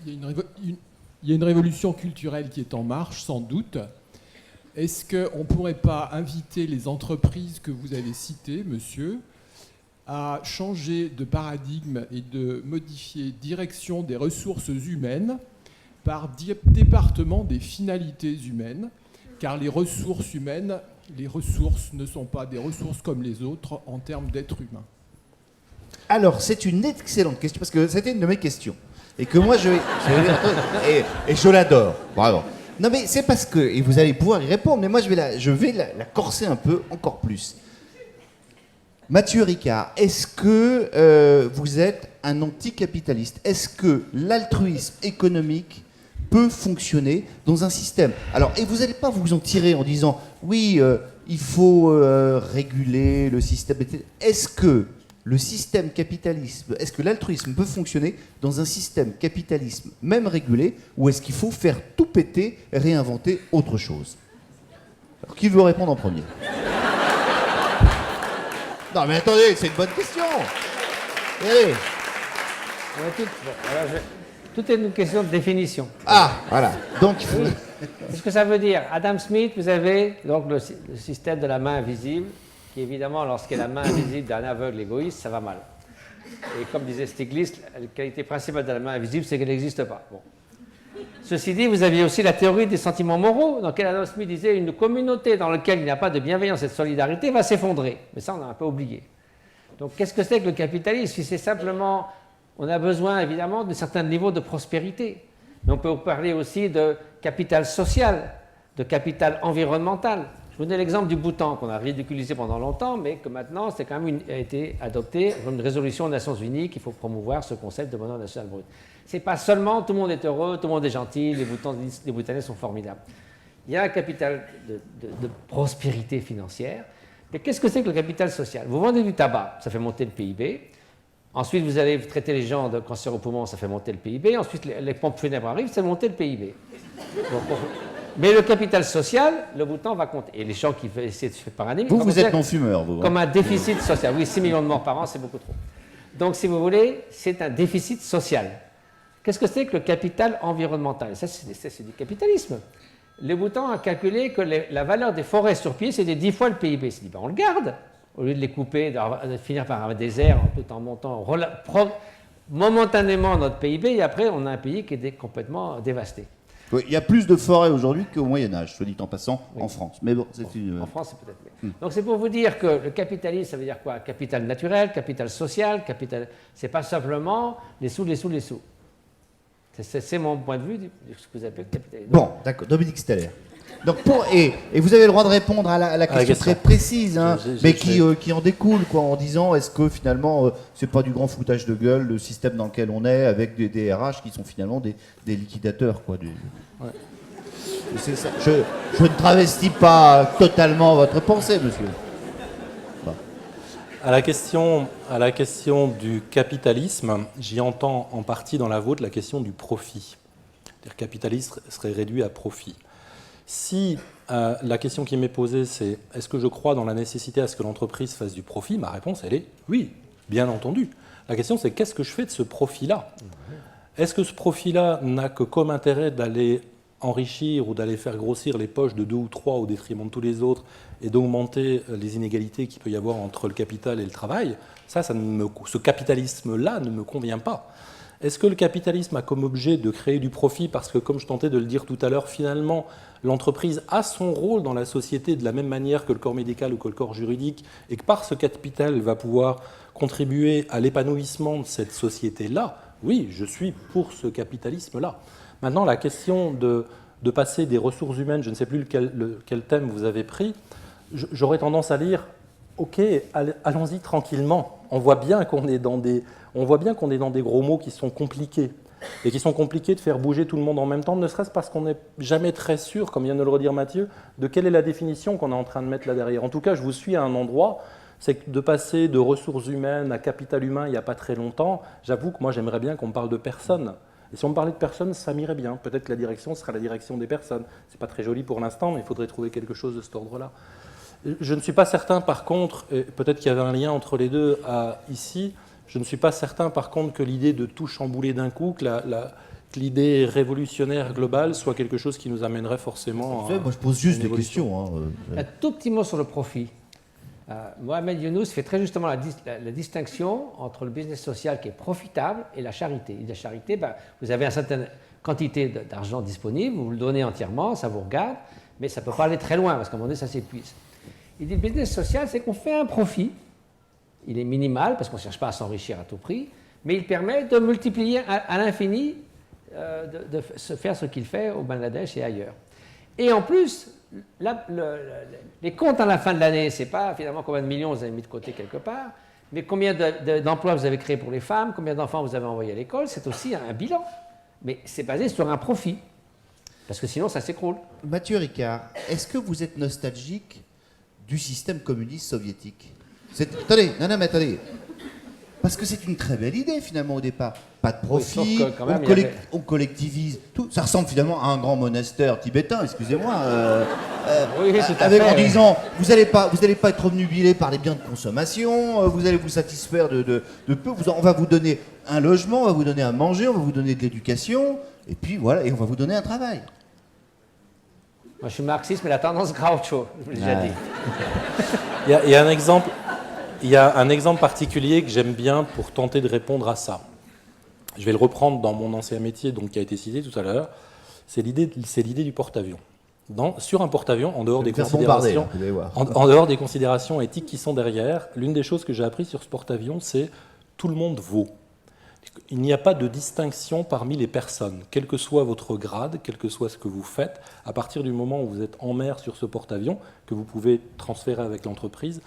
Il y a une révolution culturelle qui est en marche, sans doute. Est-ce qu'on ne pourrait pas inviter les entreprises que vous avez citées, monsieur, à changer de paradigme et de modifier direction des ressources humaines par département des finalités humaines, car les ressources humaines, les ressources ne sont pas des ressources comme les autres en termes d'être humain. Alors, c'est une excellente question, parce que c'était une de mes questions. Et que moi, et je l'adore. Bravo. Non, mais c'est parce que, et vous allez pouvoir y répondre, mais moi, je vais la corser un peu, encore plus. Mathieu Ricard, est-ce que vous êtes un anticapitaliste? Est-ce que l'altruisme économique peut fonctionner dans un système? Alors, et vous n'allez pas vous en tirer en disant, oui, il faut réguler le système. Est-ce que le système capitalisme, est-ce que l'altruisme peut fonctionner dans un système capitalisme même régulé, ou est-ce qu'il faut faire tout péter, réinventer autre chose? Alors, qui veut répondre en premier? Non mais attendez, c'est une bonne question. Allez. Tout est une question de définition. Ah, voilà. Donc, Oui. Qu'est-ce que ça veut dire? Adam Smith, vous avez donc le système de la main invisible, qui évidemment, lorsqu'il y a la main invisible d'un aveugle égoïste, ça va mal. Et comme disait Stiglitz, la qualité principale de la main invisible, c'est qu'elle n'existe pas. Bon. Ceci dit, vous aviez aussi la théorie des sentiments moraux, dans laquelle Adam Smith disait une communauté dans laquelle il n'y a pas de bienveillance et de solidarité va s'effondrer. Mais ça, on a un peu oublié. Donc, qu'est-ce que c'est que le capitalisme? Si c'est simplement, on a besoin évidemment d'un certain niveau de prospérité. Mais on peut parler aussi de capital social, de capital environnemental. Je vous donne l'exemple du Bhoutan, qu'on a ridiculisé pendant longtemps, mais que maintenant, c'est quand même a été adopté comme une résolution des Nations Unies qu'il faut promouvoir ce concept de bonheur national brut. C'est pas seulement tout le monde est heureux, tout le monde est gentil, les Bhoutanais sont formidables. Il y a un capital de prospérité financière. Mais qu'est-ce que c'est que le capital social? Vous vendez du tabac, ça fait monter le PIB. Ensuite, vous allez traiter les gens de cancer au poumon, ça fait monter le PIB. Ensuite, les pompes funèbres arrivent, ça fait monter le PIB. Donc, mais le capital social, le Bhoutan va compter. Et les gens qui essaient de se faire par année... vous êtes non-fumeur, vous. Comme un déficit social. Oui, 6 millions de morts par an, c'est beaucoup trop. Donc, si vous voulez, c'est un déficit social. Qu'est-ce que c'est que le capital environnemental? Ça, c'est du capitalisme. Le Bhoutan a calculé que la valeur des forêts sur pied, c'était 10 fois le PIB. Il s'est dit, ben, on le garde, au lieu de les couper, de finir par un désert, tout en montant momentanément notre PIB, et après, on a un pays qui est complètement dévasté. Oui, il y a plus de forêts aujourd'hui qu'au Moyen-Âge, soit dit en passant, Oui. en France. Mais bon, c'est une. En France, c'est peut-être mieux. Donc, c'est pour vous dire que le capitalisme, ça veut dire quoi? Capital naturel, capital social, capital. C'est pas simplement les sous, les sous, les sous. C'est mon point de vue de ce que vous appelez le capitalisme. Bon, d'accord, Dominique Steller. Donc et vous avez le droit de répondre à la question question. très précise, hein, mais j'ai- qui en découle, quoi, en disant est-ce que finalement c'est pas du grand foutage de gueule le système dans lequel on est avec des RH qui sont finalement des liquidateurs, quoi. Ouais. C'est ça. Je ne travestis pas totalement votre pensée, monsieur. À la question du capitalisme, j'y entends en partie dans la vôtre la question du profit. C'est-à-dire que le capitalisme serait réduit à profit. Si la question qui m'est posée, c'est est-ce que je crois dans la nécessité à ce que l'entreprise fasse du profit? Ma réponse, elle est oui, bien entendu. La question, c'est qu'est-ce que je fais de ce profit-là? Est-ce que ce profit-là n'a que comme intérêt d'aller enrichir ou d'aller faire grossir les poches de 2 ou 3 au détriment de tous les autres et d'augmenter les inégalités qu'il peut y avoir entre le capital et le travail, ce capitalisme-là ne me convient pas. Est-ce que le capitalisme a comme objet de créer du profit parce que, comme je tentais de le dire tout à l'heure, finalement, l'entreprise a son rôle dans la société de la même manière que le corps médical ou que le corps juridique, et que par ce capital, elle va pouvoir contribuer à l'épanouissement de cette société-là? Oui, je suis pour ce capitalisme-là. Maintenant, la question de passer des ressources humaines, je ne sais plus quel thème vous avez pris, j'aurais tendance à dire, ok, allons-y tranquillement. On voit bien qu'on est dans des gros mots qui sont compliqués, et qui sont compliqués de faire bouger tout le monde en même temps, ne serait-ce parce qu'on n'est jamais très sûr, comme vient de le redire Mathieu, de quelle est la définition qu'on est en train de mettre là derrière. En tout cas, je vous suis à un endroit, c'est que de passer de ressources humaines à capital humain il n'y a pas très longtemps, j'avoue que moi j'aimerais bien qu'on me parle de personnes. Et si on me parlait de personnes, ça m'irait bien. Peut-être que la direction sera la direction des personnes. Ce n'est pas très joli pour l'instant, mais il faudrait trouver quelque chose de cet ordre-là. Je ne suis pas certain, par contre, et peut-être qu'il y avait un lien entre les deux ici, je ne suis pas certain, par contre, que l'idée de tout chambouler d'un coup, que l'idée révolutionnaire globale soit quelque chose qui nous amènerait forcément à... Moi, je pose juste des questions. Un tout petit mot sur le profit. Mohamed Younous fait très justement la distinction entre le business social qui est profitable et la charité. La charité, vous avez une certaine quantité d'argent disponible, vous le donnez entièrement, ça vous regarde, mais ça ne peut pas aller très loin parce qu'à un moment donné, ça s'épuise. Il dit le business social, c'est qu'on fait un profit. Il est minimal parce qu'on ne cherche pas à s'enrichir à tout prix, mais il permet de multiplier à l'infini, de se faire ce qu'il fait au Bangladesh et ailleurs. Et en plus, les comptes à la fin de l'année, ce n'est pas finalement combien de millions vous avez mis de côté quelque part, mais combien d'emplois vous avez créés pour les femmes, combien d'enfants vous avez envoyés à l'école, c'est aussi un bilan. Mais c'est basé sur un profit, parce que sinon ça s'écroule. Mathieu Ricard, est-ce que vous êtes nostalgique du système communiste soviétique? Attendez, mais attendez. Parce que c'est une très belle idée finalement au départ. Pas de profit, oui, quand même, on collectivise tout. Ça ressemble finalement à un grand monastère tibétain, excusez-moi. Oui, tout à avec fait, en disant, vous n'allez pas être obnubilé par les biens de consommation, vous allez vous satisfaire de peu. On va vous donner un logement, on va vous donner à manger, on va vous donner de l'éducation, et puis voilà, et on va vous donner un travail. Moi je suis marxiste, mais la tendance Groucho, je l'ai déjà dit. Il y a un exemple particulier que j'aime bien pour tenter de répondre à ça. Je vais le reprendre dans mon ancien métier, donc, qui a été cité tout à l'heure. C'est l'idée du porte-avions. Sur un porte-avions, en dehors des considérations éthiques qui sont derrière, l'une des choses que j'ai appris sur ce porte-avions, c'est tout le monde vaut. Il n'y a pas de distinction parmi les personnes, quel que soit votre grade, quel que soit ce que vous faites. À partir du moment où vous êtes en mer sur ce porte-avions, que vous pouvez transférer avec l'entreprise,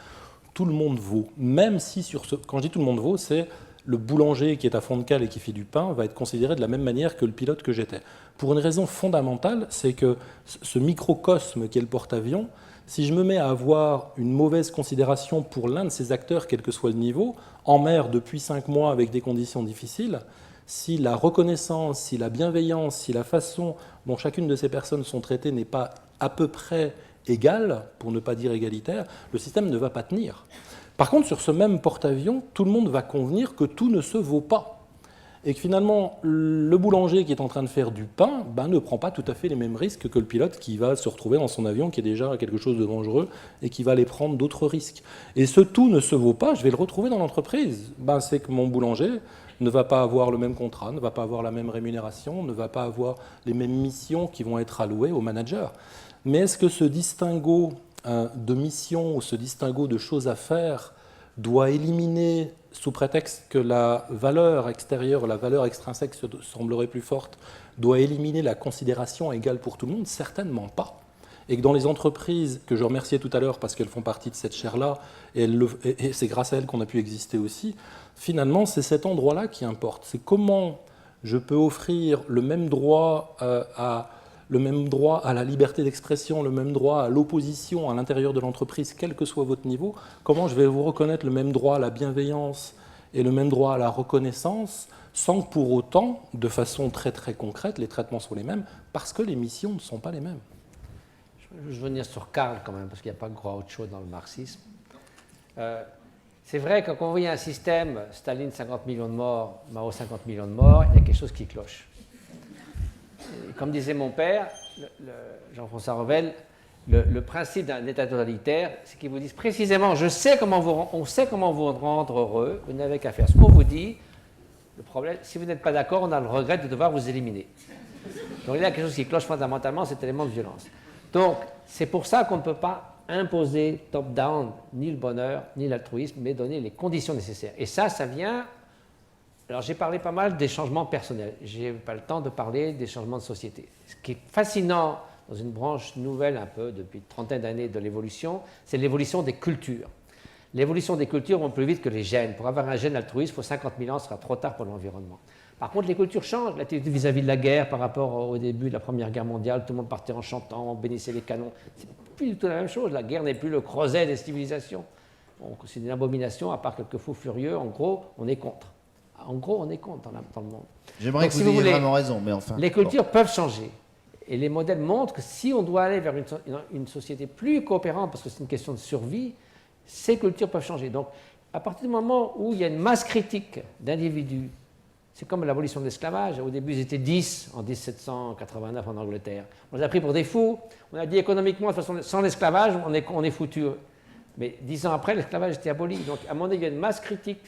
tout le monde vaut. Même si quand je dis tout le monde vaut, c'est le boulanger qui est à fond de cale et qui fait du pain va être considéré de la même manière que le pilote que j'étais. Pour une raison fondamentale, c'est que ce microcosme qui est le porte-avions, si je me mets à avoir une mauvaise considération pour l'un de ces acteurs, quel que soit le niveau, en mer depuis 5 mois avec des conditions difficiles, si la reconnaissance, si la bienveillance, si la façon dont chacune de ces personnes sont traitées n'est pas à peu près égale, pour ne pas dire égalitaire, le système ne va pas tenir. Par contre, sur ce même porte-avions, tout le monde va convenir que tout ne se vaut pas. Et que finalement, le boulanger qui est en train de faire du pain ne prend pas tout à fait les mêmes risques que le pilote qui va se retrouver dans son avion qui est déjà quelque chose de dangereux et qui va aller prendre d'autres risques. Et ce tout ne se vaut pas, je vais le retrouver dans l'entreprise. C'est que mon boulanger ne va pas avoir le même contrat, ne va pas avoir la même rémunération, ne va pas avoir les mêmes missions qui vont être allouées au manager. Mais est-ce que ce distinguo de mission ou ce distinguo de choses à faire doit éliminer, sous prétexte que la valeur extérieure, la valeur extrinsèque semblerait plus forte, doit éliminer la considération égale pour tout le monde? Certainement pas. Et que dans les entreprises, que je remerciais tout à l'heure parce qu'elles font partie de cette chaire-là, et c'est grâce à elles qu'on a pu exister aussi, finalement, c'est cet endroit-là qui importe. C'est comment je peux offrir le même droit à la liberté d'expression, le même droit à l'opposition à l'intérieur de l'entreprise, quel que soit votre niveau, comment je vais vous reconnaître le même droit à la bienveillance et le même droit à la reconnaissance, sans que pour autant, de façon très très concrète, les traitements soient les mêmes, parce que les missions ne sont pas les mêmes. Je veux venir sur Karl quand même, parce qu'il n'y a pas Groucho dans le marxisme. C'est vrai que quand on voit un système, Staline 50 millions de morts, Mao 50 millions de morts, il y a quelque chose qui cloche. comme disait mon père, Jean-François Revel, le principe d'un État totalitaire, c'est qu'ils vous disent précisément, on sait comment vous rendre heureux, vous n'avez qu'à faire ce qu'on vous dit. Le problème, si vous n'êtes pas d'accord, on a le regret de devoir vous éliminer. Donc il y a quelque chose qui cloche fondamentalement cet élément de violence. Donc c'est pour ça qu'on ne peut pas imposer top-down ni le bonheur, ni l'altruisme, mais donner les conditions nécessaires. Et ça vient... Alors j'ai parlé pas mal des changements personnels. Je n'ai pas le temps de parler des changements de société. Ce qui est fascinant dans une branche nouvelle un peu depuis une trentaine d'années de l'évolution, c'est l'évolution des cultures. L'évolution des cultures vont plus vite que les gènes. Pour avoir un gène altruiste, il faut 50 000 ans, ce sera trop tard pour l'environnement. Par contre, les cultures changent. L'attitude vis-à-vis de la guerre par rapport au début de la Première Guerre mondiale, tout le monde partait en chantant, on bénissait les canons. C'est plus du tout la même chose. La guerre n'est plus le creuset des civilisations. C'est une abomination, à part quelques fous furieux. En gros, on est contre. En gros, on est contre dans le monde. J'aimerais que vous ayez vraiment raison, mais enfin... Les cultures peuvent changer. Et les modèles montrent que si on doit aller vers une société plus coopérante, parce que c'est une question de survie, ces cultures peuvent changer. Donc, à partir du moment où il y a une masse critique d'individus, c'est comme l'abolition de l'esclavage. Au début, ils étaient 10 en 1789 en Angleterre. On les a pris pour des fous. On a dit économiquement, de toute façon, sans l'esclavage, on est foutu. Mais 10 ans après, l'esclavage était aboli. Donc, à un moment donné, il y a une masse critique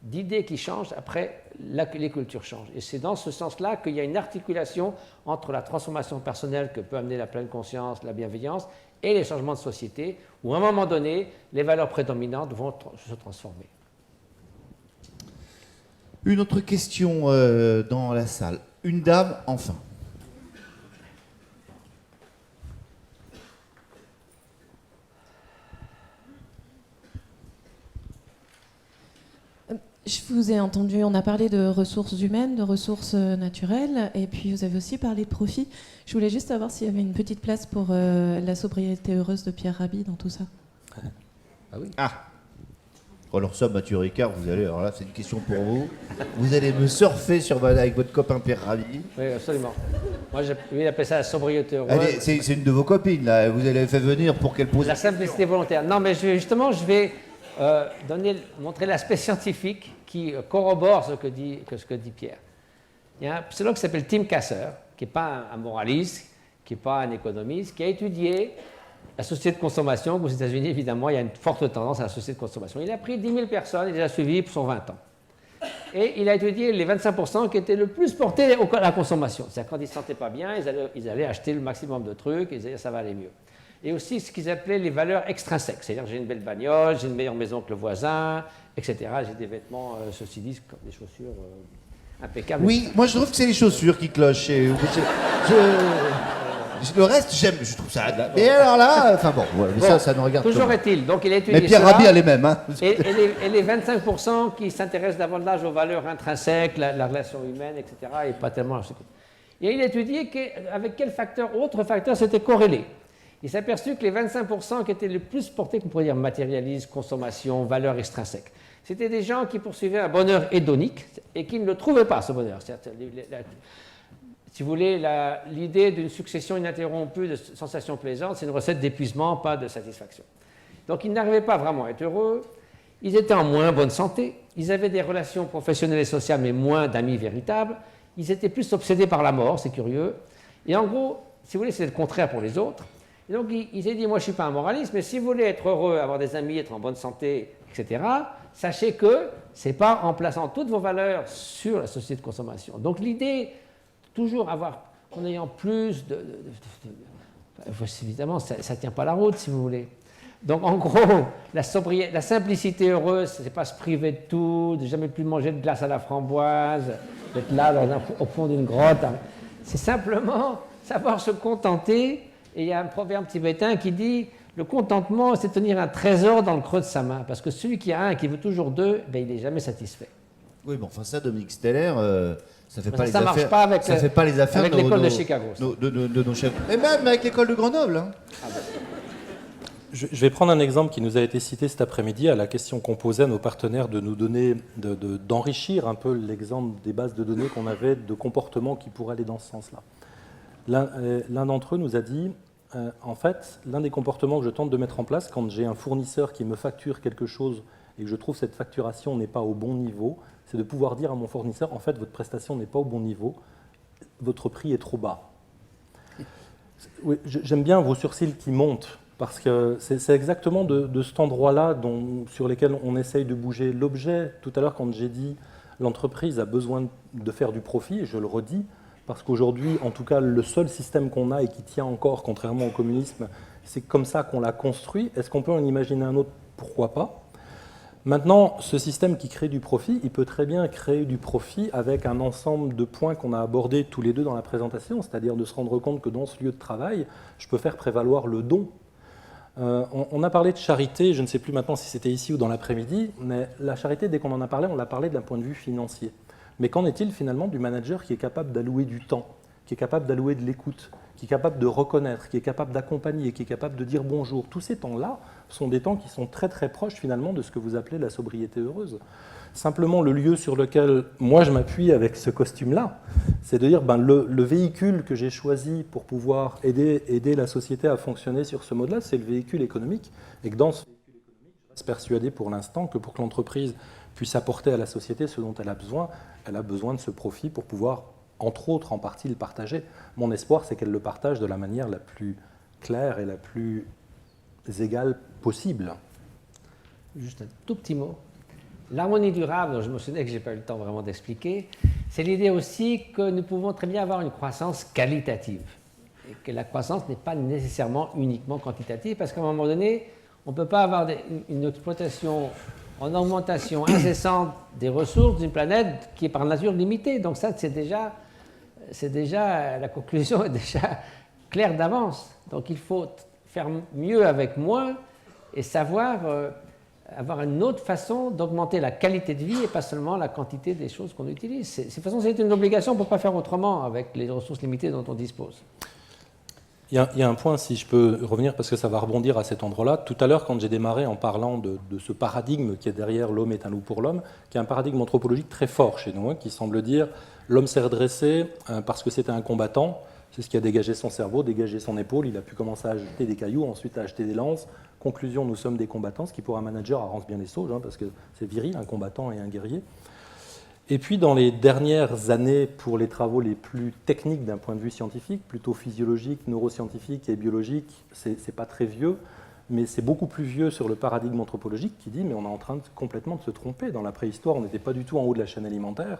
d'idées qui changent, après les cultures changent. Et c'est dans ce sens-là qu'il y a une articulation entre la transformation personnelle que peut amener la pleine conscience, la bienveillance, et les changements de société, où à un moment donné, les valeurs prédominantes vont se transformer. Une autre question dans la salle. Une dame, enfin. Je vous ai entendu, on a parlé de ressources humaines, de ressources naturelles, et puis vous avez aussi parlé de profit. Je voulais juste savoir s'il y avait une petite place pour la sobriété heureuse de Pierre Rabhi dans tout ça. Ah oui. Ah. Alors ça, Mathieu Ricard, vous allez, alors là, c'est une question pour vous. Vous allez me surfer avec votre copain Pierre Rabhi. Oui, absolument. Moi, il appelle ça la sobriété heureuse. Allez, c'est une de vos copines, là. Vous allez fait venir pour qu'elle pose... La simplicité volontaire. Non, mais je vais montrer l'aspect scientifique qui corrobore ce que dit Pierre. Il y a un psychologue qui s'appelle Tim Kasser, qui n'est pas un moraliste, qui n'est pas un économiste, qui a étudié la société de consommation. Aux États-Unis, évidemment, il y a une forte tendance à la société de consommation. Il a pris 10 000 personnes, il les a suivies pour 20 ans. Et il a étudié les 25% qui étaient le plus portés à la consommation. C'est-à-dire quand ils ne se sentaient pas bien, ils allaient acheter le maximum de trucs, ils disaient ça va aller mieux. Et aussi ce qu'ils appelaient les valeurs extrinsèques, c'est-à-dire j'ai une belle bagnole, j'ai une meilleure maison que le voisin, etc. J'ai des vêtements, ceci dit, comme des chaussures impeccables. Oui, moi je trouve que c'est les chaussures qui clochent. Le reste, j'aime, je trouve ça... Mais alors là, enfin bon, ça nous regarde. Toujours est-il, donc il a étudié mais Pierre Rabhi a les mêmes. Hein. Et les 25% qui s'intéressent davantage aux valeurs intrinsèques, la relation humaine, etc., et pas tellement... Et il a étudié avec quel facteur, autre facteur, c'était corrélé. Il s'est aperçu que les 25% qui étaient le plus portés, qu'on pourrait dire matérialisme, consommation, valeurs extrinsèques, c'était des gens qui poursuivaient un bonheur hédonique et qui ne le trouvaient pas, ce bonheur. Si vous voulez, l'idée d'une succession ininterrompue de sensations plaisantes, c'est une recette d'épuisement, pas de satisfaction. Donc ils n'arrivaient pas vraiment à être heureux, ils étaient en moins bonne santé, ils avaient des relations professionnelles et sociales, mais moins d'amis véritables, ils étaient plus obsédés par la mort, c'est curieux, et en gros, si vous voulez, c'est le contraire pour les autres. Et donc il s'est dit, moi je ne suis pas un moraliste, mais si vous voulez être heureux, avoir des amis, être en bonne santé, etc., sachez que ce n'est pas en plaçant toutes vos valeurs sur la société de consommation. Donc l'idée, toujours en ayant plus évidemment, ça ne tient pas la route, si vous voulez. Donc en gros, la simplicité heureuse, ce n'est pas se priver de tout, de jamais plus manger de glace à la framboise, d'être là au fond d'une grotte. C'est simplement savoir se contenter. Et il y a un proverbe tibétain qui dit « Le contentement, c'est tenir un trésor dans le creux de sa main. » Parce que celui qui a un et qui veut toujours deux, il n'est jamais satisfait. Oui, bon, enfin ça, Dominique Steller, ça fait pas les ça affaires. Marche pas avec, ça fait pas les affaires avec l'école de Chicago. De nos chefs. Et même avec l'école de Grenoble. Hein. Je vais prendre un exemple qui nous a été cité cet après-midi à la question qu'on posait à nos partenaires de nous donner, d'enrichir un peu l'exemple des bases de données qu'on avait de comportements qui pourraient aller dans ce sens-là. L'un d'entre eux nous a dit, en fait, l'un des comportements que je tente de mettre en place quand j'ai un fournisseur qui me facture quelque chose et que je trouve que cette facturation n'est pas au bon niveau, c'est de pouvoir dire à mon fournisseur, en fait, votre prestation n'est pas au bon niveau, votre prix est trop bas. Oui, j'aime bien vos sourcils qui montent, parce que c'est exactement de cet endroit-là sur lequel on essaye de bouger. L'objet, tout à l'heure, quand j'ai dit l'entreprise a besoin de faire du profit, et je le redis, parce qu'aujourd'hui, en tout cas, le seul système qu'on a et qui tient encore, contrairement au communisme, c'est comme ça qu'on l'a construit. Est-ce qu'on peut en imaginer un autre? Pourquoi pas? Maintenant, ce système qui crée du profit, il peut très bien créer du profit avec un ensemble de points qu'on a abordés tous les deux dans la présentation, c'est-à-dire de se rendre compte que dans ce lieu de travail, je peux faire prévaloir le don. On a parlé de charité, je ne sais plus maintenant si c'était ici ou dans l'après-midi, mais la charité, dès qu'on en a parlé, on l'a parlé d'un point de vue financier. Mais qu'en est-il finalement du manager qui est capable d'allouer du temps, qui est capable d'allouer de l'écoute, qui est capable de reconnaître, qui est capable d'accompagner, qui est capable de dire bonjour? Tous ces temps-là sont des temps qui sont très très proches finalement de ce que vous appelez la sobriété heureuse. Simplement, le lieu sur lequel moi je m'appuie avec ce costume-là, c'est de dire le véhicule que j'ai choisi pour pouvoir aider la société à fonctionner sur ce mode-là, c'est le véhicule économique. Et que dans ce véhicule économique, je reste persuadé pour l'instant que pour que l'entreprise puisse apporter à la société ce dont elle a besoin de ce profit pour pouvoir, entre autres, en partie le partager. Mon espoir, c'est qu'elle le partage de la manière la plus claire et la plus égale possible. Juste un tout petit mot. L'harmonie durable, dont je me souviens que je n'ai pas eu le temps vraiment d'expliquer, c'est l'idée aussi que nous pouvons très bien avoir une croissance qualitative. Et que la croissance n'est pas nécessairement uniquement quantitative, parce qu'à un moment donné, on ne peut pas avoir une exploitation en augmentation incessante des ressources d'une planète qui est par nature limitée. Donc ça, c'est déjà la conclusion est déjà claire d'avance. Donc il faut faire mieux avec moins et savoir avoir une autre façon d'augmenter la qualité de vie et pas seulement la quantité des choses qu'on utilise. De toute façon, c'est une obligation, on ne peut pas faire autrement avec les ressources limitées dont on dispose. Il y a un point, si je peux revenir, parce que ça va rebondir à cet endroit-là. Tout à l'heure, quand j'ai démarré en parlant de ce paradigme qui est derrière « l'homme est un loup pour l'homme », qui est un paradigme anthropologique très fort chez nous, qui semble dire « l'homme s'est redressé parce que c'était un combattant ». C'est ce qui a dégagé son cerveau, dégagé son épaule. Il a pu commencer à jeter des cailloux, ensuite à acheter des lances. Conclusion, nous sommes des combattants, ce qui pour un manager arrange bien les sauges, parce que c'est viril, un combattant et un guerrier. Et puis dans les dernières années, pour les travaux les plus techniques d'un point de vue scientifique, plutôt physiologique, neuroscientifique et biologique, c'est pas très vieux, mais c'est beaucoup plus vieux sur le paradigme anthropologique qui dit mais on est en train complètement de se tromper. Dans la préhistoire, on n'était pas du tout en haut de la chaîne alimentaire.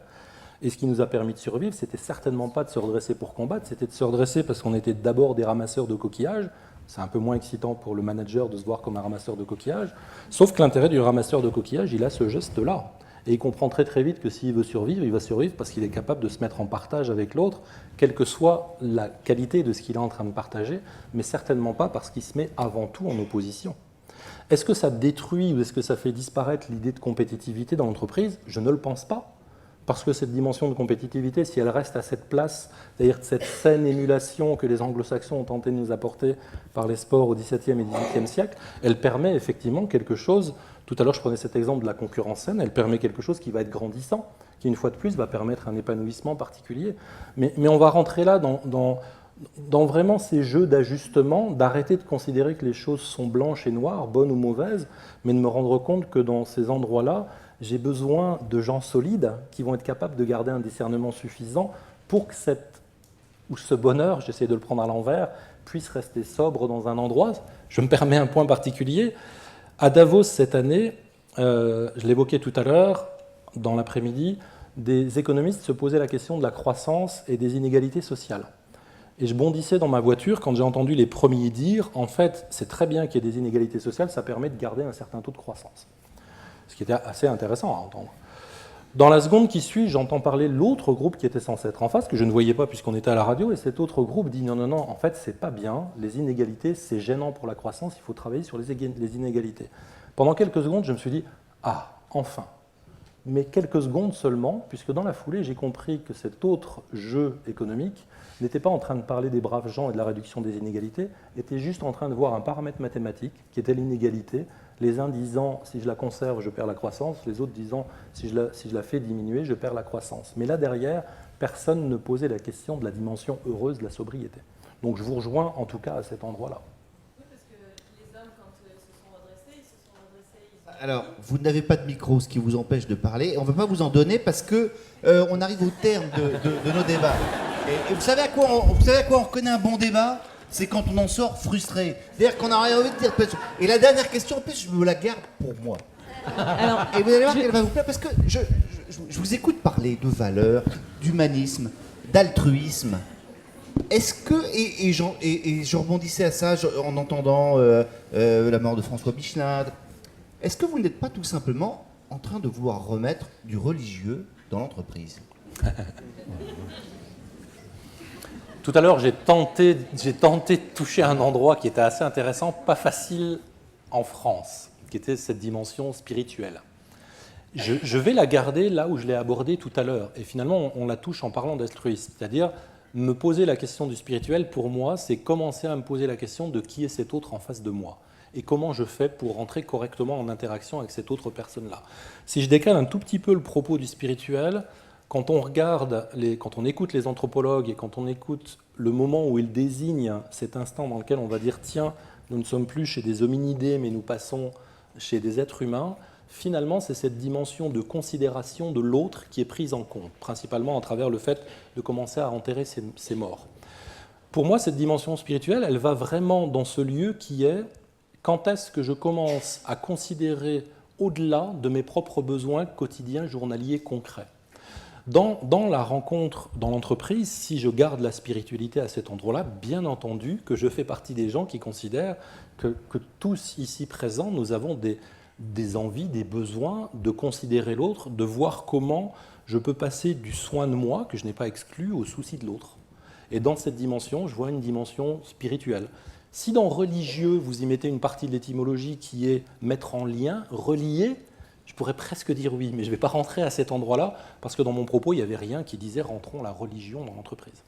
Et ce qui nous a permis de survivre, c'était certainement pas de se redresser pour combattre, c'était de se redresser parce qu'on était d'abord des ramasseurs de coquillages. C'est un peu moins excitant pour le manager de se voir comme un ramasseur de coquillages. Sauf que l'intérêt du ramasseur de coquillages, il a ce geste-là. Et il comprend très très vite que s'il veut survivre, il va survivre parce qu'il est capable de se mettre en partage avec l'autre, quelle que soit la qualité de ce qu'il est en train de partager, mais certainement pas parce qu'il se met avant tout en opposition. Est-ce que ça détruit ou est-ce que ça fait disparaître l'idée de compétitivité dans l'entreprise? Je ne le pense pas. Parce que cette dimension de compétitivité, si elle reste à cette place, c'est-à-dire cette saine émulation que les anglo-saxons ont tenté de nous apporter par les sports au XVIIe et XVIIIe siècle, elle permet effectivement quelque chose, tout à l'heure je prenais cet exemple de la concurrence saine, elle permet quelque chose qui va être grandissant, qui une fois de plus va permettre un épanouissement particulier. Mais on va rentrer là dans vraiment ces jeux d'ajustement, d'arrêter de considérer que les choses sont blanches et noires, bonnes ou mauvaises, mais de me rendre compte que dans ces endroits-là, j'ai besoin de gens solides qui vont être capables de garder un discernement suffisant pour que ce bonheur, j'essaie de le prendre à l'envers, puisse rester sobre dans un endroit. Je me permets un point particulier. À Davos cette année, je l'évoquais tout à l'heure, dans l'après-midi, des économistes se posaient la question de la croissance et des inégalités sociales. Et je bondissais dans ma voiture quand j'ai entendu les premiers dire « en fait, c'est très bien qu'il y ait des inégalités sociales, ça permet de garder un certain taux de croissance ». Ce qui était assez intéressant à entendre. Dans la seconde qui suit, j'entends parler l'autre groupe qui était censé être en face, que je ne voyais pas puisqu'on était à la radio, et cet autre groupe dit non, en fait, c'est pas bien, les inégalités, c'est gênant pour la croissance, il faut travailler sur les inégalités. Pendant quelques secondes, je me suis dit, ah, enfin. Mais quelques secondes seulement, puisque dans la foulée, j'ai compris que cet autre jeu économique n'était pas en train de parler des braves gens et de la réduction des inégalités, était juste en train de voir un paramètre mathématique qui était l'inégalité, les uns disant si je la conserve, je perds la croissance, les autres disant si je la fais diminuer, je perds la croissance. Mais là derrière, personne ne posait la question de la dimension heureuse de la sobriété. Donc je vous rejoins en tout cas à cet endroit-là. Oui, parce que les hommes, quand ils se sont redressés, Alors, vous n'avez pas de micro, ce qui vous empêche de parler. On ne va pas vous en donner parce que on arrive au terme de nos débats. Et vous savez à quoi on reconnaît un bon débat? C'est quand on en sort frustré. C'est-à-dire qu'on a rien envie de dire. Et la dernière question, en plus, je me la garde pour moi. Alors, Et vous allez voir qu'elle va vous plaire parce que je vous écoute parler de valeurs, d'humanisme, d'altruisme. Est-ce que, et je rebondissais à ça en entendant la mort de François Michelin, est-ce que vous n'êtes pas tout simplement en train de vouloir remettre du religieux dans l'entreprise? Tout à l'heure, j'ai tenté de toucher un endroit qui était assez intéressant, pas facile en France, qui était cette dimension spirituelle. Je vais la garder là où je l'ai abordée tout à l'heure. Et finalement, on la touche en parlant d'altruisme. C'est-à-dire, me poser la question du spirituel, pour moi, c'est commencer à me poser la question de qui est cet autre en face de moi. Et comment je fais pour rentrer correctement en interaction avec cette autre personne-là. Si je décale un tout petit peu le propos du spirituel, quand on écoute les anthropologues et quand on écoute le moment où ils désignent cet instant dans lequel on va dire « tiens, nous ne sommes plus chez des hominidés, mais nous passons chez des êtres humains », finalement, c'est cette dimension de considération de l'autre qui est prise en compte, principalement à travers le fait de commencer à enterrer ses morts. Pour moi, cette dimension spirituelle, elle va vraiment dans ce lieu qui est quand est-ce que je commence à considérer au-delà de mes propres besoins quotidiens, journaliers, concrets. Dans la rencontre, dans l'entreprise, si je garde la spiritualité à cet endroit-là, bien entendu que je fais partie des gens qui considèrent que tous ici présents, nous avons des envies, des besoins de considérer l'autre, de voir comment je peux passer du soin de moi, que je n'ai pas exclu, au souci de l'autre. Et dans cette dimension, je vois une dimension spirituelle. Si dans religieux, vous y mettez une partie de l'étymologie qui est mettre en lien, relier, je pourrais presque dire oui, mais je ne vais pas rentrer à cet endroit-là, parce que dans mon propos, il n'y avait rien qui disait « rentrons la religion dans l'entreprise ».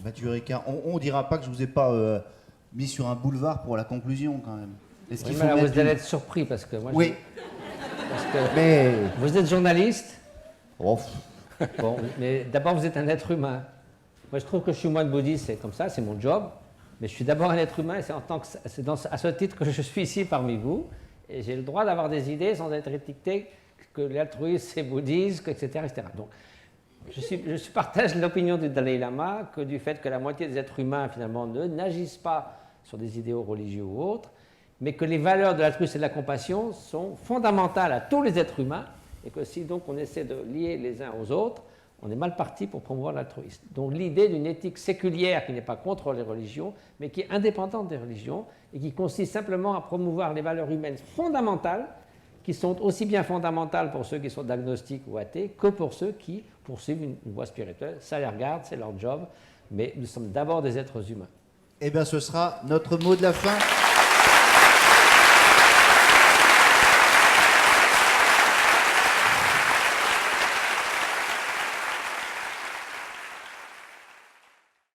Mathieu Ricard, on ne dira pas que je ne vous ai pas mis sur un boulevard pour la conclusion, quand même. Est-ce qu'il faut Vous mettre allez être surpris, parce que moi, Oui, parce que mais... vous êtes journaliste. Oh, Bon, mais d'abord, vous êtes un être humain. Moi, je trouve que je suis moine bouddhiste, c'est comme ça, c'est mon job. Mais je suis d'abord un être humain et c'est à ce titre que je suis ici parmi vous. Et j'ai le droit d'avoir des idées sans être étiqueté que l'altruisme c'est bouddhisme, etc., etc. Donc, je partage l'opinion du Dalai Lama que du fait que la moitié des êtres humains, finalement, n'agissent pas sur des idéaux religieux ou autres, mais que les valeurs de l'altruisme et de la compassion sont fondamentales à tous les êtres humains et que si donc on essaie de lier les uns aux autres, on est mal parti pour promouvoir l'altruisme. Donc l'idée d'une éthique séculière qui n'est pas contre les religions, mais qui est indépendante des religions et qui consiste simplement à promouvoir les valeurs humaines fondamentales, qui sont aussi bien fondamentales pour ceux qui sont agnostiques ou athées que pour ceux qui poursuivent une voie spirituelle. Ça les regarde, c'est leur job, mais nous sommes d'abord des êtres humains. Eh bien, ce sera notre mot de la fin.